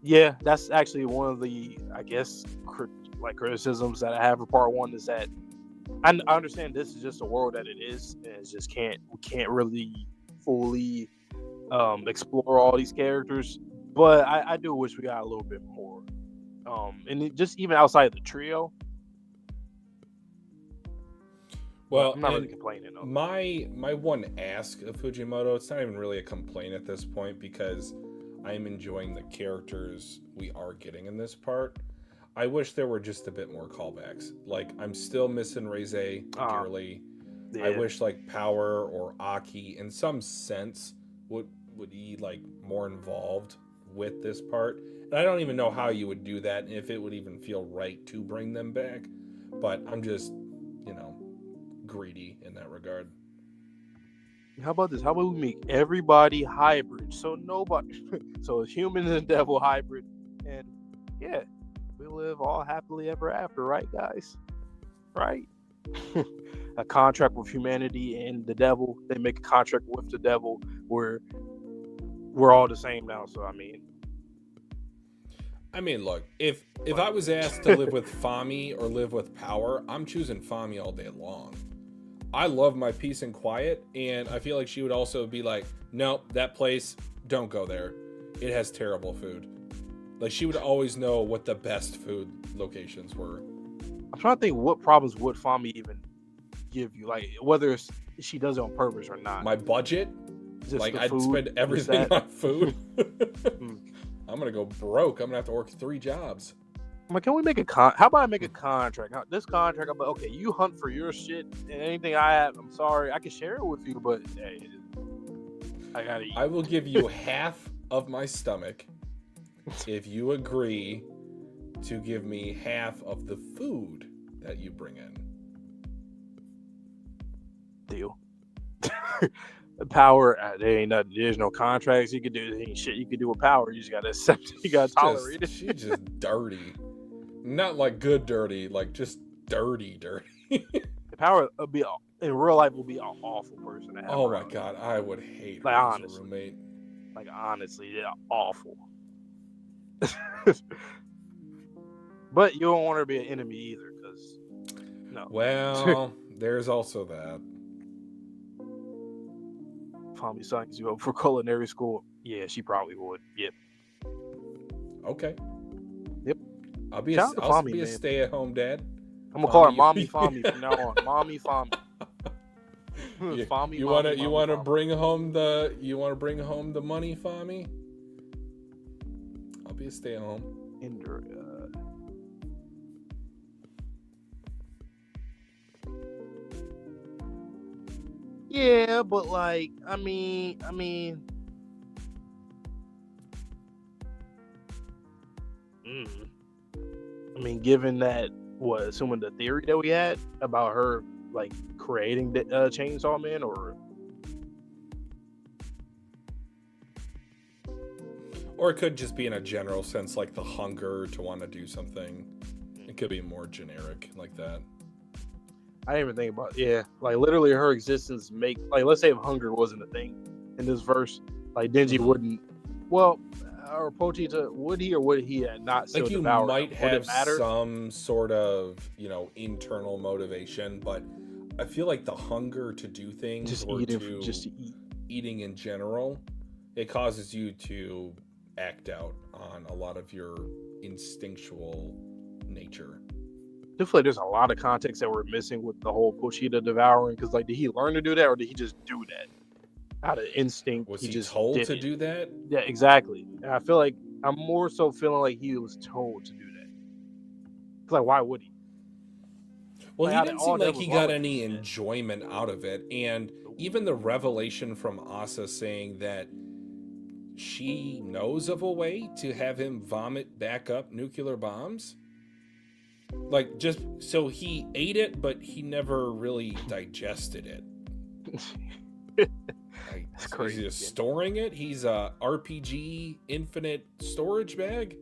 Yeah, that's actually one of the, I guess, criticisms that I have for part 1 is that I understand this is just a world that it is, and it just we can't really fully explore all these characters. But I do wish we got a little bit more, and just even outside of the trio. Well, I'm not really complaining. Though. My one ask of Fujimoto, it's not even really a complaint at this point because I'm enjoying the characters we are getting in this part. I wish there were just a bit more callbacks. Like, I'm still missing Reize dearly. Yeah. I wish like Power or Aki in some sense would be like more involved with this part. And I don't even know how you would do that and if it would even feel right to bring them back. But I'm just, greedy in that regard. How about this? How about we make everybody hybrid? So it's human and devil hybrid. And yeah, we live all happily ever after, right, guys? Right? A contract with humanity and the devil. They make a contract with the devil where we're all the same now. So I mean, look, if I was asked to live with Fami or live with Power, I'm choosing Fami all day long. I love my peace and quiet, and I feel like she would also be like, nope, that place, don't go there. It has terrible food. Like, she would always know what the best food locations were. I'm trying to think what problems would Fami even give you, like whether she does it on purpose or not. My budget, just like I'd spend everything on food. I'm gonna go broke. I'm gonna have to work 3 jobs. I'm like, can we make how about I make a contract? This contract, I'm like, okay, you hunt for your shit and anything I have, I'm sorry, I can share it with you, but hey, I gotta eat. I will give you half of my stomach if you agree to give me half of the food that you bring in. Deal. Power, there's no contracts you could do. There ain't shit you could do with power. You just gotta accept it. You gotta tolerate it. She's just dirty. Not like good dirty, like just dirty. The power would be in real life will be an awful person to have. Oh my god, I would hate her like, as a roommate. Like honestly, they're awful. But you don't want her to be an enemy either, because no. Well, there's also that. Fami signs you up for culinary school. Yeah, she probably would. Yep. Okay. Yep. I'll be a stay-at-home dad. I'm gonna call her Mommy Fami from now on. Mommy Fami. You want to bring home the money, Fami? I'll be a stay-at-home. Yeah, but like, I mean, given that, assuming the theory that we had about her like creating the Chainsaw Man, or it could just be in a general sense, like the hunger to want to do something. It could be more generic like that. I didn't even think about like literally her existence let's say if hunger wasn't a thing in this verse, like Denji wouldn't, or Pochita, would he not still devour him? Might have some sort of internal motivation, but I feel like the hunger to do things just to eat. Eating in general, it causes you to act out on a lot of your instinctual nature. I feel like there's a lot of context that we're missing with the whole Pochita devouring, because like, did he learn to do that, or did he just do that out of instinct? Was he just told to do that? Yeah, exactly. And I feel like I'm more so feeling like he was told to do that. It's like, why would he? Well, he didn't seem like he got any enjoyment out of it, and even the revelation from Asa saying that she knows of a way to have him vomit back up nuclear bombs. Like, just so he ate it, but he never really digested it. Like, that's crazy. He's just storing it. He's a RPG infinite storage bag.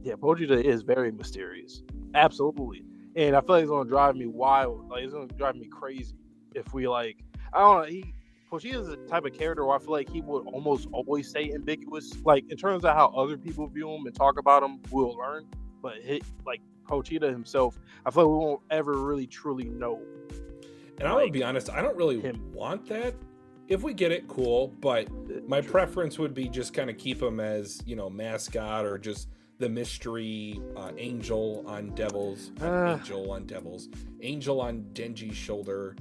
Yeah, Pochita is very mysterious. Absolutely. And I feel like it's gonna drive me wild. Like, it's gonna drive me crazy if we I don't know. Pochita is the type of character where I feel like he would almost always stay ambiguous. Like, in terms of how other people view him and talk about him, we'll learn. But Pochita himself, I feel like we won't ever really truly know. And I would be honest, I don't really want that. If we get it, cool. But my preference would be just kind of keep him as, mascot, or just the mystery angel on Denji's shoulder.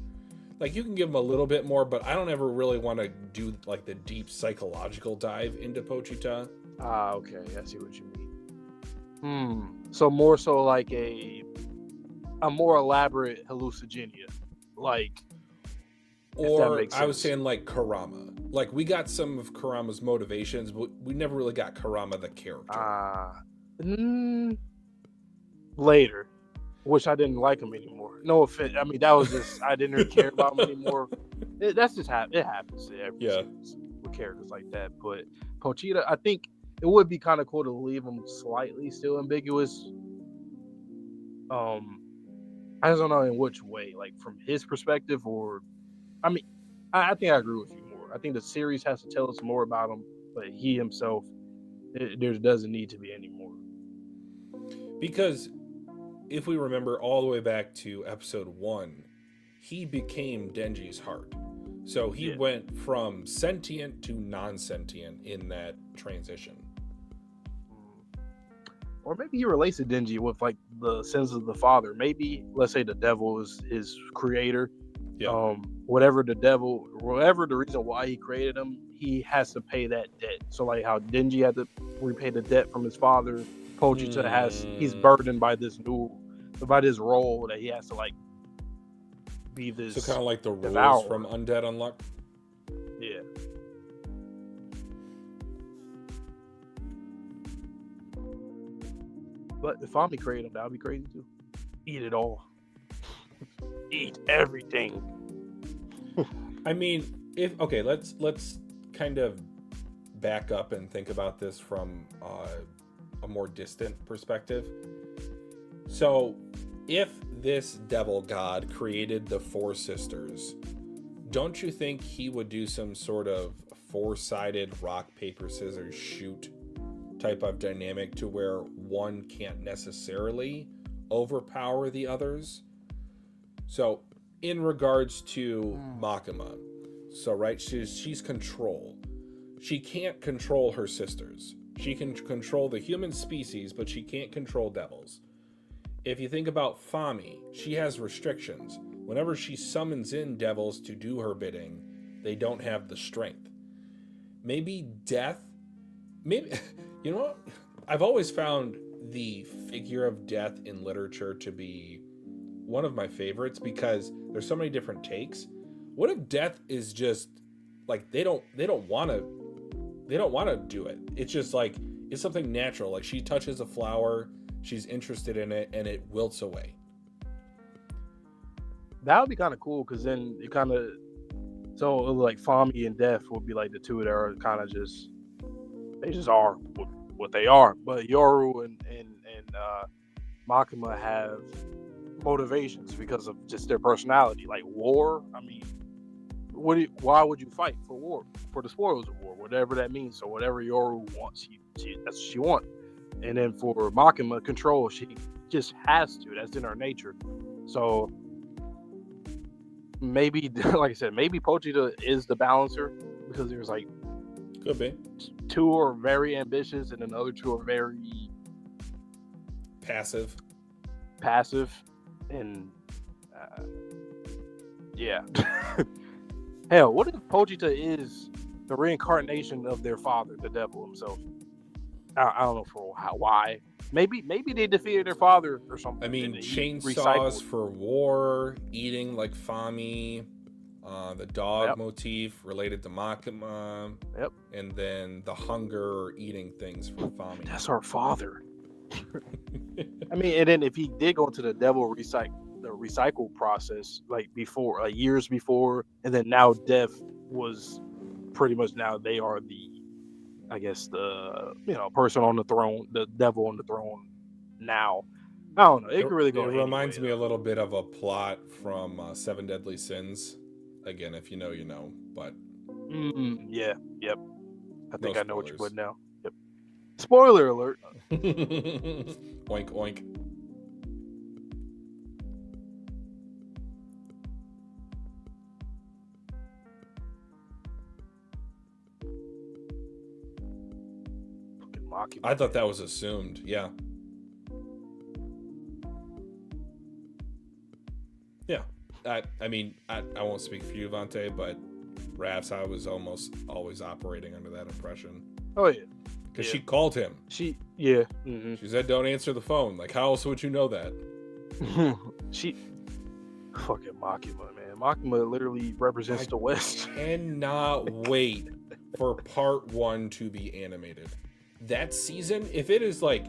Like, you can give him a little bit more, but I don't ever really want to do like the deep psychological dive into Pochita. Okay, I see what you mean. So more so like a more elaborate hallucinogen, like. Or I was saying like Kurama. Like, we got some of Kurama's motivations, but we never really got Kurama the character. Later, which I didn't like him anymore. No offense. I mean, that was just, I didn't really care about him anymore. It happens to every series with characters like that. But Pochita, I think it would be kind of cool to leave him slightly still ambiguous. I just don't know in which way, like from his perspective, or I mean, I think I agree with you more. I think the series has to tell us more about him, but he himself, there doesn't need to be any more. Because if we remember all the way back to episode 1, he became Denji's heart. So he went from sentient to non-sentient in that transition. Or maybe he relates to Denji with like the sins of the father. Maybe, let's say the devil is his creator. Yeah. Whatever the reason why he created him, he has to pay that debt. So like how Denji had to repay the debt from his father, Pochita he's burdened by this role that he has to like be this. So kind of like the rules from Undead Unluck. Yeah. But if Fami created him, that would be crazy too. Eat it all. Eat everything. I mean, let's kind of back up and think about this from a more distant perspective. So, if this devil god created the four sisters, don't you think he would do some sort of four-sided rock, paper, scissors, shoot type of dynamic to where one can't necessarily overpower the others? So, in regards to Makima, so right, she's control. She can't control her sisters. She can control the human species, but she can't control devils. If you think about Fami, she has restrictions. Whenever she summons in devils to do her bidding, they don't have the strength. Maybe death, maybe, you know what? I've always found the figure of death in literature to be one of my favorites because there's so many different takes. What if death is just like they don't want to do it? It's just like it's something natural. Like she touches a flower, she's interested in it, and it wilts away. That would be kind of cool because then you kind of like Fami and Death would be like the two that are kind of just they just are what they are. But Yoru and Makima have motivations because of just their personality. Like war, I mean, why would you fight for war? For the spoils of war, whatever that means. So whatever Yoru wants, that's what she wants. And then for Makima, control, she just has to. That's in her nature. So maybe, like I said, maybe Pochita is the balancer because there's like could be two are very ambitious and then the other two are very passive, and yeah. Hell, what if Pochita is the reincarnation of their father, the devil himself? I don't know why. Maybe they defeated their father or something. I mean, chainsaws for war, eating like Fami, the dog motif related to Makima. Yep. And then the hunger or eating things for Fami. That's our father. I mean, and then if he did go into the devil recycle process like before, years before, and then now Death was pretty much now they are the, I guess the person on the throne, the devil on the throne now. I don't know. It could really go. It reminds me a little bit of a plot from Seven Deadly Sins. Again, if you know, you know. But yeah, yep. I think I know what you would now. Yep. Spoiler alert. Oink oink. I thought that was assumed. Yeah. Yeah. I mean, I won't speak for you, Vante, but Raphs, I was almost always operating under that impression. Oh, yeah. Because she called him. She said, don't answer the phone. Like, how else would you know that? Fucking Makima, man. Makima literally represents the West. Cannot wait for part 1 to be animated. That season, if it is like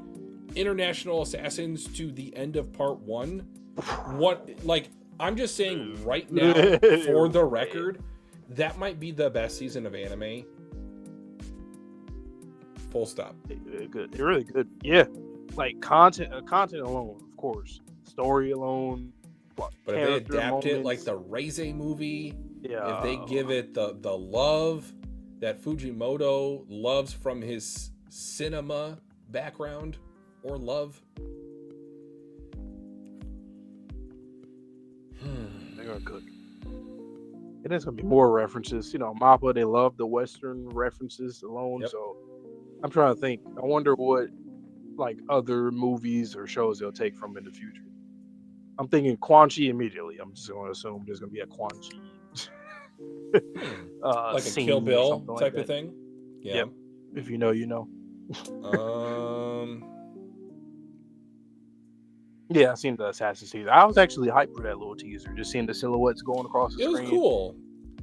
International Assassins to the end of part 1, what, like, I'm just saying right now, for the record, that might be the best season of anime. Full stop. Good. They're really good. Yeah. Like content alone, of course. Story alone. But if they adapt it like the Reize movie, if they give it the love that Fujimoto loves from his cinema background or love, they're gonna cook. And there's gonna be more references. Mappa, they love the Western references alone. Yep. So I'm trying to think. I wonder what like other movies or shows they'll take from in the future. I'm thinking Quan Chi immediately. I'm just going to assume there's going to be a Quan Chi. Like a Kill Bill type of thing? Yeah. Yep. If you know, you know. Yeah, I've seen the Assassin's Creed. I was actually hyped for that little teaser. Just seeing the silhouettes going across the screen. It was cool.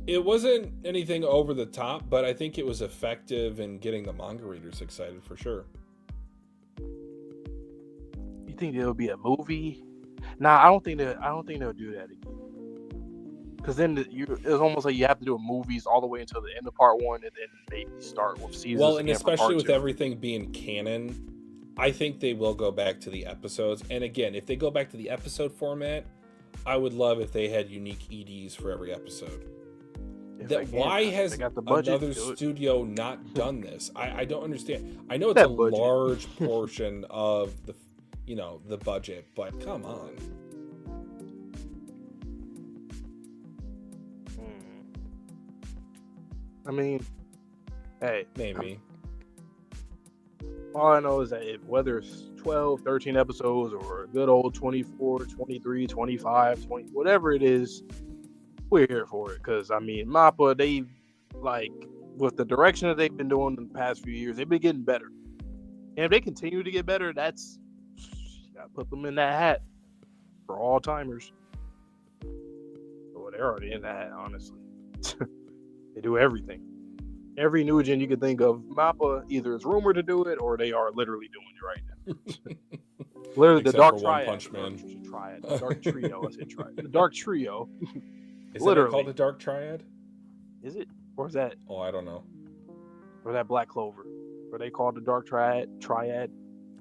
It wasn't anything over the top, but I think it was effective in getting the manga readers excited for sure. You think there'll be a movie? Nah, I don't think they'll do that again. Because then it's almost like you have to do movies all the way until the end of part 1, and then maybe start with seasons Well, and again for especially part with 2. everything being canon, I think they will go back to the episodes. And again, if they go back to the episode format, I would love if they had unique EDs for every episode. Why has another studio not done this? I don't understand. I know it's a large portion of the, the budget, but come on. I mean, hey, maybe. All I know is that whether it's 12, 13 episodes or a good old 24, 23, 25, 20, whatever it is, we're here for it. Because, I mean, MAPPA, they, with the direction that they've been doing in the past few years, they've been getting better. And if they continue to get better, that's, you gotta put them in that hat for all timers. Well, they're already in that hat, honestly. They do everything. Every new gen you can think of, MAPPA either is rumored to do it or they are literally doing it right now. Literally, except the Dark Triad. Punch Man. The Dark Trio. I said Triad. The Dark Trio. Is literally. It called the Dark Triad? Is it? Or is that? Oh, I don't know. Or that Black Clover? Or they called the Dark Triad?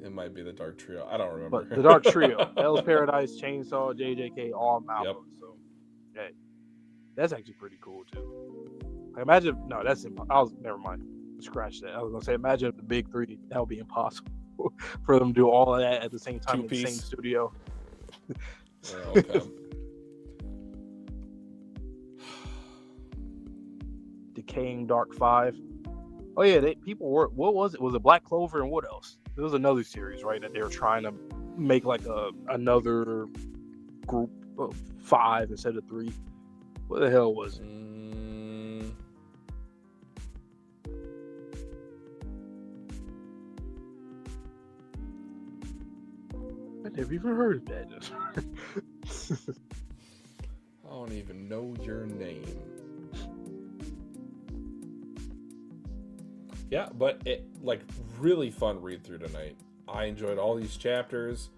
It might be the Dark Trio. I don't remember. But the Dark Trio. Hell's Paradise, Chainsaw, JJK, all MAPPA. Yep. So, hey, that's actually pretty cool too. Imagine, no, that's impossible. Never mind. Scratch that. I was gonna say, imagine if the big three, that would be impossible for them to do all of that at the same time in the same studio. Okay. Decaying Dark 5. Oh yeah, people were. What was it? Was it Black Clover and what else? There was another series, right? That they were trying to make like another group of 5 instead of 3. What the hell was it? I never even heard of that. I don't even know your name. Yeah, but it really fun read through tonight. I enjoyed all these chapters.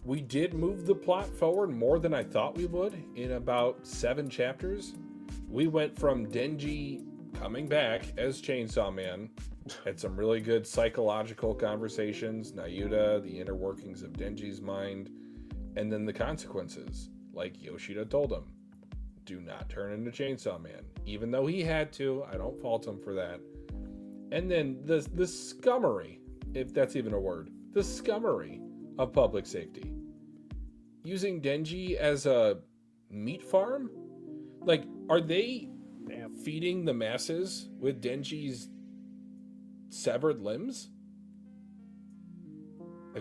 We did move the plot forward more than I thought we would in about 7 chapters. We went from Denji coming back as Chainsaw Man, had some really good psychological conversations, Nayuta, the inner workings of Denji's mind, and then the consequences. Like Yoshida told him, do not turn into Chainsaw Man. Even though he had to, I don't fault him for that. And then the scummery, if that's even a word, the scummery of public safety. Using Denji as a meat farm? Are they feeding the masses with Denji's severed limbs?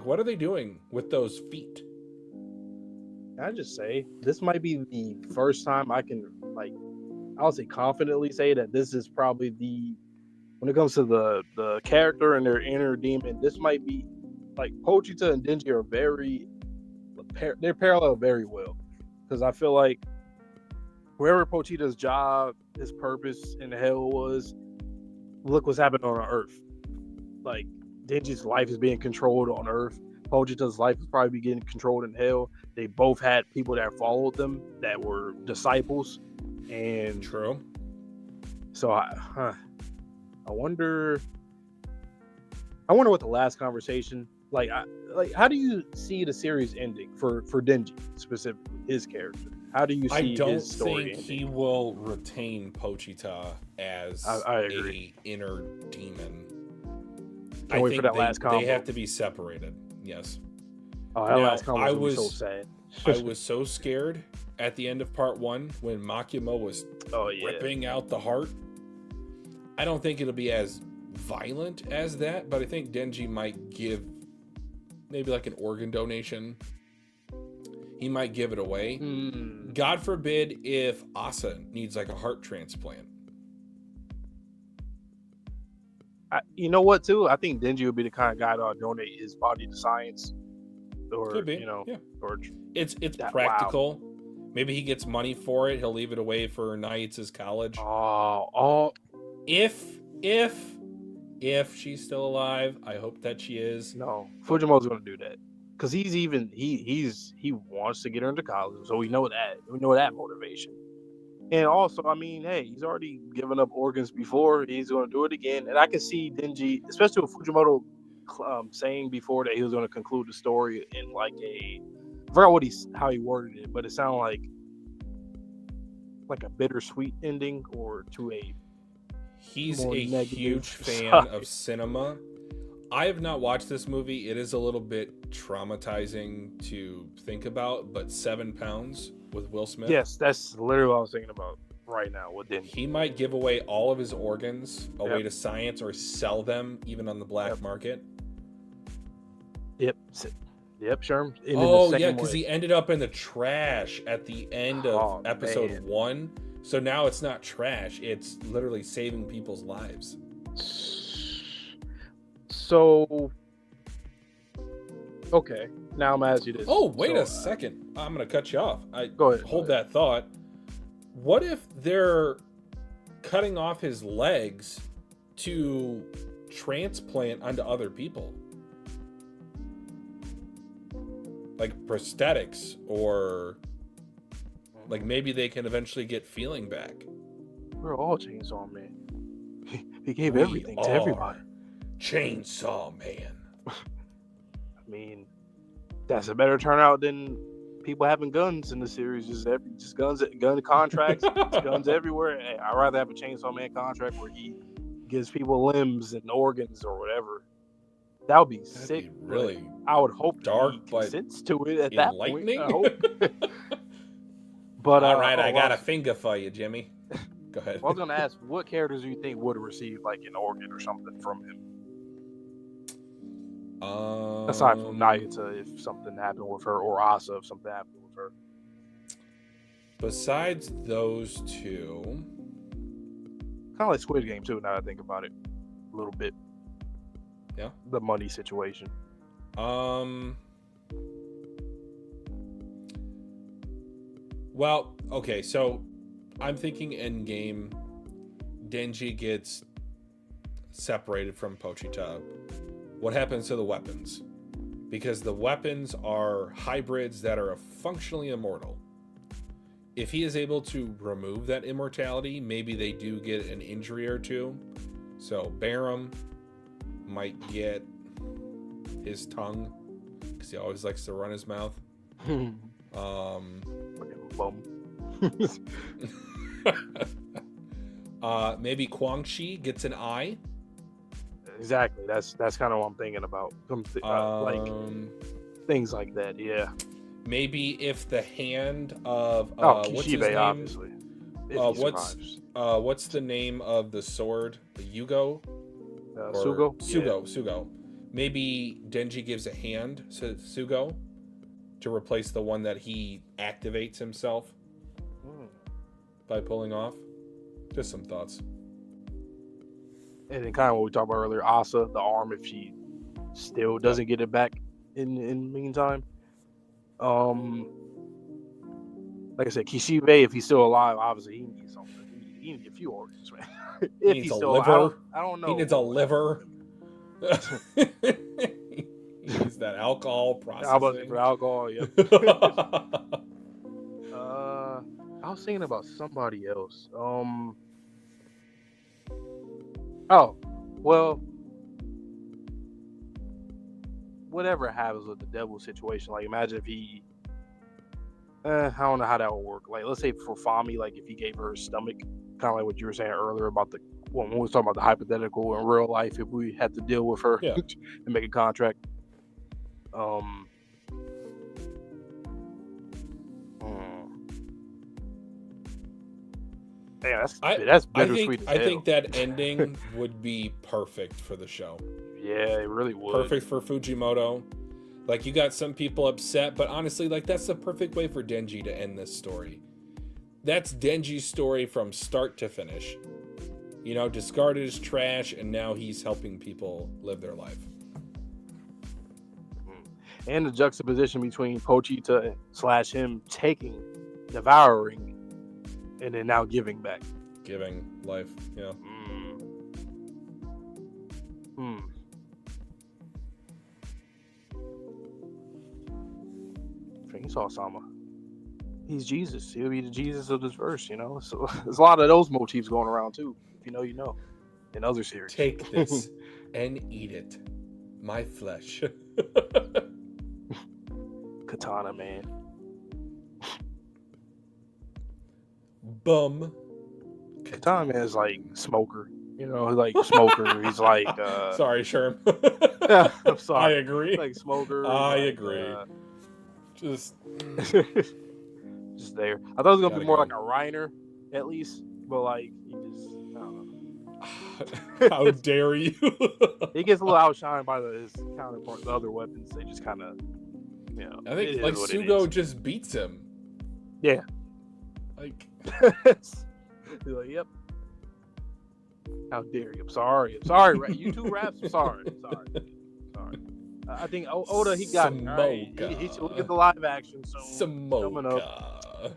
What are they doing with those feet? I just say this might be the first time I can I'll say confidently say that this is probably when it comes to the character and their inner demon, this might be Pochita and Denji are they're parallel very well, because I feel like wherever Pochita's job, his purpose in hell was, look what's happening on Earth. Denji's life is being controlled on Earth. Pochita's life is probably getting controlled in hell. They both had people that followed them that were disciples, and true. So I wonder what the last conversation how do you see the series ending for Denji specifically, his character? How do you see his story ending? I don't think he will retain Pochita as a inner demon. Can't wait for that last combo. They have to be separated. Yes. Oh, that last combo was so sad. I was so scared at the end of part 1 when Makima was ripping out the heart. I don't think it'll be as violent as that, but I think Denji might give maybe an organ donation. He might give it away. God forbid if Asa needs a heart transplant. You know what, too? I think Denji would be the kind of guy to donate his body to science. Or, could be. Or it's practical. Wow. Maybe he gets money for it. He'll leave it away for Naitz's college. If she's still alive, I hope that she is. No, Fujimoto's going to do that. because he wants to get her into college, so we know that motivation. And also, I mean, hey, he's already given up organs before. He's going to do it again, and I can see Denji, especially with Fujimoto, saying before that he was going to conclude the story in like I forgot how he worded it, but it sounded like a bittersweet ending or to a He's more a negative huge fan side. of cinema. I have not watched this movie. It is a little bit traumatizing to think about, but 7 Pounds with Will Smith. Yes, that's literally what I was thinking about right now with Denji. He might give away all of his organs away to science or sell them even on the black market. Yep, Sherm. Oh, yeah, because he ended up in the trash at the end of episode 1. So now it's not trash. It's literally saving people's lives. So, okay. Now I'm going to ask you this. Oh, wait a second. I'm going to cut you off. Go ahead. Hold that thought. What if they're cutting off his legs to transplant onto other people? Like prosthetics, or like maybe they can eventually get feeling back. We're all Chainsaw Man. He gave everything to everybody. Chainsaw Man. I mean, that's a better turnout than people having guns in the series. Just gun contracts, guns everywhere. Hey, I'd rather have a Chainsaw Man contract where he gives people limbs and organs or whatever. That would be sick. Be really, I would hope dark, he but consents to it at that point. I hope. But all right, I got a finger for you, Jimmy. Go ahead. I was gonna ask, what characters do you think would receive like an organ or something from him? Aside from Nayuta, if something happened with her, or Asa, if something happened with her. Besides those two, kind of like Squid Game too. Now that I think about it, a little bit. Yeah. The money situation. Well, okay, so I'm thinking Endgame, Denji gets separated from Pochita. What happens to the weapons? Because the weapons are hybrids that are functionally immortal. If he is able to remove that immortality, maybe they do get an injury or two. So Barum might get his tongue, because he always likes to run his mouth. Maybe Quang Shi gets an eye. Exactly. That's kind of what I'm thinking about. Like things like that. Yeah. Maybe if the hand of Kishibe, what's his name? Obviously. What's the name of the sword? The Yugo? Sugo? Sugo. Maybe Denji gives a hand to Sugo to replace the one that he activates himself by pulling off. Just some thoughts. And then kind of what we talked about earlier, Asa, the arm, if she still doesn't get it back in the meantime. Like I said, Kishibe, if he's still alive, obviously he needs something. He needs a few organs, man. He needs a liver. I don't know. He needs a liver. He needs that alcohol processing. How about for alcohol? Yep. I was thinking about somebody else. Oh, well, whatever happens with the devil situation, like imagine if he, I don't know how that would work. Like, let's say for Fami, like if he gave her his stomach, kind of like what you were saying earlier about when we were talking about the hypothetical in real life, if we had to deal with her and make a contract. Yeah, that's bittersweet. I think that ending would be perfect for the show. Yeah, it really would. Perfect for Fujimoto. Like, you got some people upset, but honestly, like, that's the perfect way for Denji to end this story. That's Denji's story from start to finish. You know, discarded as trash, and now he's helping people live their life. And the juxtaposition between Pochita / him taking, devouring, and then now giving back. Giving life, yeah. Chainsaw Sama. He's Jesus. He'll be the Jesus of this verse, you know? So there's a lot of those motifs going around, too. If you know, you know. In other series. Take this and eat it. My flesh. Katana, man. Bum. Katana Man is like Smoker. You know, like Smoker. He's like sorry, Sherm. yeah, I'm sorry. I agree. Like Smoker. I like, agree. Just just there. I thought it was gonna Gotta be more go. like a Reiner, at least. But like he just I don't know. how dare you? He gets a little outshined by his counterpart, the other weapons. They just kind of, you know. I think like Sugo just beats him. Yeah. Like He's like, yep. How dare you? I'm sorry. You two raps. I'm sorry. I think Oda, he got it. All right. He should look at the live action. So Samoka.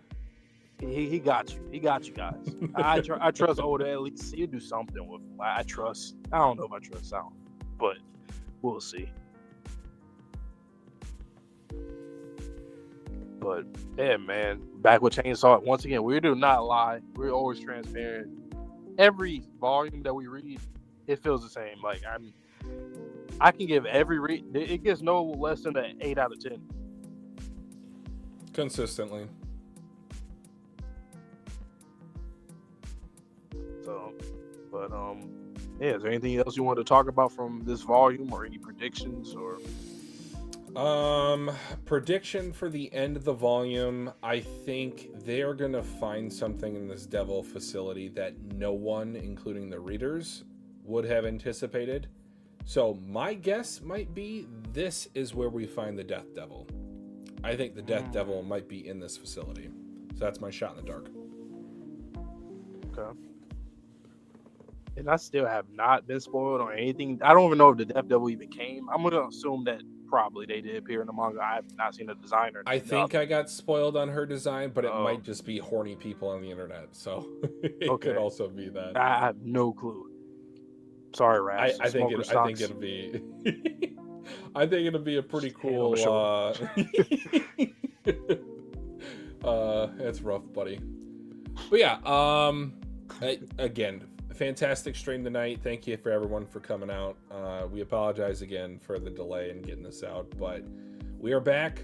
He got you. He got you guys. I trust Oda. At least he'll do something with him. I trust. I don't know if I trust Sound, but we'll see. But yeah, man, back with Chainsaw. Once again, we do not lie. We're always transparent. Every volume that we read, it feels the same. Like I can give every read. It gets no less than an 8 out of 10. Consistently. So, but yeah. Is there anything else you want to talk about from this volume, or any predictions, or? Prediction for the end of the volume. I think they're gonna find something in this devil facility that no one, including the readers, would have anticipated. So my guess might be this is where we find the Death Devil. I think the Death Devil might be in this facility. So that's my shot in the dark. Okay. And I still have not been spoiled on anything. I don't even know if the Death Devil even came. I'm gonna assume that probably they did appear in the manga. I have not seen a designer. I think I got spoiled on her design, but it might just be horny people on the internet. So it could also be that. I have no clue. Sorry, Rash. I think it'll be. I think it'll be a pretty cool. It's rough, buddy. But yeah. Again, fantastic stream tonight. Thank you for everyone for coming out. We apologize again for the delay in getting this out, but we are back.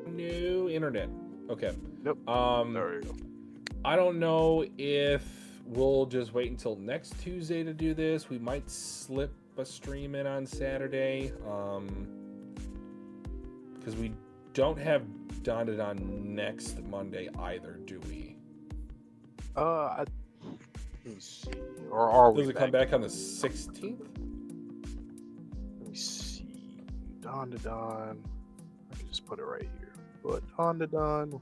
New internet. Okay. Yep. There you go. I don't know if we'll just wait until next Tuesday to do this. We might slip a stream in on Saturday. Because we don't have Dandadan next Monday either, do we? Let me see. Or are we? Does it come back on the 16th? Let me see. Dandadan. I can just put it right here. But Dandadan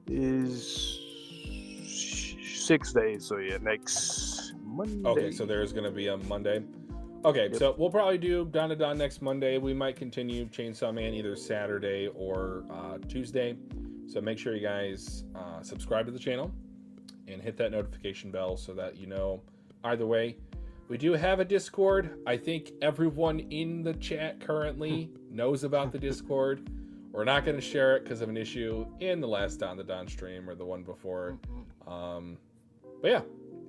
is 6 days. So yeah, next Monday. Okay, so there's going to be a Monday. Okay, so we'll probably do Dandadan next Monday. We might continue Chainsaw Man either Saturday or Tuesday. So make sure you guys subscribe to the channel and hit that notification bell so that you know either way. We do have a Discord. I think everyone in the chat currently knows about the Discord. We're not going to share it because of an issue in the last Dandadan stream or the one before. But yeah,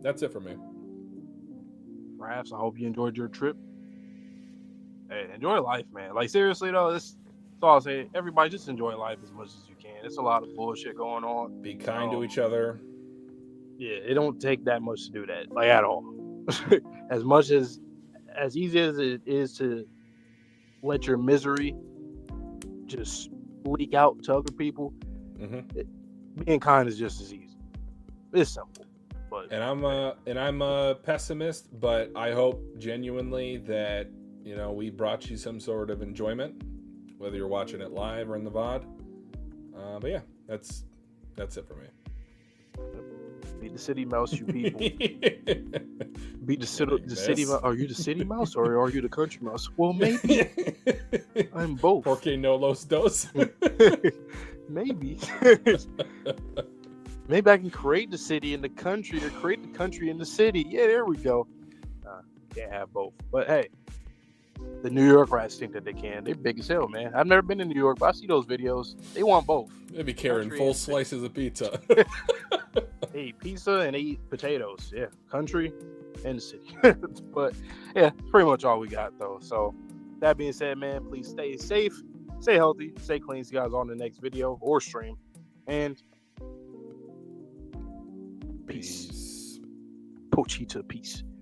that's it for me. Raps, I hope you enjoyed your trip. Hey, enjoy life, man. Like, seriously, though, that's all I'll say. Everybody, just enjoy life as much as you can. It's a lot of bullshit going on. Be kind to each other. Yeah, it don't take that much to do that, like, at all. As much as easy as it is to let your misery just leak out to other people, being kind is just as easy. It's simple. But, and I'm a pessimist, but I hope genuinely that we brought you some sort of enjoyment, whether you're watching it live or in the VOD. But yeah, that's it for me. Beat the city mouse, you people. Beat the city mouse. Are you the city mouse or are you the country mouse? Well, maybe I'm both. Porque no los dos. Maybe. Maybe I can create the city in the country or create the country in the city. Yeah, there we go. can't have both. But hey, the New York rats think that they can. They're big as hell, man. I've never been to New York, but I see those videos. They want both. They'd be carrying Country full and city. slices of pizza. They eat pizza and they eat potatoes. Yeah, country and the city. But yeah, pretty much all we got though. So that being said, man, please stay safe, stay healthy, stay clean. See you guys on the next video or stream. And peace. Peace. Pochita, peace.